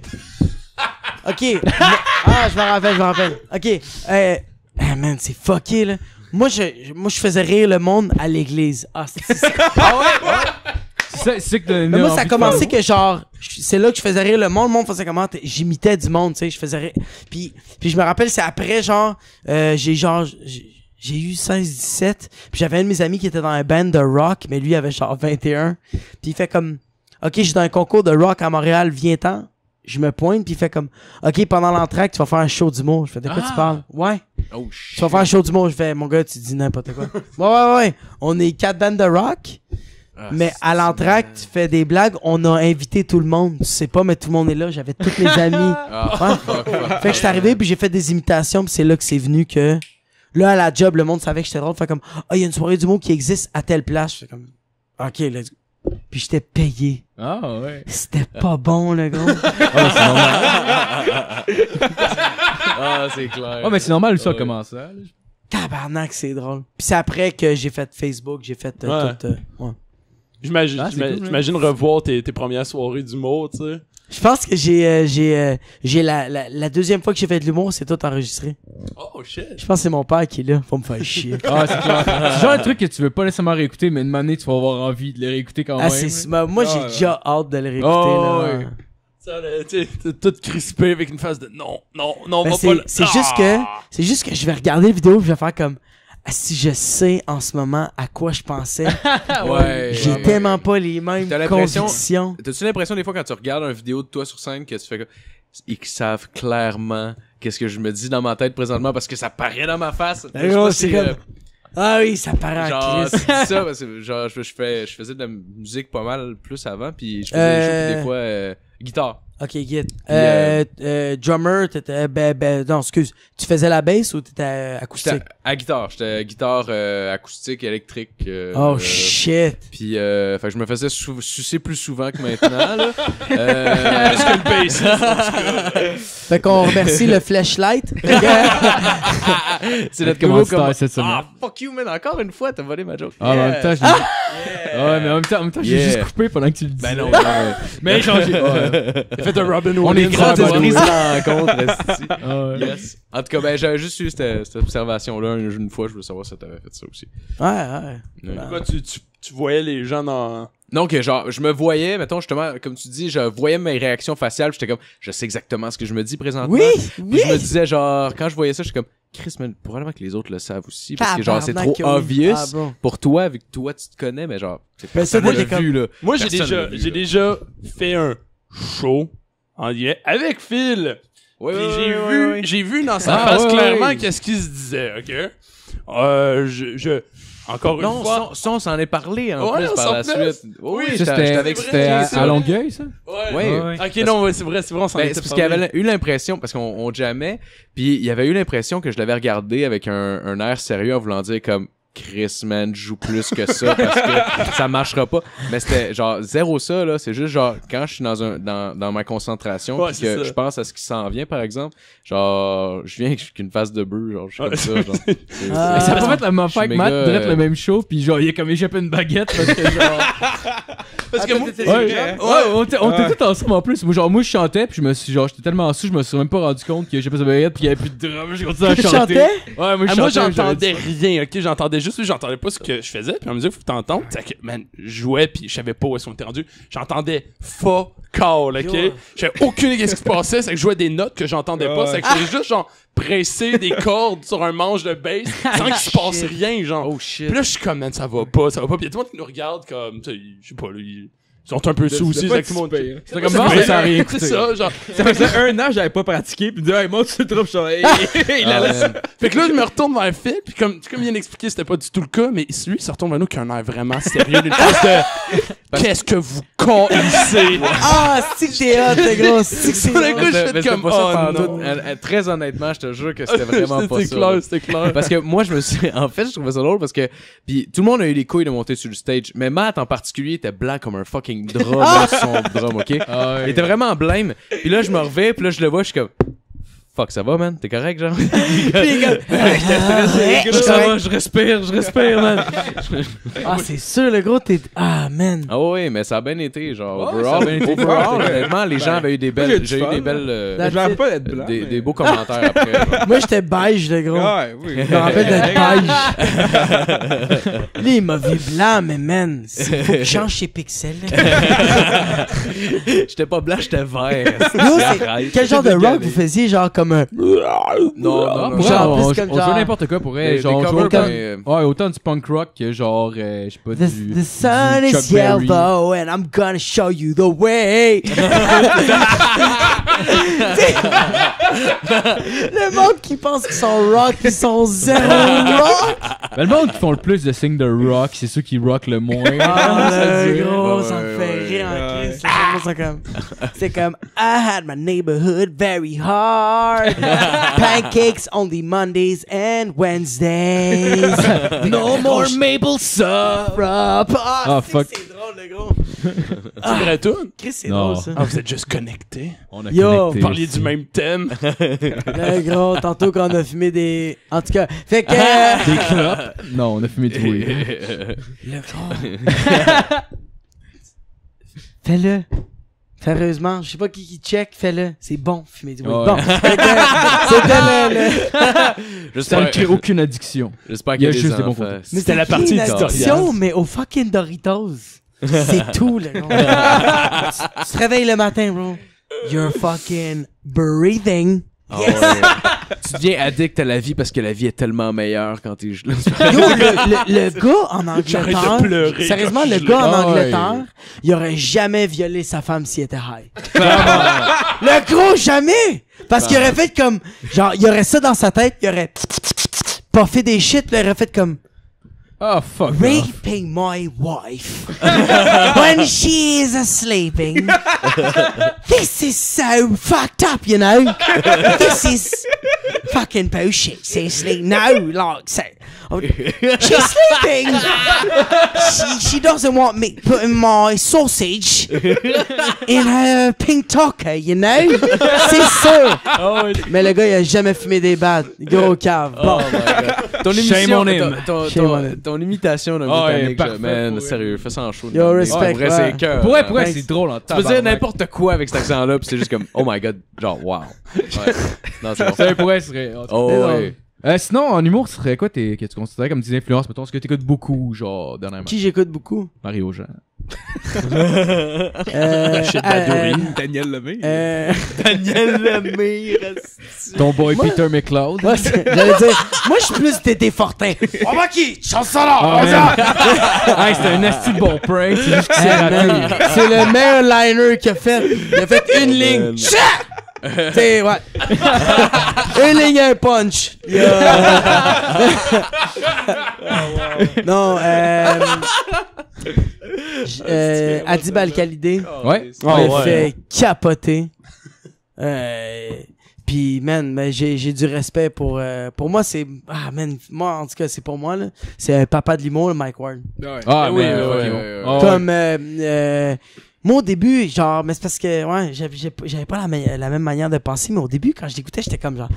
Ok. Je me rappelle. Ok. Man, c'est fucké, là. Moi, je faisais rire le monde à l'église. Ah, c'est C'est ça que t'as Mais moi, ça a envie de commencé faire. que genre, c'est là que je faisais rire le monde. Le monde faisait comment? J'imitais du monde, tu sais. Je faisais rire. Puis je me rappelle, c'est après, genre, j'ai eu 16-17. Puis j'avais un de mes amis qui était dans un band de rock, mais lui, il avait genre 21. Puis il fait comme, ok, j'ai dans un concours de rock à Montréal, viens-t'en. je me pointe, puis il fait comme, OK, pendant l'entracte, tu vas faire un show d'humour. Je fais, de quoi tu parles? Ouais. Oh Tu shit. vas faire un show d'humour. Je fais, mon gars, tu dis n'importe quoi. Ouais. On est 4 bandes de rock, mais à l'entracte, tu fais des blagues. On a invité tout le monde. Tu sais pas, mais tout le monde est là. J'avais tous mes amis. Ouais. Fuck. Fait que je suis arrivé, puis j'ai fait des imitations, puis c'est là que c'est venu que... Là, à la job, le monde savait que j'étais drôle. Fait comme, il y a une soirée d'humour qui existe à telle place. J'étais comme, OK, let's go. Puis j'étais payé. Ah, ouais. C'était pas bon, le gros. Ah, c'est clair. Ouais, mais c'est normal, ça, comment ça? là. Tabarnak, c'est drôle. Puis c'est après que j'ai fait Facebook, j'ai fait Ouais. tout... ouais. J'imagine, Ah, c'est cool, j'imagine revoir tes premières soirées d'humour, tu sais. Je pense que j'ai la deuxième fois que j'ai fait de l'humour, c'est tout enregistré. Oh shit. Je pense que c'est mon père qui est là. Faut me faire chier. Ah, c'est clair. C'est genre un truc que tu veux pas nécessairement réécouter, mais une année, tu vas avoir envie de les réécouter quand Ah, même. moi, j'ai Ah, déjà hâte de le réécouter. Oh, là. ouais. Ça, là, tu sais, t'es tout crispé avec une face de non, on Ben, va pas le... c'est juste que je vais regarder la vidéo et je vais faire comme, ah, si je sais en ce moment à quoi je pensais, Ouais. j'ai ouais. tellement pas les mêmes T'as l'impression- convictions. T'as-tu l'impression des fois quand tu regardes une vidéo de toi sur scène que tu fais comme ils savent clairement qu'est-ce que je me dis dans ma tête présentement parce que ça paraît dans ma face. Je sais gros, pas c'est si, comme- Ah oui, ça paraît en genre crise. tu dis ça parce que genre je faisais de la musique pas mal plus avant puis je faisais des shows puis des fois guitare. Ok, Git. Puis, Drummer, t'étais... non, excuse. Tu faisais la bass ou t'étais acoustique? J'étais à guitare, j'étais guitare acoustique électrique. Oh shit. Puis fait que je me faisais sucer plus souvent que maintenant là. Plus que le bass. Fait qu'on remercie le flashlight. C'est notre Comment nouveau tu comme cette semaine? ah fuck you man encore une fois t'as volé ma joke. Ah, mais en même temps, ouais, mais en même temps, j'ai Yeah. juste coupé pendant que tu le disais. Ben non. Mais genre, ouais. Fait un Robin On est Williams. grands Grande Ouais, prise ouais. de rencontre, esti. Ah, ouais. Yes. En tout cas, ben, j'avais juste eu cette observation-là une fois. Je voulais savoir si t'avais fait ça aussi. Ouais. Pourquoi tu voyais les gens dans... Donc, genre, je me voyais, mettons, justement, comme tu dis, je voyais mes réactions faciales. J'étais comme, je sais exactement ce que je me dis présentement. Oui, Puis oui. je me disais, genre, quand je voyais ça, j'étais comme, Chris, man, probablement que les autres le savent aussi. Parce que, genre, c'est trop Tabarnak, oui. obvious Ah, bon. pour toi, vu que toi, tu te connais, mais genre, c'est Ben, ça, personne moi, l'a j'ai vu, là. Moi, j'ai Personne l'a vu, là. déjà fait un show en lien avec Phil. Ouais, Puis ouais, j'ai vu dans sa Ah, face ouais, clairement ouais. qu'est-ce qu'il se disait, ok? Encore une Non, fois... ça, on s'en est parlé en Ouais, plus on par s'en la fait. suite. Oui, Ça, j'étais c'était avec c'était à ça. Longueuil, ça? Ouais. Ouais. Ouais. Ok, non, ouais, c'est vrai, on s'en Ben, était c'est parce qu'il parlé. avait eu l'impression, parce qu'on jammait, puis il avait eu l'impression que je l'avais regardé avec un air sérieux en voulant dire comme Chris, man, joue plus que ça parce que ça marchera pas. Mais c'était genre zéro ça, là. C'est juste genre quand je suis dans ma concentration Ouais, puis c'est que ça. je pense à ce qui s'en vient, par exemple, genre, je viens avec une face de bœuf, genre, je suis comme ça, genre. C'est- Ah. Mais ça c'est- peut être la même affaire Je que suis Matt, méga, direct le même show, pis genre, il a comme échappé une baguette parce que genre. Parce que moi... Ouais, on était tous ensemble en plus. Moi, je chantais, puis j'étais tellement sous, je me suis même pas rendu compte que j'ai pas sa baguette, puis qu'il y avait plus de drum, j'ai continué à Tu chanter. chantais? Ouais, moi, je Ah, moi, chantais, j'entendais rien, ok? J'entendais juste, j'entendais pas ce que je faisais, puis on me disait, faut que t'entendes. C'est que, man, je jouais, puis je savais pas où est-ce qu'on était rendu. J'entendais fuck all, ok? Yo. J'avais aucune idée de ce qui se passait, c'est que je jouais des notes que j'entendais pas, c'est que j'étais juste, genre, pressé des cordes sur un manche de bass, sans qu'il se passe rien, genre. Oh shit. Puis là, je suis comme, man, ça va pas. Puis il y a tout le monde qui nous regarde comme, tu sais, je sais pas, là, ils sont un peu sous aussi, pas c'est que tout le monde. si pire. C'est comme bon, ça a rien C'est écouté. ça, genre. Ça faisait un an que j'avais pas pratiqué, puis il me dit, hey, monte sur le trou, je suis genre, hey, il a Ah, laissé. man. Fait que là, je me retourne vers Phil, puis comme il vient d'expliquer, c'était pas du tout le cas, mais lui, il se retourne vers nous qui a un air vraiment sérieux, d'une chose de qu'est-ce que vous connaissez? Ah, c'est que t'es hot, t'es gros. C'est que c'est Tout d'un drôle. coup, je Mais fais c'était comme, pas ça oh pantoute. non. Très honnêtement, je te jure que c'était vraiment pas ça. là. C'était clair. Parce que moi, je me suis... En fait, je trouvais ça drôle parce que... Puis tout le monde a eu les couilles de monter sur le stage. Mais Matt, en particulier, était blanc comme un fucking drum sur son drum, OK? Ah, ouais. Il était vraiment blême. Puis là, je me revais, puis là, je le vois, je suis comme... Fuck, ça va, man? T'es correct, genre? Puis il est comme, Ça va, je respire, man. Ah, c'est sûr, le gros, t'es... Ah, man. Ah oui, mais ça a bien été, genre, Ouais, ça a bien été. overall, Ouais. honnêtement, les gens avaient eu des Moi, belles... j'ai J'ai du eu des fun, belles... Je m'arrête pas d'être blanc. des mais- beaux commentaires après, genre. Moi, j'étais beige, le gros. Ouais, oui. Je me rappelle d'être beige. Là, il m'a vu blanc, mais man, faut que je change chez Pixel. J'étais pas blanc, j'étais vert. Yo, quel genre de rock vous faisiez, genre comme comme Non, Pour genre, vrai, on plus comme joue genre- n'importe quoi pour vrai. Des Genre, on joue covers, autant, ben, ouais, autant du punk rock que genre, je sais pas, The sun du is Chuck Berry. yellow and I'm gonna show you the way. Le monde qui pense qu'ils sont rock, ils sont zéro rock. Ben, le monde qui font le plus de signes de rock, c'est ceux qui rock le moins. Ah, Ça le dit. gros, ça me Ouais, fait ouais, rire en ouais. crise. C'est comme I had my neighborhood very hard. Pancakes only Mondays and Wednesdays. No more maple syrup. Ah, fuck. c'est drôle, le gros. C'est vrai tout? Chris, c'est Non. drôle, ça. Ah, vous êtes juste connectés. On a Yo, connecté. Vous parliez du même thème. Le gros, tantôt qu'on a fumé des... En tout cas, fait que... Des clopes? Non, on a fumé du weed. Le gros. Fais-le. Sérieusement, je sais pas qui check, fais-le. C'est bon, fumer du weed. Ouais. Bon, fait que, c'était le... Ça ne J'espère crée aucune addiction. j'espère Il y qu'il y a a juste des des bons enfants. côtés. Mais C'était la partie une éditoriale. addiction, mais au fucking Doritos. C'est tout, le gros. Tu te réveilles le matin, bro. You're fucking breathing. Ah ouais. Tu deviens addict à la vie parce que la vie est tellement meilleure quand t'es Yo, le gars en J'arrête de Angleterre, pleurer sérieusement, quand le je gars en l'ai. Angleterre, il aurait jamais violé sa femme s'il était high. Le gros, jamais! Parce qu'il aurait fait comme, genre, il aurait ça dans sa tête, il aurait pas fait des shit, il aurait fait comme, Oh, fuck. off. raping my wife when she is sleeping. This is so fucked up, you know. This is fucking bullshit. Seriously, no, like so. She's sleeping. She doesn't want me putting my sausage in her pink taco, you know. C'est ça. Mais le gars, il a jamais fumé des battes. Gros cave. Bon. Ton Shame émission, on him. Shame on him. ton imitation d'un Ah, ouais, Britannique, parfait, man, pour sérieux, fais ça en show. Yo, man. respect, Pour vrai, ouais. c'est cœur. Pour vrai, Thanks. c'est drôle en Tu peux dire tabarnak. n'importe quoi avec cet accent-là, pis c'est juste comme, oh my god, genre, wow. Ouais. Non, c'est bon. Ça, pour vrai, ce serait... Oh, ouais. Sinon, en humour, ce serait quoi que tu considérais comme des influences? Mettons, ce que t'écoutes beaucoup, genre, dernièrement? Qui j'écoute beaucoup? Mario Jean. Rachid Badouri. Daniel Lemay. Daniel Lemire. Ton boy Moi- Peter McLeod. Moi, j'allais dire, moi, je suis plus Tété Fortin. On va qui? Chanson là! Ah, man. Hey, c'était un asti de bon prank. C'est juste qu'il s'est raté. C'est le meilleur liner qu'il a fait. Il a fait une ligne. T'sais, ouais. Une ligne et un punch. Non, Adib Al-Khalidé. Ouais. Ah, m'a ouais. fait capoter. Puis, man, mais j'ai du respect pour moi, c'est... Ah, man, moi, en tout cas, c'est pour moi, là. C'est un papa de l'humour, le Mike Ward. Ouais. Ah, Oui, man, oui, fucking oui, bon. oui, Ah, ouais. Comme, moi, au début, genre, mais c'est parce que, ouais, j'avais pas la même manière de penser, mais au début, quand je l'écoutais, j'étais comme, genre,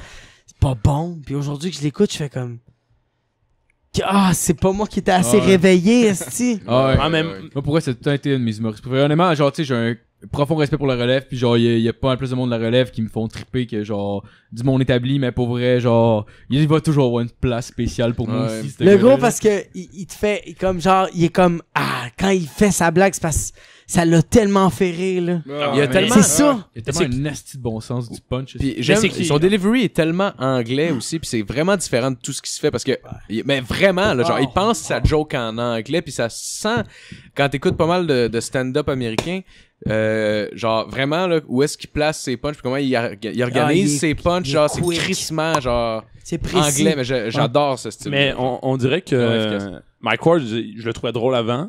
c'est pas bon. Puis aujourd'hui que je l'écoute, je fais comme... Ah, c'est pas moi qui étais assez Ouais. réveillé, esti. Ah, ouais. En même... Moi, pour vrai, c'est tout le temps été un de mes humoristes préférés. Honnêtement, genre, tu sais, j'ai un profond respect pour la relève, puis genre, il y a pas mal plus de monde de la relève qui me font triper que, genre, du monde établi, mais pour vrai, genre, il va toujours avoir une place spéciale pour moi Ouais. aussi. ce Le gars-là. gros, parce que il te fait comme genre, il est comme, ah, quand il fait sa blague, c'est parce que ça l'a tellement fait rire, là. Il y a mais tellement... C'est ça. Il y a tellement un asti de bon sens du punch. Puis j'aime, c'est qui- son delivery est tellement anglais aussi, puis c'est vraiment différent de tout ce qui se fait parce que, mais vraiment, là, genre, il pense sa joke en anglais, puis ça se sent quand t'écoutes pas mal de stand-up américain, genre vraiment là, où est-ce qu'il place ses punchs, puis comment il organise il est- ses punchs, il est genre c'est quick. crissement, genre C'est précis. anglais, mais j'adore ce style. Mais on dirait que Ouais, efficace. Mike Ward, je le trouvais drôle avant.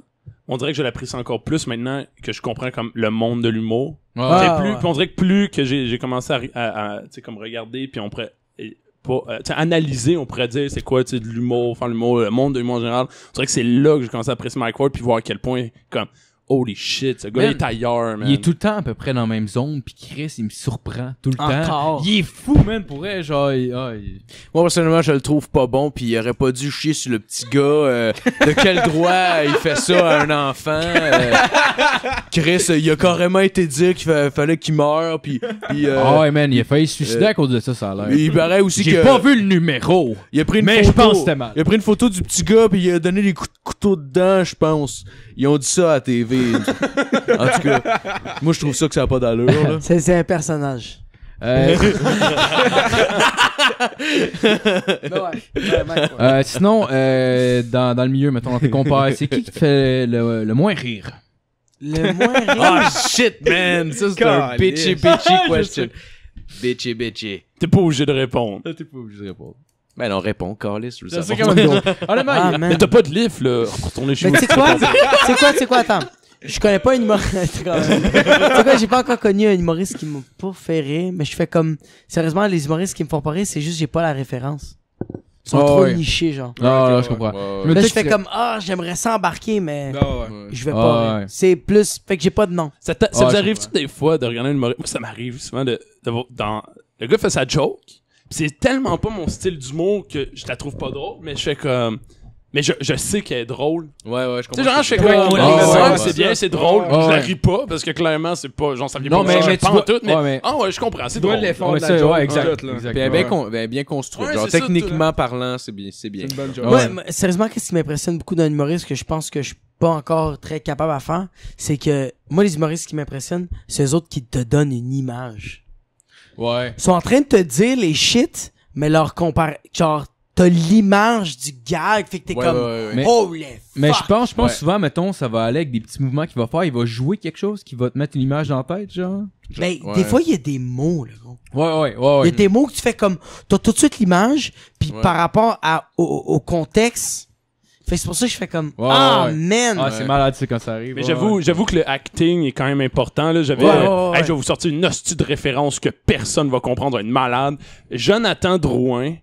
On dirait que je l'apprécie encore plus maintenant que je comprends comme le monde de l'humour. Ouais. Ah, Puis ouais. on dirait que plus que j'ai commencé à tu sais, comme regarder, puis on pourrait pas, tu sais, analyser, on pourrait dire c'est quoi, tu sais, de l'humour, faire l'humour, le monde de l'humour en général. On dirait que c'est là que j'ai commencé à apprécier Mike Ward, puis voir à quel point, comme, holy shit, ce gars Man, est ailleurs, man. Il est tout le temps à peu près dans la même zone, puis Chris, il me surprend tout le temps. Encore. Il est fou, man, pour vrai, genre, Moi personnellement, je le trouve pas bon, puis il aurait pas dû chier sur le petit gars. De quel droit il fait ça à un enfant Chris, il a carrément été dit qu'il fallait qu'il meure, puis Ah ouais, man, il a failli se suicider à cause de ça, ça a l'air. il paraît aussi J'ai que pas vu le numéro. il a pris une Mais photo. je pense que c'était mal. Il a pris une photo du petit gars puis il a donné des coups de couteau dedans, je pense. Ils ont dit ça à la TV. En tout cas, moi je trouve ça que ça a pas d'allure là. C'est un personnage. Sinon, dans le milieu, mettons, dans tes compères, c'est qui te fait le moins rire? Le moins rire. Ah, shit, man! Ça, c'est un bitchy question. Bitchy. T'es pas obligé de répondre. T'es pas obligé de répondre. Ben non, réponds, Carlis, je veux C'est savoir. quand même drôle. Honnêtement, Ah, il- man. Mais t'as pas de livre, là. Retourner chez Mais vous. tu sais quoi, attends. Je connais pas un humoriste. Tu sais quoi, j'ai pas encore connu un humoriste qui m'a pas fait rire, mais je fais comme, sérieusement, les humoristes qui me font pas rire, c'est juste que j'ai pas la référence. Ils sont Oh, trop ouais. nichés, genre. Non, Ok, je comprends. ouais. Mais Là, peut-être je fais que- comme, j'aimerais ça embarquer, mais Ah ouais. je vais Ah, pas rire. ouais. C'est plus, fait que j'ai pas de nom. Ça Ah, vous je arrive-tu des fois de regarder une humoriste? Moi, ça m'arrive souvent le gars fait sa joke, pis c'est tellement pas mon style d'humour que je la trouve pas drôle, mais je fais comme... Mais je sais qu'elle est drôle. Ouais, je Tu comprends. sais, genre, je fais Ouais, comme... ouais, ouais, c'est bien, c'est drôle. Ouais, Je la ouais. ris pas, parce que clairement, c'est pas... Genre, ça vient Non, pas mais pas tu vois- tout, mais... ouais, mais- Ah ouais, je comprends, c'est Tu dois drôle. l'effort Ouais, de la ça, joke, ouais, exact. tout, là. exact. Puis elle est bien Ouais, construite. c'est Genre, ça, techniquement parlant, c'est bien. C'est une bonne job. Ouais. Ouais, mais sérieusement, qu'est-ce qui m'impressionne beaucoup d'un humoriste que je pense que je suis pas encore très capable à faire, c'est que moi, les humoristes qui m'impressionnent, c'est eux autres qui te donnent une image. Ouais. Ils sont en train de te dire les shit, mais leur genre, t'as l'image du gag, fait que t'es comme, Mais- holy Mais fuck. je pense Ouais. souvent, mettons, ça va aller avec des petits mouvements qu'il va faire. Il va jouer quelque chose qui va te mettre une image dans la tête, genre. Ben, Ouais. des fois, il y a des mots, là, gros. Ouais. Il y a des mots que tu fais comme, t'as tout de suite l'image, puis Ouais. par rapport au contexte, fait que c'est pour ça que je fais comme, Ouais, ah, ouais. man! Ah, c'est malade, c'est quand ça arrive. Mais ouais. j'avoue que le acting est quand même important. Là. J'avais, Ouais, ouais. hey, je vais vous sortir une hostie de référence que personne va comprendre, une malade. Jonathan Drouin,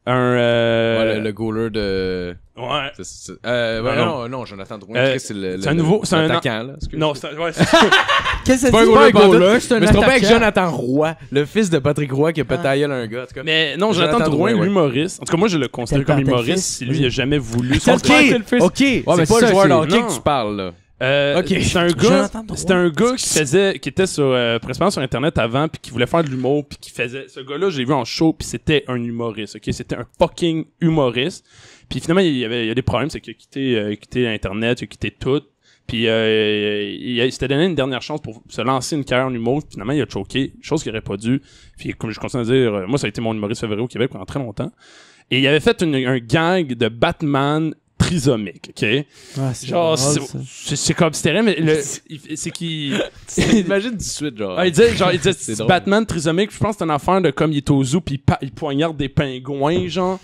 Ouais, le goaler de... Ouais. Non, Jonathan Drouin, Euh, c'est le c'est un nouveau- c'est un- attaquant, là. excuse. Non, c'est ouais, Qu'est-ce que C'est pas un ça goaler dit? goaler, c'est un mais c'est tombé avec attaquant. Jonathan Roy, le fils de Patrick Roy qui a pété à gueule à un gars, en tout cas. mais non, Jonathan Jonathan Drouin, Drouin, ouais. l'humoriste. En tout cas, moi, je le considère Tel comme père, tel humoriste. fils. Si lui, il a jamais voulu. C'est le son- père, c'est le fils. OK, mais c'est pas ça, le joueur de c'est- hockey non. que tu parles, là. Ok. C'est un gars, Jonathan Drouin. c'était un gars qui était sur, principalement sur Internet avant, puis qui voulait faire de l'humour, puis qui faisait, ce gars-là, j'ai vu en show, puis c'était un humoriste, ok? C'était un fucking humoriste. Puis finalement, il y a des problèmes, c'est qu'il a quitté Internet, il a quitté tout. Puis il s'était donné une dernière chance pour se lancer une carrière en humour. Puis finalement, il a choqué, chose qu'il aurait pas dû. Puis comme je continue à dire, moi, ça a été mon humoriste favori au Québec pendant très longtemps. Et il avait fait un gag de Batman trisomique, ok? Ouais, c'est Genre, drôle, ça. c'est comme, c'était vrai, mais c'est qu'il... Imagine tout de suite, genre. Ah, il disait C'est drôle. Batman trisomique, je pense que c'est une affaire de comme il est au zoo pis il poignarde des pingouins, genre.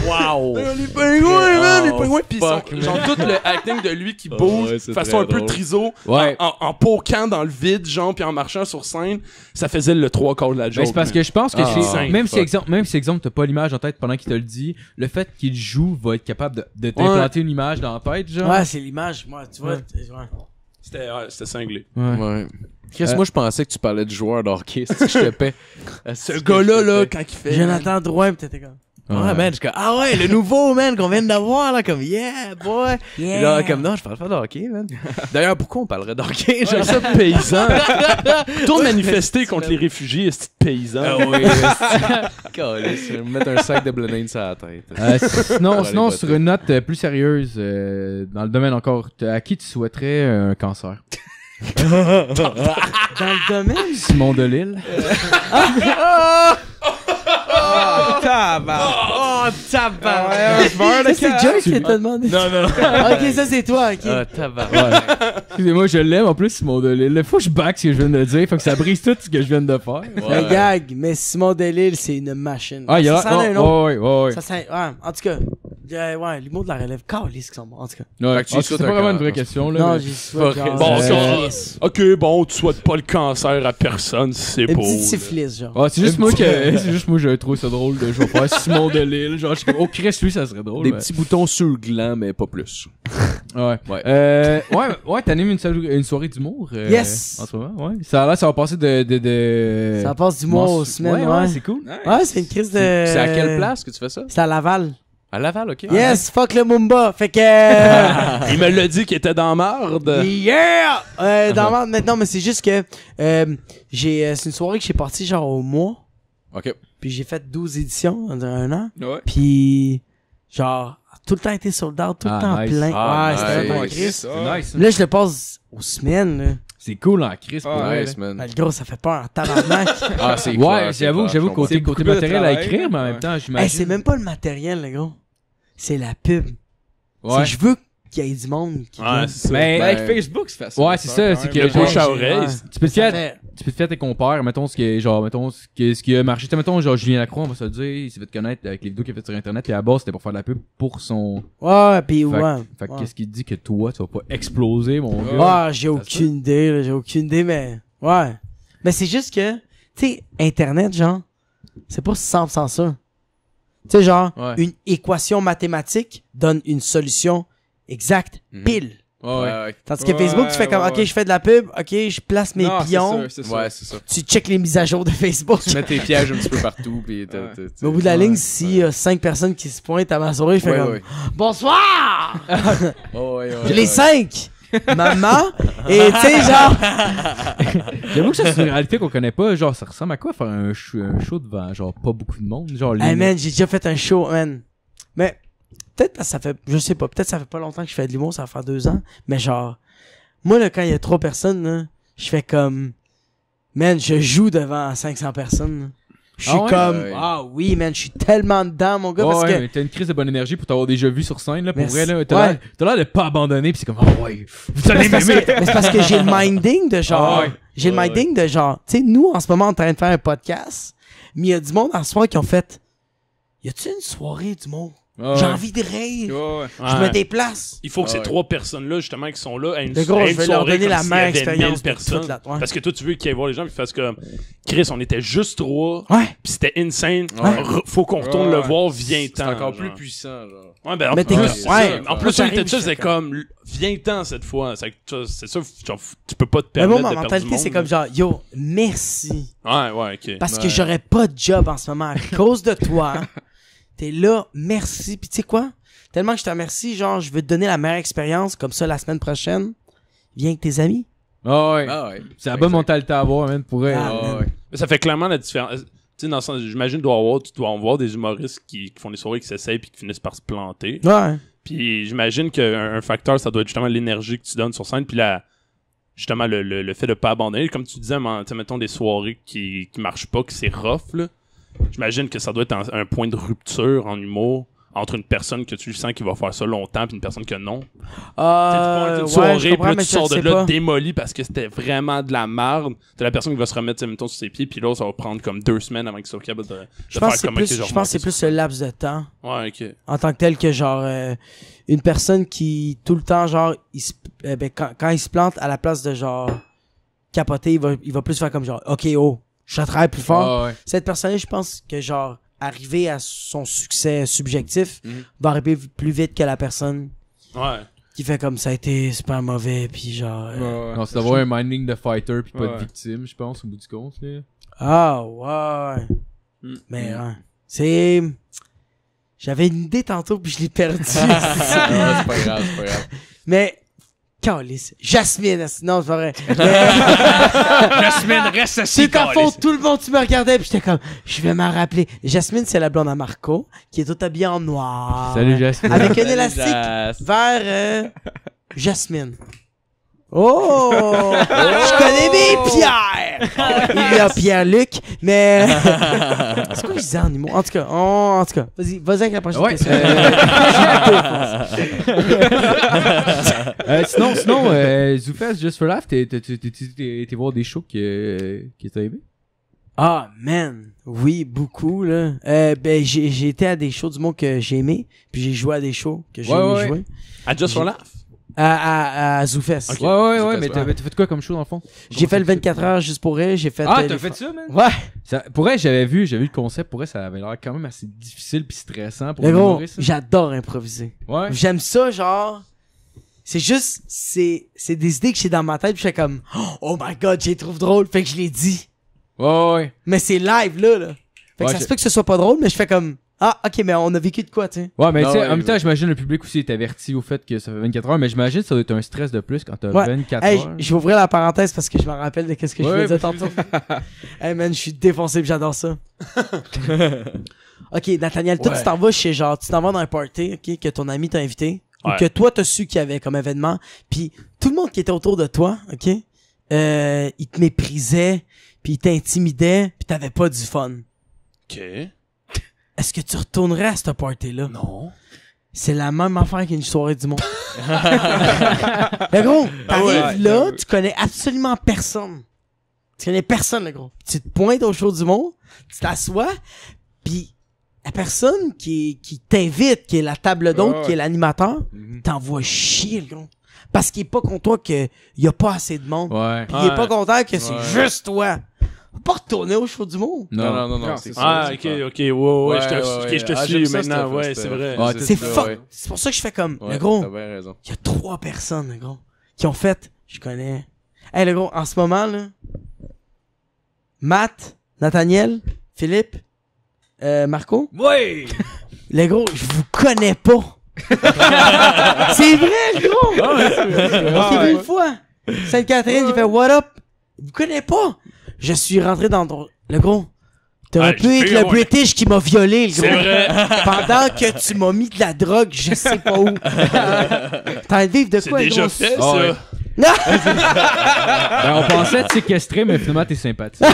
Wow! Les pingouins, man, les pingouins. Pis fuck, genre tout le acting de lui qui bouge ouais, de c'est façon très un peu drôle. triso, Ouais. en poquant dans le vide, genre, pis en marchant sur scène, ça faisait le 3/4 de la Ben, joke. c'est parce que je pense que Ah, c'est même si fuck. même si exemple t'as pas l'image en tête pendant qu'il te le dit, le fait qu'il joue va être capable de t'implanter une image dans la tête, genre. Ouais, c'est l'image, moi, tu vois. Ouais. C'était cinglé. Ouais. Ouais. Chris, moi, je pensais que tu parlais du joueur de hockey. C'est que je te paie. Ce gars-là, là, quand il fait... Jonathan Drouin, pis t'étais comme, Ouais, man, je suis comme, ah ouais, le nouveau, man, qu'on vient d'avoir, là, comme, yeah, boy. yeah. Et là, comme, non, je parle pas de hockey, man. D'ailleurs, pourquoi on parlerait de hockey, genre? Genre ça, paysan. Tourne manifester contre les réfugiés, ce paysan. Ah oui, Calisse, je vais me mettre un sac de blenine sur la tête. Sinon, Pour aller sur voter. une note plus sérieuse, dans le domaine encore, à qui tu souhaiterais un cancer? Dans le domaine? Simon Delille. Oh, Ça, c'est Joyce qui t'a demandé. Non, non. Ok, ça, c'est toi, ok. Ah, tabarnak. Excusez-moi, je l'aime en plus, Simon Delille. Faut que je back ce que je viens de dire, faut que ça brise tout ce que je viens de faire. C'est un gag, mais Simon Delille, c'est une machine. Ah, il y a ça sent un autre. ouais. Ça sent, ouais, en tout cas, ouais, l'humour de la relève, calisse qui sont bons, en tout cas. Ouais. Fait que tu Ah, souhaites c'est un pas vraiment une cancer. vraie question, là. Non, mais- j'ai souhaité genre, Bon, syphilis. ok, bon, tu souhaites pas le cancer à personne, c'est Une beau. petite là. syphilis, genre. Ah, c'est juste moi j'ai trouvé ça drôle de jouer faire Simon Delille. Genre, je suis comme, oh Chris, lui, ça serait drôle. Des mais- petits boutons sur le gland, mais pas plus. Ouais. Ouais. Ouais, t'animes une soirée d'humour. Yes! En ce moment, ouais. Ça va passer de... Ça passe du mois aux semaines, ouais. c'est cool. Ouais, c'est une crise de... C'est à quelle place que tu fais ça? C'est à Laval. À Laval, ok. Yes, fuck le Mumba. Fait que... Il me l'a dit qu'il était dans marde. Yeah! Dans maintenant, mais c'est juste que c'est une soirée que j'ai partie genre au mois. Ok. Puis j'ai fait 12 éditions en un an. Ouais. Puis genre, tout le temps été sold out, tout le temps nice. plein. Ah, ouais, c'était nice. vraiment Ouais, Chris. ça. C'est nice. Là, je le passe aux semaines. Là. C'est cool en crise pour Ah, vrai, Nice, là. man. Ben, le gros, ça fait peur, tabarnak. Ah, c'est Ouais, clair, j'avoue, c'est clair, côté C'est beaucoup de matériel à travail, écrire, mais en même ouais. temps, Hey, j'imagine. c'est même pas le matériel, le gros. C'est la pub. Ouais. C'est je veux qu'il y ait du monde qui Ouais, vienne. c'est ça. Mais- Ben, avec Facebook, c'est facile. Ouais, c'est ça, c'est que Le genre, bouche à oreille. Ouais. tu peux te Ça faire, fait- tu peux te faire tes compères, mettons ce qui est, genre, mettons ce qui a marché. T'sais, mettons, genre, Julien Lacroix, on va se le dire, il s'est fait connaître avec les vidéos qu'il a fait sur Internet, et à la base, c'était pour faire de la pub pour son. Ouais, pis Fait, ouais. fait que Ouais. qu'est-ce qui te dit que toi, tu vas pas exploser, mon gars? Ah, j'ai aucune idée, là, j'ai aucune idée, mais ouais. Mais c'est juste que, tu sais, Internet, genre, c'est pas 100% ça. Tu sais, genre, Ouais. une équation mathématique donne une solution exacte, Mhm. pile. Ouais, ouais. Ouais, Tandis que Facebook, tu fais comme, Ouais, ok, ouais. je fais de la pub, ok, je place mes Non, c'est pions, sûr, c'est sûr. ouais, c'est ça. tu checkes les mises à jour de Facebook. Tu mets tes pièges un petit peu partout, pis Mais au bout de la ligne, s'il y a 5 personnes qui se pointent à ma souris, je fais Ouais, comme, ouais. bonsoir! Oh, ouais, ouais, J'ai les ouais. 5! Maman! Et tu sais, genre, J'avoue que ça, c'est une réalité qu'on connaît pas. Genre, ça ressemble à quoi faire un show devant, genre, pas beaucoup de monde? Genre, hey man, j'ai déjà fait un show, man. Mais, peut-être parce que ça fait, je sais pas, peut-être ça fait pas longtemps que je fais de l'humour, ça va faire 2 ans. Mais genre, moi, là, quand il y a 3 personnes, là, je fais comme, man, je joue devant 500 personnes. là. Je suis Ah ouais? comme, Ouais. ah oui, man, je suis tellement dedans, mon gars, parce ouais, que, mais t'as une crise de bonne énergie pour t'avoir déjà vu sur scène, là, pour Merci. vrai, là. Ouais. T'as l'air de pas abandonner, pis c'est comme, oh ouais, vous allez mais c'est parce m'aimer! que- mais c'est parce que j'ai le minding de genre, Ah ouais. j'ai le Ouais, minding de genre, tu sais, nous, en ce moment, on est en train de faire un podcast, mais il y a du monde en ce moment qui ont fait, y a-tu une soirée du monde? Ah J'ai ouais. envie de rire. Ouais, ouais. Je me déplace. Il faut que ces Ouais. 3 personnes-là, justement, qui sont là, aient une, Le gros, aient je une vais leur soirée donner comme la s'il y meilleure avait 1000 expérience pour personnes. toute la- ouais. Parce que toi, tu veux qu'ils aillent voir les gens, puis parce que Chris, on était juste 3, Ouais. puis c'était insane. Ouais. Faut qu'on retourne Ouais. le voir, viens-ten. C'est encore plus genre. puissant, genre. Ouais, ben, en Mais plus, t'es- c'est ouais. ça. En Moi, plus, j'arrive, on était je tous, fais c'est comme, viens-ten cette fois. C'est ça, genre, tu peux pas te Mais permettre moi, de ma perdre du mentalité, monde. c'est comme genre, yo, merci. Ouais, ok. Parce que Ouais. j'aurais pas de job en ce moment à cause de toi. T'es là, merci. Puis tu sais quoi? Tellement que je te remercie, genre, je veux te donner la meilleure expérience. Comme ça, la semaine prochaine, viens avec tes amis. Ah ouais. Ah, ouais. C'est la bonne mentalité à avoir, man, pour vrai. Ah, Ah, ouais. Mais ça fait clairement la différence. Tu sais, dans le sens, j'imagine, tu dois en voir des humoristes qui font des soirées, qui s'essayent, puis qui finissent par se planter. Ouais. Puis j'imagine qu'un facteur, ça doit être justement l'énergie que tu donnes sur scène, puis justement le fait de pas abandonner. Comme tu disais, tu sais, mettons des soirées qui marchent pas, que c'est rough, là. J'imagine que ça doit être un point de rupture en humour entre une personne que tu sens qui va faire ça longtemps puis une personne que non. Tu sais, tu peux être une soirée, je puis comprends, là, mais tu je sors de sais là pas. démoli parce que c'était vraiment de la merde. T'as la personne qui va se remettre, tu sais, mettons, sur ses pieds, puis là, ça va prendre comme 2 semaines avant qu'il soit capable de Je pense faire que c'est comme, plus, ok, je je pense que c'est remonte plus le laps de temps. ça. Ouais, ok. En tant que tel que genre, une personne qui, tout le temps, genre, quand il se plante, à la place de genre, capoter, il va plus faire comme genre, ok, oh, je travaille plus fort. Ah ouais. Cette personne-là, je pense que genre, arriver à son succès subjectif Mhm. va arriver plus vite que la personne Ouais. qui fait comme ça a été super mauvais, puis genre. Ouais. Non, c'est d'avoir un minding de fighter pis pas Ouais. de victime, je pense, au bout du compte, là. Ah, ouais. Mm. Mais, ouais. C'est. J'avais une idée tantôt, puis je l'ai perdue. Ah, c'est pas grave, c'est pas grave. Mais. Calice. Jasmine. Non, c'est pas vrai. Jasmine, reste assis, C'est ta faute, tout le monde, tu me regardais, puis j'étais comme, je vais m'en rappeler. Jasmine, c'est la blonde à Marco, qui est toute habillée en noir. Salut, Jasmine. Avec un Salut, élastique Jas. vers Jasmine. Oh! Je connais mes Pierre! Il y a Pierre-Luc, mais... c'est quoi que je disais en humour? En tout cas, vas-y avec la prochaine Ouais, question. Sinon, Zoufest, Just for Laugh, t'es voir des shows qui t'ont aimé? Ah, man. Oui, beaucoup, là. Ben, j'ai été à des shows du monde que j'ai aimé, puis j'ai joué à des shows que j'ai Ouais, aimé ouais. jouer. À Just for Laugh? À Zoufest. Ok. Ouais, mais Zoufest, t'as fait quoi comme show, dans le fond? J'ai fait le 24 heures juste pour rire, j'ai fait... Ah, les t'as fait ça, man? Ouais. Pour vrai, j'avais vu le concept, pour vrai, ça avait l'air quand même assez difficile pis stressant pour Mais un gros, humoriste, ça. j'adore improviser. Ouais. J'aime ça, genre... C'est juste... C'est des idées que j'ai dans ma tête, puis je fais comme... Oh my God, j'ai trouvé drôle, fait que je l'ai dit. Ouais. Mais c'est live, là. Fait que Ouais, ça se peut que ce soit pas drôle, mais je fais comme... Ah, ok, mais on a vécu de quoi, tu sais. Ouais, mais Ah tu sais, ouais, en même temps, ouais. j'imagine le public aussi est averti au fait que ça fait 24 heures, mais j'imagine que ça doit être un stress de plus quand t'as Ouais. 24 Hey, heures. je vais ouvrir la parenthèse parce que je me rappelle de qu'est-ce que je Ouais, voulais dire vas-y, tantôt. Hey man, je suis défoncé pis j'adore ça. Ok, Nathaniel, toi Ouais. tu t'en vas chez genre, tu t'en vas dans un party, ok, que ton ami t'a invité, ou Ouais. que toi t'as su qu'il y avait comme événement, puis tout le monde qui était autour de toi, ok, il te méprisait, puis il t'intimidait, puis t'avais pas du fun. OK. Est-ce que tu retournerais à cette party-là? Non. C'est la même affaire qu'une soirée du monde. Le gros, t'arrives là, tu connais absolument personne. Tu connais personne, le gros. Tu te pointes au show du monde, tu t'assois, puis la personne qui t'invite, qui est la table d'hôte, qui est l'animateur, t'envoie chier, le gros. Parce qu'il est pas content qu'il y a pas assez de monde. Ouais. Puis il est pas content que c'est juste toi. Faut pas retourner au show du monde. Non, c'est Ah, ça, ok, c'est ok, ouais, je te Ah, suis j'aime ça, maintenant, cette- ouais, cette- c'est vrai. Ouais, C'est ça, fuck. ouais. C'est pour ça que je fais comme, Ouais, le gros, t'as bien raison. il y a 3 personnes, le gros, qui ont fait, je connais. Hey, le gros, en ce moment, là, Matt, Nathaniel, Philippe, Marco, Ouais! le gros, je vous connais pas. C'est vrai, le gros! On s'est vu une fois. Sainte-Catherine, j'ai fait what up? Vous connaissez pas? Je suis rentré dans ton... Le gros, t'aurais Ah, pu être j'ai le eu, ouais. British qui m'a violé, le gros. C'est vrai. Pendant que tu m'as mis de la drogue, je sais pas où. T'as le vivre de C'est quoi, le déjà gros? fait, Ah, ouais. ça. Ben, on pensait te séquestrer, mais finalement, t'es sympathique.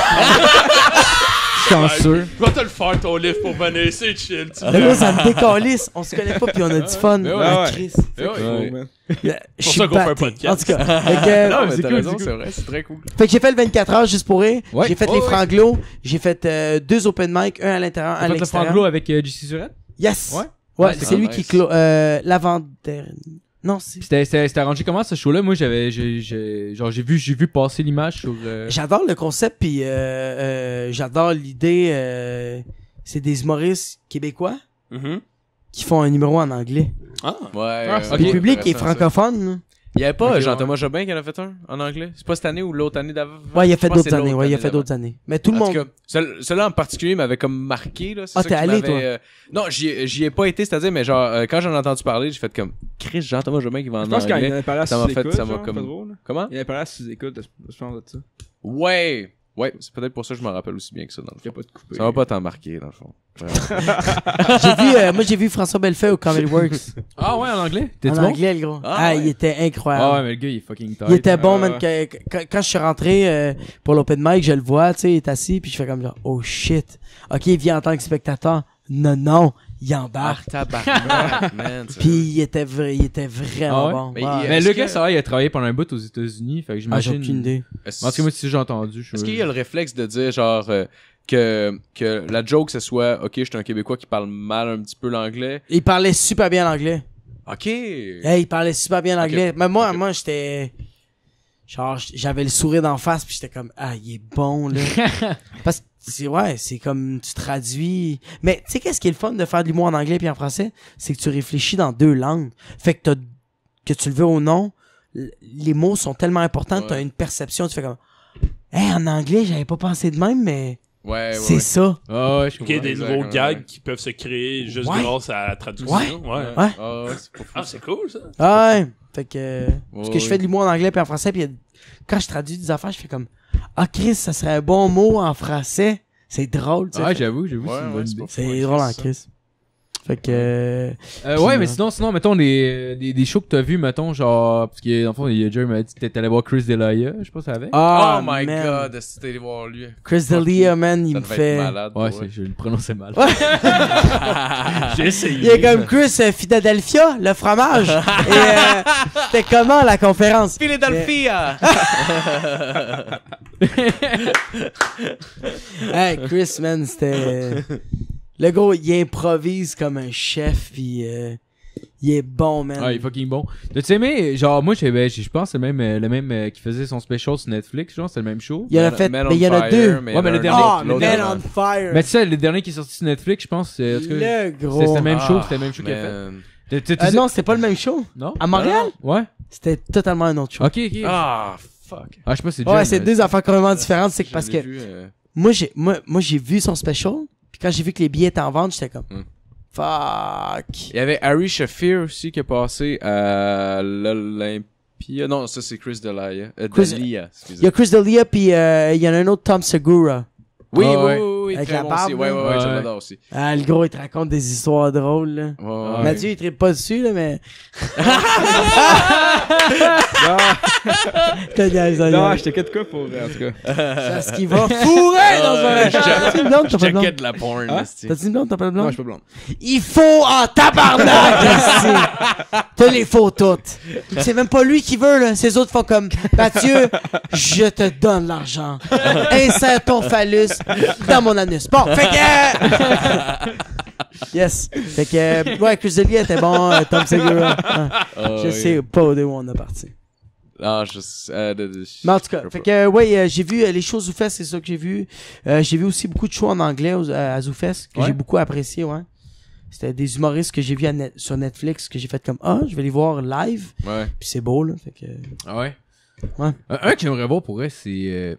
Chanceux. Je vais te le faire, ton livre, pour venir, c'est chill. Le gros, ça me décalisse. On se connaît pas, puis on a du fun. Mais ouais. Ah, Ouais. Chris. Ouais. Je pour suis ça qu'on fait un batté. podcast. En tout cas, fait que, Non, mais c'est t'as cool, raison, c'est cool. c'est vrai, c'est très cool. fait que j'ai fait le 24 heures juste pour rire. Ouais. J'ai fait Oh, les ouais. franglos. J'ai fait 2 open mic, un à l'intérieur, un à T'as fait le l'extérieur. franglo avec JC Surette? Yes. Ouais. Ouais, Ah, c'est c'est lui nice. qui clôt l'avant-dernier. Non, c'est... C'était arrangé comment ce show-là? Moi, j'ai vu passer l'image sur. J'adore le concept, puis j'adore l'idée. C'est des humoristes québécois Mhm. qui font un numéro en anglais. Ah. Ouais. Ah, ouais, c'est Puis le ouais, public est intéressant, ça. francophone. Là. Il y avait pas Ok, Jean-Thomas Jobin qui en a fait un en anglais? C'est pas cette année ou l'autre année d'avant? Ouais, il a fait Je pense que d'autres c'est années. l'autre Ouais, il a année fait d'avant. d'autres années. Mais tout le En monde. tout cas, celui-là en particulier m'avait comme marqué, là. C'est Ah, ça t'es qui allé, m'avait, toi? Non, j'y ai pas été, c'est-à-dire, mais genre, quand j'en ai entendu parler, j'ai fait comme, Chris, Jean-Thomas Jobin qui va en Je pense qu'il anglais. en a parlé à Ça m'a fait- sous-écoute, ça m'a genre, comme- pas drôle, là. Comment? Il en a parlé à sous-écoute, je pense de ça. Ouais. Ouais, c'est peut-être pour ça que je me rappelle aussi bien que ça, dans le Il y a fond. pas de coupé. Ça m'a pas tant marqué, dans le fond. Vraiment. Moi, j'ai vu François Bellefeuille au Comedy Works. Ah ouais, en anglais? En T'es-tu bon? anglais, le gros. Ah, Ah, ouais. il était incroyable. Ah ouais, mais le gars, il est fucking tight. Il était bon, Ah, man. Quand je suis rentré pour l'open mic, je le vois, tu sais, il est assis, puis je fais comme genre, oh shit. Ok, il vient en tant que spectateur. Non, il Ah, embarque. tabarnak, man. ça- Puis il était vraiment Ah ouais? bon. Mais Ouais. il- Mais Est-ce le gars, que- ça va, il a travaillé pendant un bout aux États-Unis, fait que Ah, j'ai j'imagine. aucune idée. Est-ce- En tout cas, moi, si j'ai entendu, je Est-ce qu'il y a le réflexe de dire, genre, que la joke, ce soit, ok, je suis un Québécois qui parle mal un petit peu l'anglais. Il parlait super bien l'anglais. Ok. Hey, il parlait super bien l'anglais. Ok. Mais moi, Ok. moi, j'étais... Genre, j'avais le sourire d'en face, puis j'étais comme, ah, il est bon, là. Parce que, c'est comme, tu traduis... Mais, tu sais, qu'est-ce qui est le fun de faire de l'humour en anglais puis en français? C'est que tu réfléchis dans 2 langues. Fait que que tu le veux ou non, les mots sont tellement importants que t'as Ouais. une perception, tu fais comme, hey, en anglais, j'avais pas pensé de même, mais Ouais, c'est ouais. ça. Ah ouais, je Ok, des exact, nouveaux ouais. gags qui peuvent se créer juste Ouais. grâce à la traduction. Ouais. Ouais. Ah, ouais, c'est pas fou. Ah, c'est cool, ça. Ah ouais. Fait que, parce Ouais, que je fais de l'humour en anglais puis en français, puis quand je traduis des affaires, je fais comme, ah, Chris, ça serait un bon mot en français. C'est drôle, tu sais. Ouais, j'avoue, c'est Ouais, une ouais, bonne c'est idée. pas fou, C'est ouais, drôle en ça. Chris. Fait que... Ouais, mais Puis, sinon, mettons, des shows que t'as vu, mettons, genre, parce que, dans le fond, il y a Jerry m'a dit que t'étais allé voir Chris Delia, je sais pas si ça avait. Oh my man. god, est-ce que t'es allé voir lui? Chris D'Elia, man, il Ça me devait fait... être malade. Ouais, pour vrai. je le prononçais mal. J'ai essayé. Il est comme Chris Philadelphia, le fromage. Et c'était comment la conférence? Philadelphia! Hey, Chris, man, c'était... Le gros, il improvise comme un chef, puis il est bon, man. Ouais, il est fucking bon. T'as-tu aimé, genre, moi, je pense que c'est le même qui faisait son special sur Netflix, genre, c'est le même show. Il y en a fait... Man on Mais il y en a Fire, 2. Ouais, mais le dernier- Ah, l'autre Man avant. on Fire. Mais tu sais, le dernier qui est sorti sur Netflix, je pense, en tout cas, Le gros... c'était le même show, Ah, c'était le même show qu'il a fait. man. Non, c'était pas le même show. Non? À Montréal? Ouais. C'était totalement un autre show. Ok, ok. Ah, fuck. Ah, je sais pas, c'est Ouais, John, c'est 2 affaires complètement différentes. C'est que parce que... Moi, j'ai vu son special, puis quand j'ai vu que les billets étaient en vente, j'étais comme... Fuck. Il y avait Harry Shafir aussi qui est passé à l'Olympia. Non, ça c'est Chris Delia. Chris- Delia, Il y a Chris D'Elia, puis il y en a un autre, Tom Segura. Oui, Ah, oui, ouais. oui, oui, Avec très la bon barbe, aussi. Ouais, là. ouais, je Ouais. l'adore aussi. Ah, le gros, il te raconte des histoires drôles, là. Ouais, ouais. Mathieu, il trippe pas dessus, là, mais... T'as dit, Non, je t'inquiète quoi pour, en tout cas. Parce qu'il va fourrer dans un... T'as-tu une blonde, Je t'as pas de blonde? checkais de la porn, Hein? esti. T'as-tu une blonde, t'as pas de Non, blonde? je suis pas blonde. Il faut en tabarnak, ici. T'as les faux toutes. C'est même pas lui qui veut, là. Ces autres font comme, Mathieu, je te donne l'argent. Insère ton phallus dans mon anus. Bon, fait que... Yes. Fait que, ouais, Chris D'Elia était bon, Tom Segura. Je sais pas où on a parti. Ah, Mais en tout cas, fait que, ouais, j'ai vu les shows Zoufest, c'est ça que j'ai vu. J'ai vu aussi beaucoup de shows en anglais à Zoufest, que j'ai beaucoup apprécié, ouais. C'était des humoristes que j'ai vus sur Netflix, que j'ai fait comme, je vais les voir live. Ouais. Puis c'est beau, là. Fait que... Ah ouais? Ouais. Un que j'aimerais voir pour elle, c'est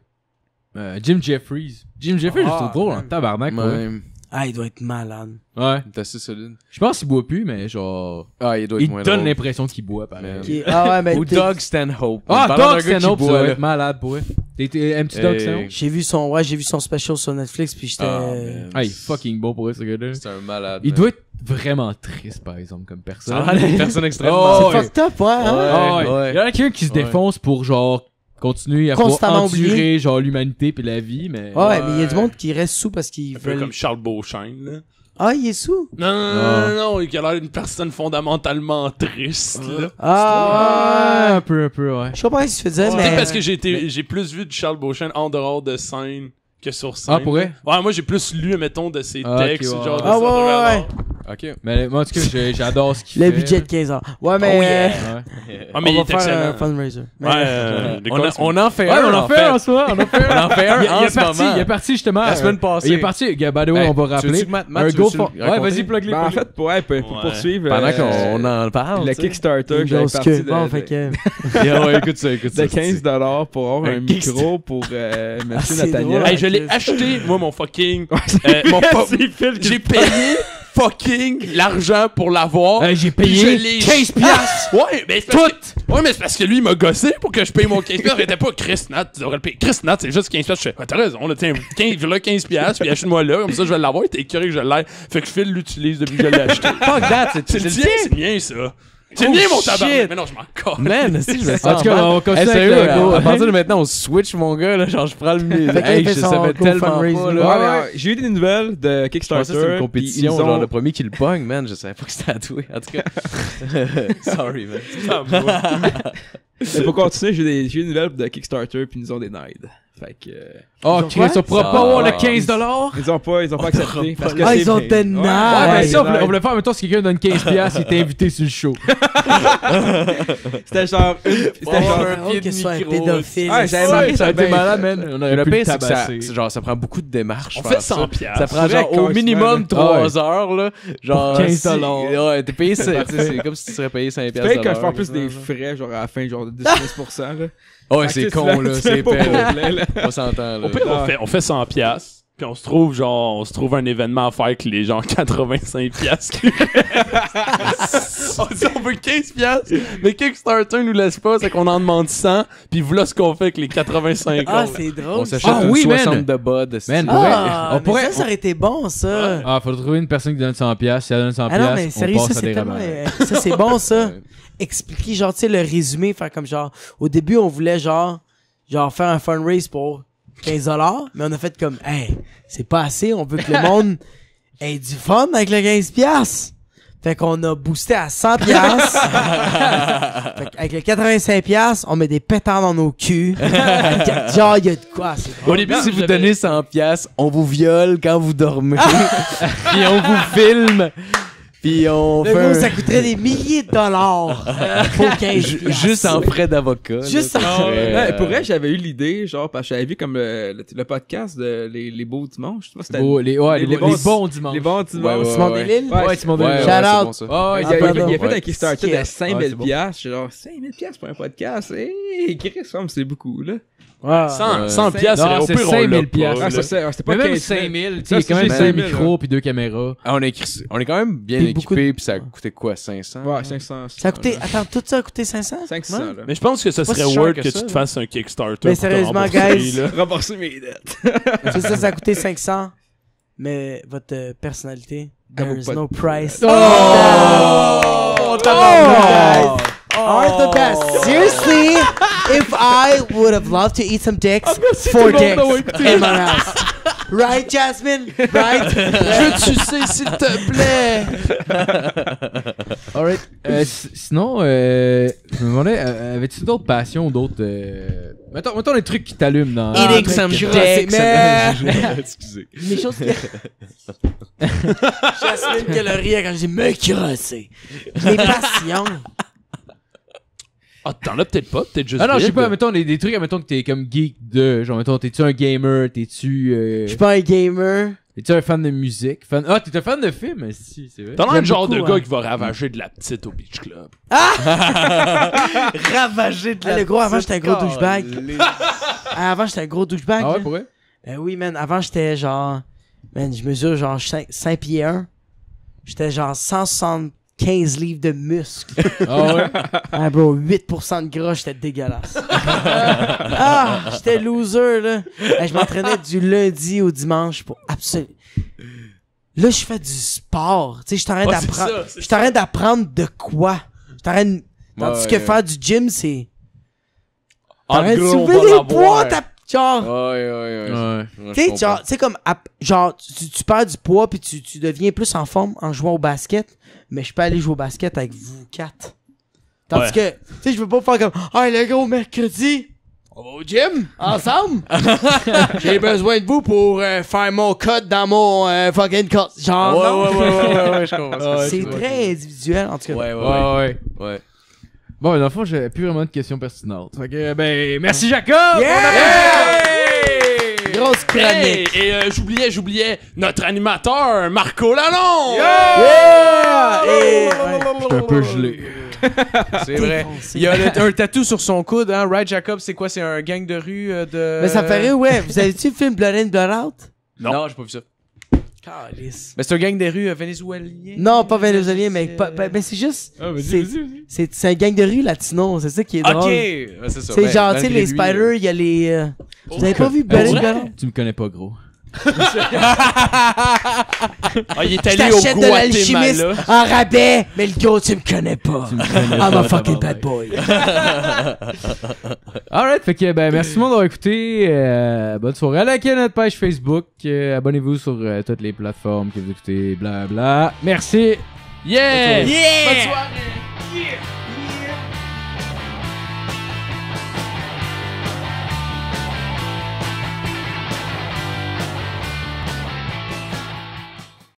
Jim Jeffries. Jim Jeffries, je le trouve drôle en tabarnak. pour vrai. Ouais. Ah, il doit être malade. Ouais. T'es assez solide. Je pense qu'il boit plus, mais genre... Ah, il doit être Il moins donne drôle. l'impression qu'il boit, pareil. Man. Ah ouais, mais Ou Doug Stanhope. Ah, Parlant Doug d'un gars qui Stanhope, ça boit, va là. être malade pour elle. Aimes-tu Doug Stanhope? j'ai vu son special sur Netflix, puis j'étais... Ah, man. Ah, il est fucking beau pour elle, ce gars-là. C'est un malade. Il man. doit être vraiment triste, par exemple, comme personne. Ah, une personne extrêmement. Oh, c'est fucked up, ouais, hein? Ah ouais. Ouais. Il y en a quelqu'un qui se Ouais. défonce pour, genre, continuer à pouvoir Constamment oublier. endurer, genre, l'humanité puis la vie, mais... Ouais, mais il y a du monde qui reste sous parce qu'ils Un peu veulent... comme Charles Beauchesne, là. Ah, il est sous? Non, il a l'air d'une personne fondamentalement triste, là. Ah, un peu, ouais. je sais pas ce que tu faisais, C'est mais... peut-être parce que j'ai plus vu de Charles Beauchesne en dehors de scène que sur scène. Ah, pour vrai? Ouais, moi j'ai plus lu, mettons, de ses Ah, ok, textes, ouais. genre de Ah, ça, ouais. Ok. Mais moi, en tout cas, j'adore ce qu'il Le fait. budget de 15 ans. Ouais, mais... Oh, yeah. Ouais. Ah, mais on il va est faire excellent. un fundraiser. Mais- Ouais, On en fait Ouais, un. on en fait un, soi. On en fait un. On en fait un Il en est ce parti, moment. il est parti justement. La semaine passée. Il est parti, by the way, Hey, on va tu rappeler. veux-tu que Matt, Un tu go veux-tu for... le Ouais, raconter? vas-y, plug-les. Ben, en fait, pour Ouais. poursuivre. Pendant qu'on en parle. Le tu sais. Kickstarter, Une j'avais grosse parti queue. de, Bon, de, fait que... Yeah, ouais, écoute ça, écoute ça. de 15$ pour avoir Un un Kickstarter. micro pour Monsieur c'est Nathaniel. drôle. Hey, je l'ai acheté, moi, mon fucking. J'ai payé fucking l'argent pour l'avoir. J'ai Puis payé je l'ai- 15 piastres. Ouais, mais c'est parce que... Ouais, mais c'est parce que lui, il m'a gossé pour que je paye mon 15$. Il était pas Chris Nat, tu devrais le payer. Chris Nat, c'est juste 15$. Je fais, t'as raison, là, tiens, 15$, puis achète-moi là, comme ça, je vais l'avoir. T'es curieux que je l'aille. Fait que Phil l'utilise depuis que je l'ai acheté. Fuck that, C'est le tien, c'est le mien, ça. C'est le mien, mon tabac. Mais non, je m'en colle. Man, si je me sens En tout cas, mal. on continue Hey, avec sérieux, le go. à partir de maintenant, on switch, mon gars, là, genre, je prends le milieu. Fait qu'il Hey, fait je son savais tellement pas, GoFundRaising. là. Ouais, j'ai eu des nouvelles de Je pensais Kickstarter. que c'était une puis compétition, ils ont- genre, le premier qui le pogne, man, je savais pas que c'était à toi. En tout cas. Sorry, man. Mais pour continuer, j'ai eu des nouvelles de Kickstarter puis ils nous ont denied. Fait que Oh, Chris, on pourra pas avoir le 15$. ils ont pas accepté parce que Ah, c'est ils ont vrai. denied. Ouais, Ouais, mais ça, denied. on voulait faire, mettons, si quelqu'un donne 15$, il était invité sur le show. C'était genre c'était genre Oh, que ce soit un pédophile. Ouais, j'avais Ouais, marqué ça a été ben, malade, man. On aurait Le pu le pire, c'est que ça, tabasser. c'est genre, ça prend beaucoup de démarches. On faire fait ça. 100$. Ça prend genre Faudrait au minimum qu'on se 3 heures, là. Genre. Pour 15$. si- Ouais, t'es payé, c'est comme si tu serais payé 5$. tu payes quand je fais en là, plus ça, des là. frais genre à la fin genre de 10-15%. là. Ouais, Fait c'est que con, là. C'est pas épais, là. complet, là. On s'entend, là. Au pire, on fait 100$. Puis on se trouve un événement à faire avec les gens 85$. On dit on veut 15$, mais Kickstarter nous laisse pas, c'est qu'on en demande 100, puis voilà ce qu'on fait avec les 85$. Ah, c'est drôle. On s'achète Ah une oui, man. 60 de bud. Man, Ah, on mais pourrait- ça aurait été bon, ça. Ah, faut trouver une personne qui donne 100$. Si elle donne 100$, Ah non, mais on sérieux, passe ça, à c'est des tellement... remèdes. Ça, c'est bon, ça. Expliquer, genre, tu sais, le résumé, faire comme genre... Au début, on voulait, genre faire un fundraise pour 15$, mais on a fait comme, hey, c'est pas assez, on veut que le monde ait du fun avec le 15$. Fait qu'on a boosté à 100$. Fait qu'avec le 85$, on met des pétards dans nos culs. Genre, il y a de quoi, c'est Au début, si vous donnez 100$, on vous viole quand vous dormez. Puis on vous filme. Puis on Le fait gros, un- ça coûterait des milliers de dollars pour 15$. juste en frais d'avocat. Juste là, en- ça serait- Ouais, pour vrai, j'avais eu l'idée, genre, parce que j'avais vu comme le podcast de les beaux dimanches. Je sais pas si c'était Beau- les bons dimanches. les bons dimanches. Simon Delille? Ouais, Ouais, Simon ouais, Delille. Shout c'est out. bon, ça. Ah, ouais, Il il a, y a- il a fait Ouais. un Kickstarter Ouais, de 5000$. c'est bon. Je suis genre, 5000$ pour un podcast. Hey, Chris, c'est beaucoup, là. Ouais. 100 piastres, Non, au c'est pire, on l'a 5000 pas, piastres. là. Ah, ça, c'était pas Mais même 15 000. 5000, tu sais, Ça, il y a quand même c'est 5 5000, micros puis 2 caméras. Ah, on est quand même bien Puis beaucoup équipé, de- puis ça a coûté quoi, 500? Ouais, 500. Ça a coûté... Attends, tout ça a coûté 500? 500, Ouais. là. Mais je pense que ça Pas serait si cher weird que que ça, tu te là. fasses un Kickstarter. Mais pour te sérieusement, rembourser, guys. là. Rembourser mes dettes. Ça, ça a coûté 500. mais votre personnalité, Elle vaut there's pas no de- price. Oh! Guys are the best. Seriously, if I would have loved to eat some dicks, 4 dicks in my house. Right, Jasmine? Right? Je sais, s'il te plaît. Alright. Sinon, je me demandais, avais-tu d'autres passions ou d'autres. Mettons les trucs qui t'allument dans. Eating Ah, some crosser, dicks, man. Excusez. Les choses que... Jasmine qu'elle riait quand je dis me crosser. Mes passions. Ah, t'en as peut-être pas, peut-être juste. Ah non, je sais vide. pas, mettons des trucs, mettons que t'es comme geek de. Genre, mettons, t'es-tu un gamer? T'es-tu. Je suis pas un gamer. T'es-tu un fan de musique? Ah, t'es un fan de films? Si, c'est vrai. T'as l'air J'aime le genre de beaucoup, gars hein. qui va ravager de la petite au Beach Club. Ravager de Ah, le gros, avant, j'étais un gros petite douchebag. calée. Avant, j'étais un gros douchebag. Ah ouais, là. pour vrai? Ben oui, man. Avant, j'étais genre... Man, je mesure genre 5 pieds 1. J'étais genre 175 livres de muscles. Ah ouais? Ah, bro, 8% de gras, j'étais dégueulasse. Ah, j'étais loser, là. Hey, je m'entraînais du lundi au dimanche pour absolument... Là, je fais du sport. Tu sais, je suis en train Ouais, c'est d'apprendre... ça, c'est Je suis en train d'apprendre de quoi? Je suis en train de... Tandis que Ouais. faire du gym, c'est... En T'as gros, on soulever va des l'avoir. poids, t'as... Genre... Ouais. Ouais. Tu sais, genre, tu sais, comme, genre, tu perds du poids puis tu deviens plus en forme en jouant au basket, mais je peux aller jouer au basket avec vous 4. Tandis que, tu sais, je veux pas faire comme, hey, le gros, mercredi, on va au gym, ensemble. J'ai besoin de vous pour faire mon cut dans mon fucking cut. Genre, non. Ouais, je comprends. C'est très individuel, en tout cas. Ouais. Ouais. Bon, dans le fond, j'avais plus vraiment de questions pertinentes. Fait que, ben, merci Jacob! Grosse chronique. Hey, et j'oubliais notre animateur, Marco Lalonde! Yeah! Et, ouais. J'étais un peu gelé. C'est vrai. Il y a un tatou sur son coude, hein. Right, Jacob, c'est quoi? C'est un gang de rue de... Mais ça me fait rire, ouais. Vous avez-tu le film Blood In, Blood Out? Non, j'ai pas vu ça. Calice. Mais c'est un gang de rue vénézuélien? Non, pas vénézuélien, mais mais c'est juste. C'est un gang de rue latino, c'est ça qui est drôle. Ok, ouais, c'est ça. C'est Ouais, genre, tu sais, malgré les lui, spiders, il y a les. Vous avez pas vu Pour Blood In, vrai? Blood Out? Tu me connais pas, gros. Ah, il est Je allé au t'achète de l'alchimiste Guatemala. en rabais, mais le gros, tu me connais pas. Tu me connais I'm pas, a fucking tabarnak. bad boy. Alright, fait que, ben, merci tout le monde d'avoir écouté. Bonne soirée. Likez notre page Facebook. Abonnez-vous sur toutes les plateformes que vous écoutez. Blabla. Merci. Yeah! Yeah! Bonne soirée!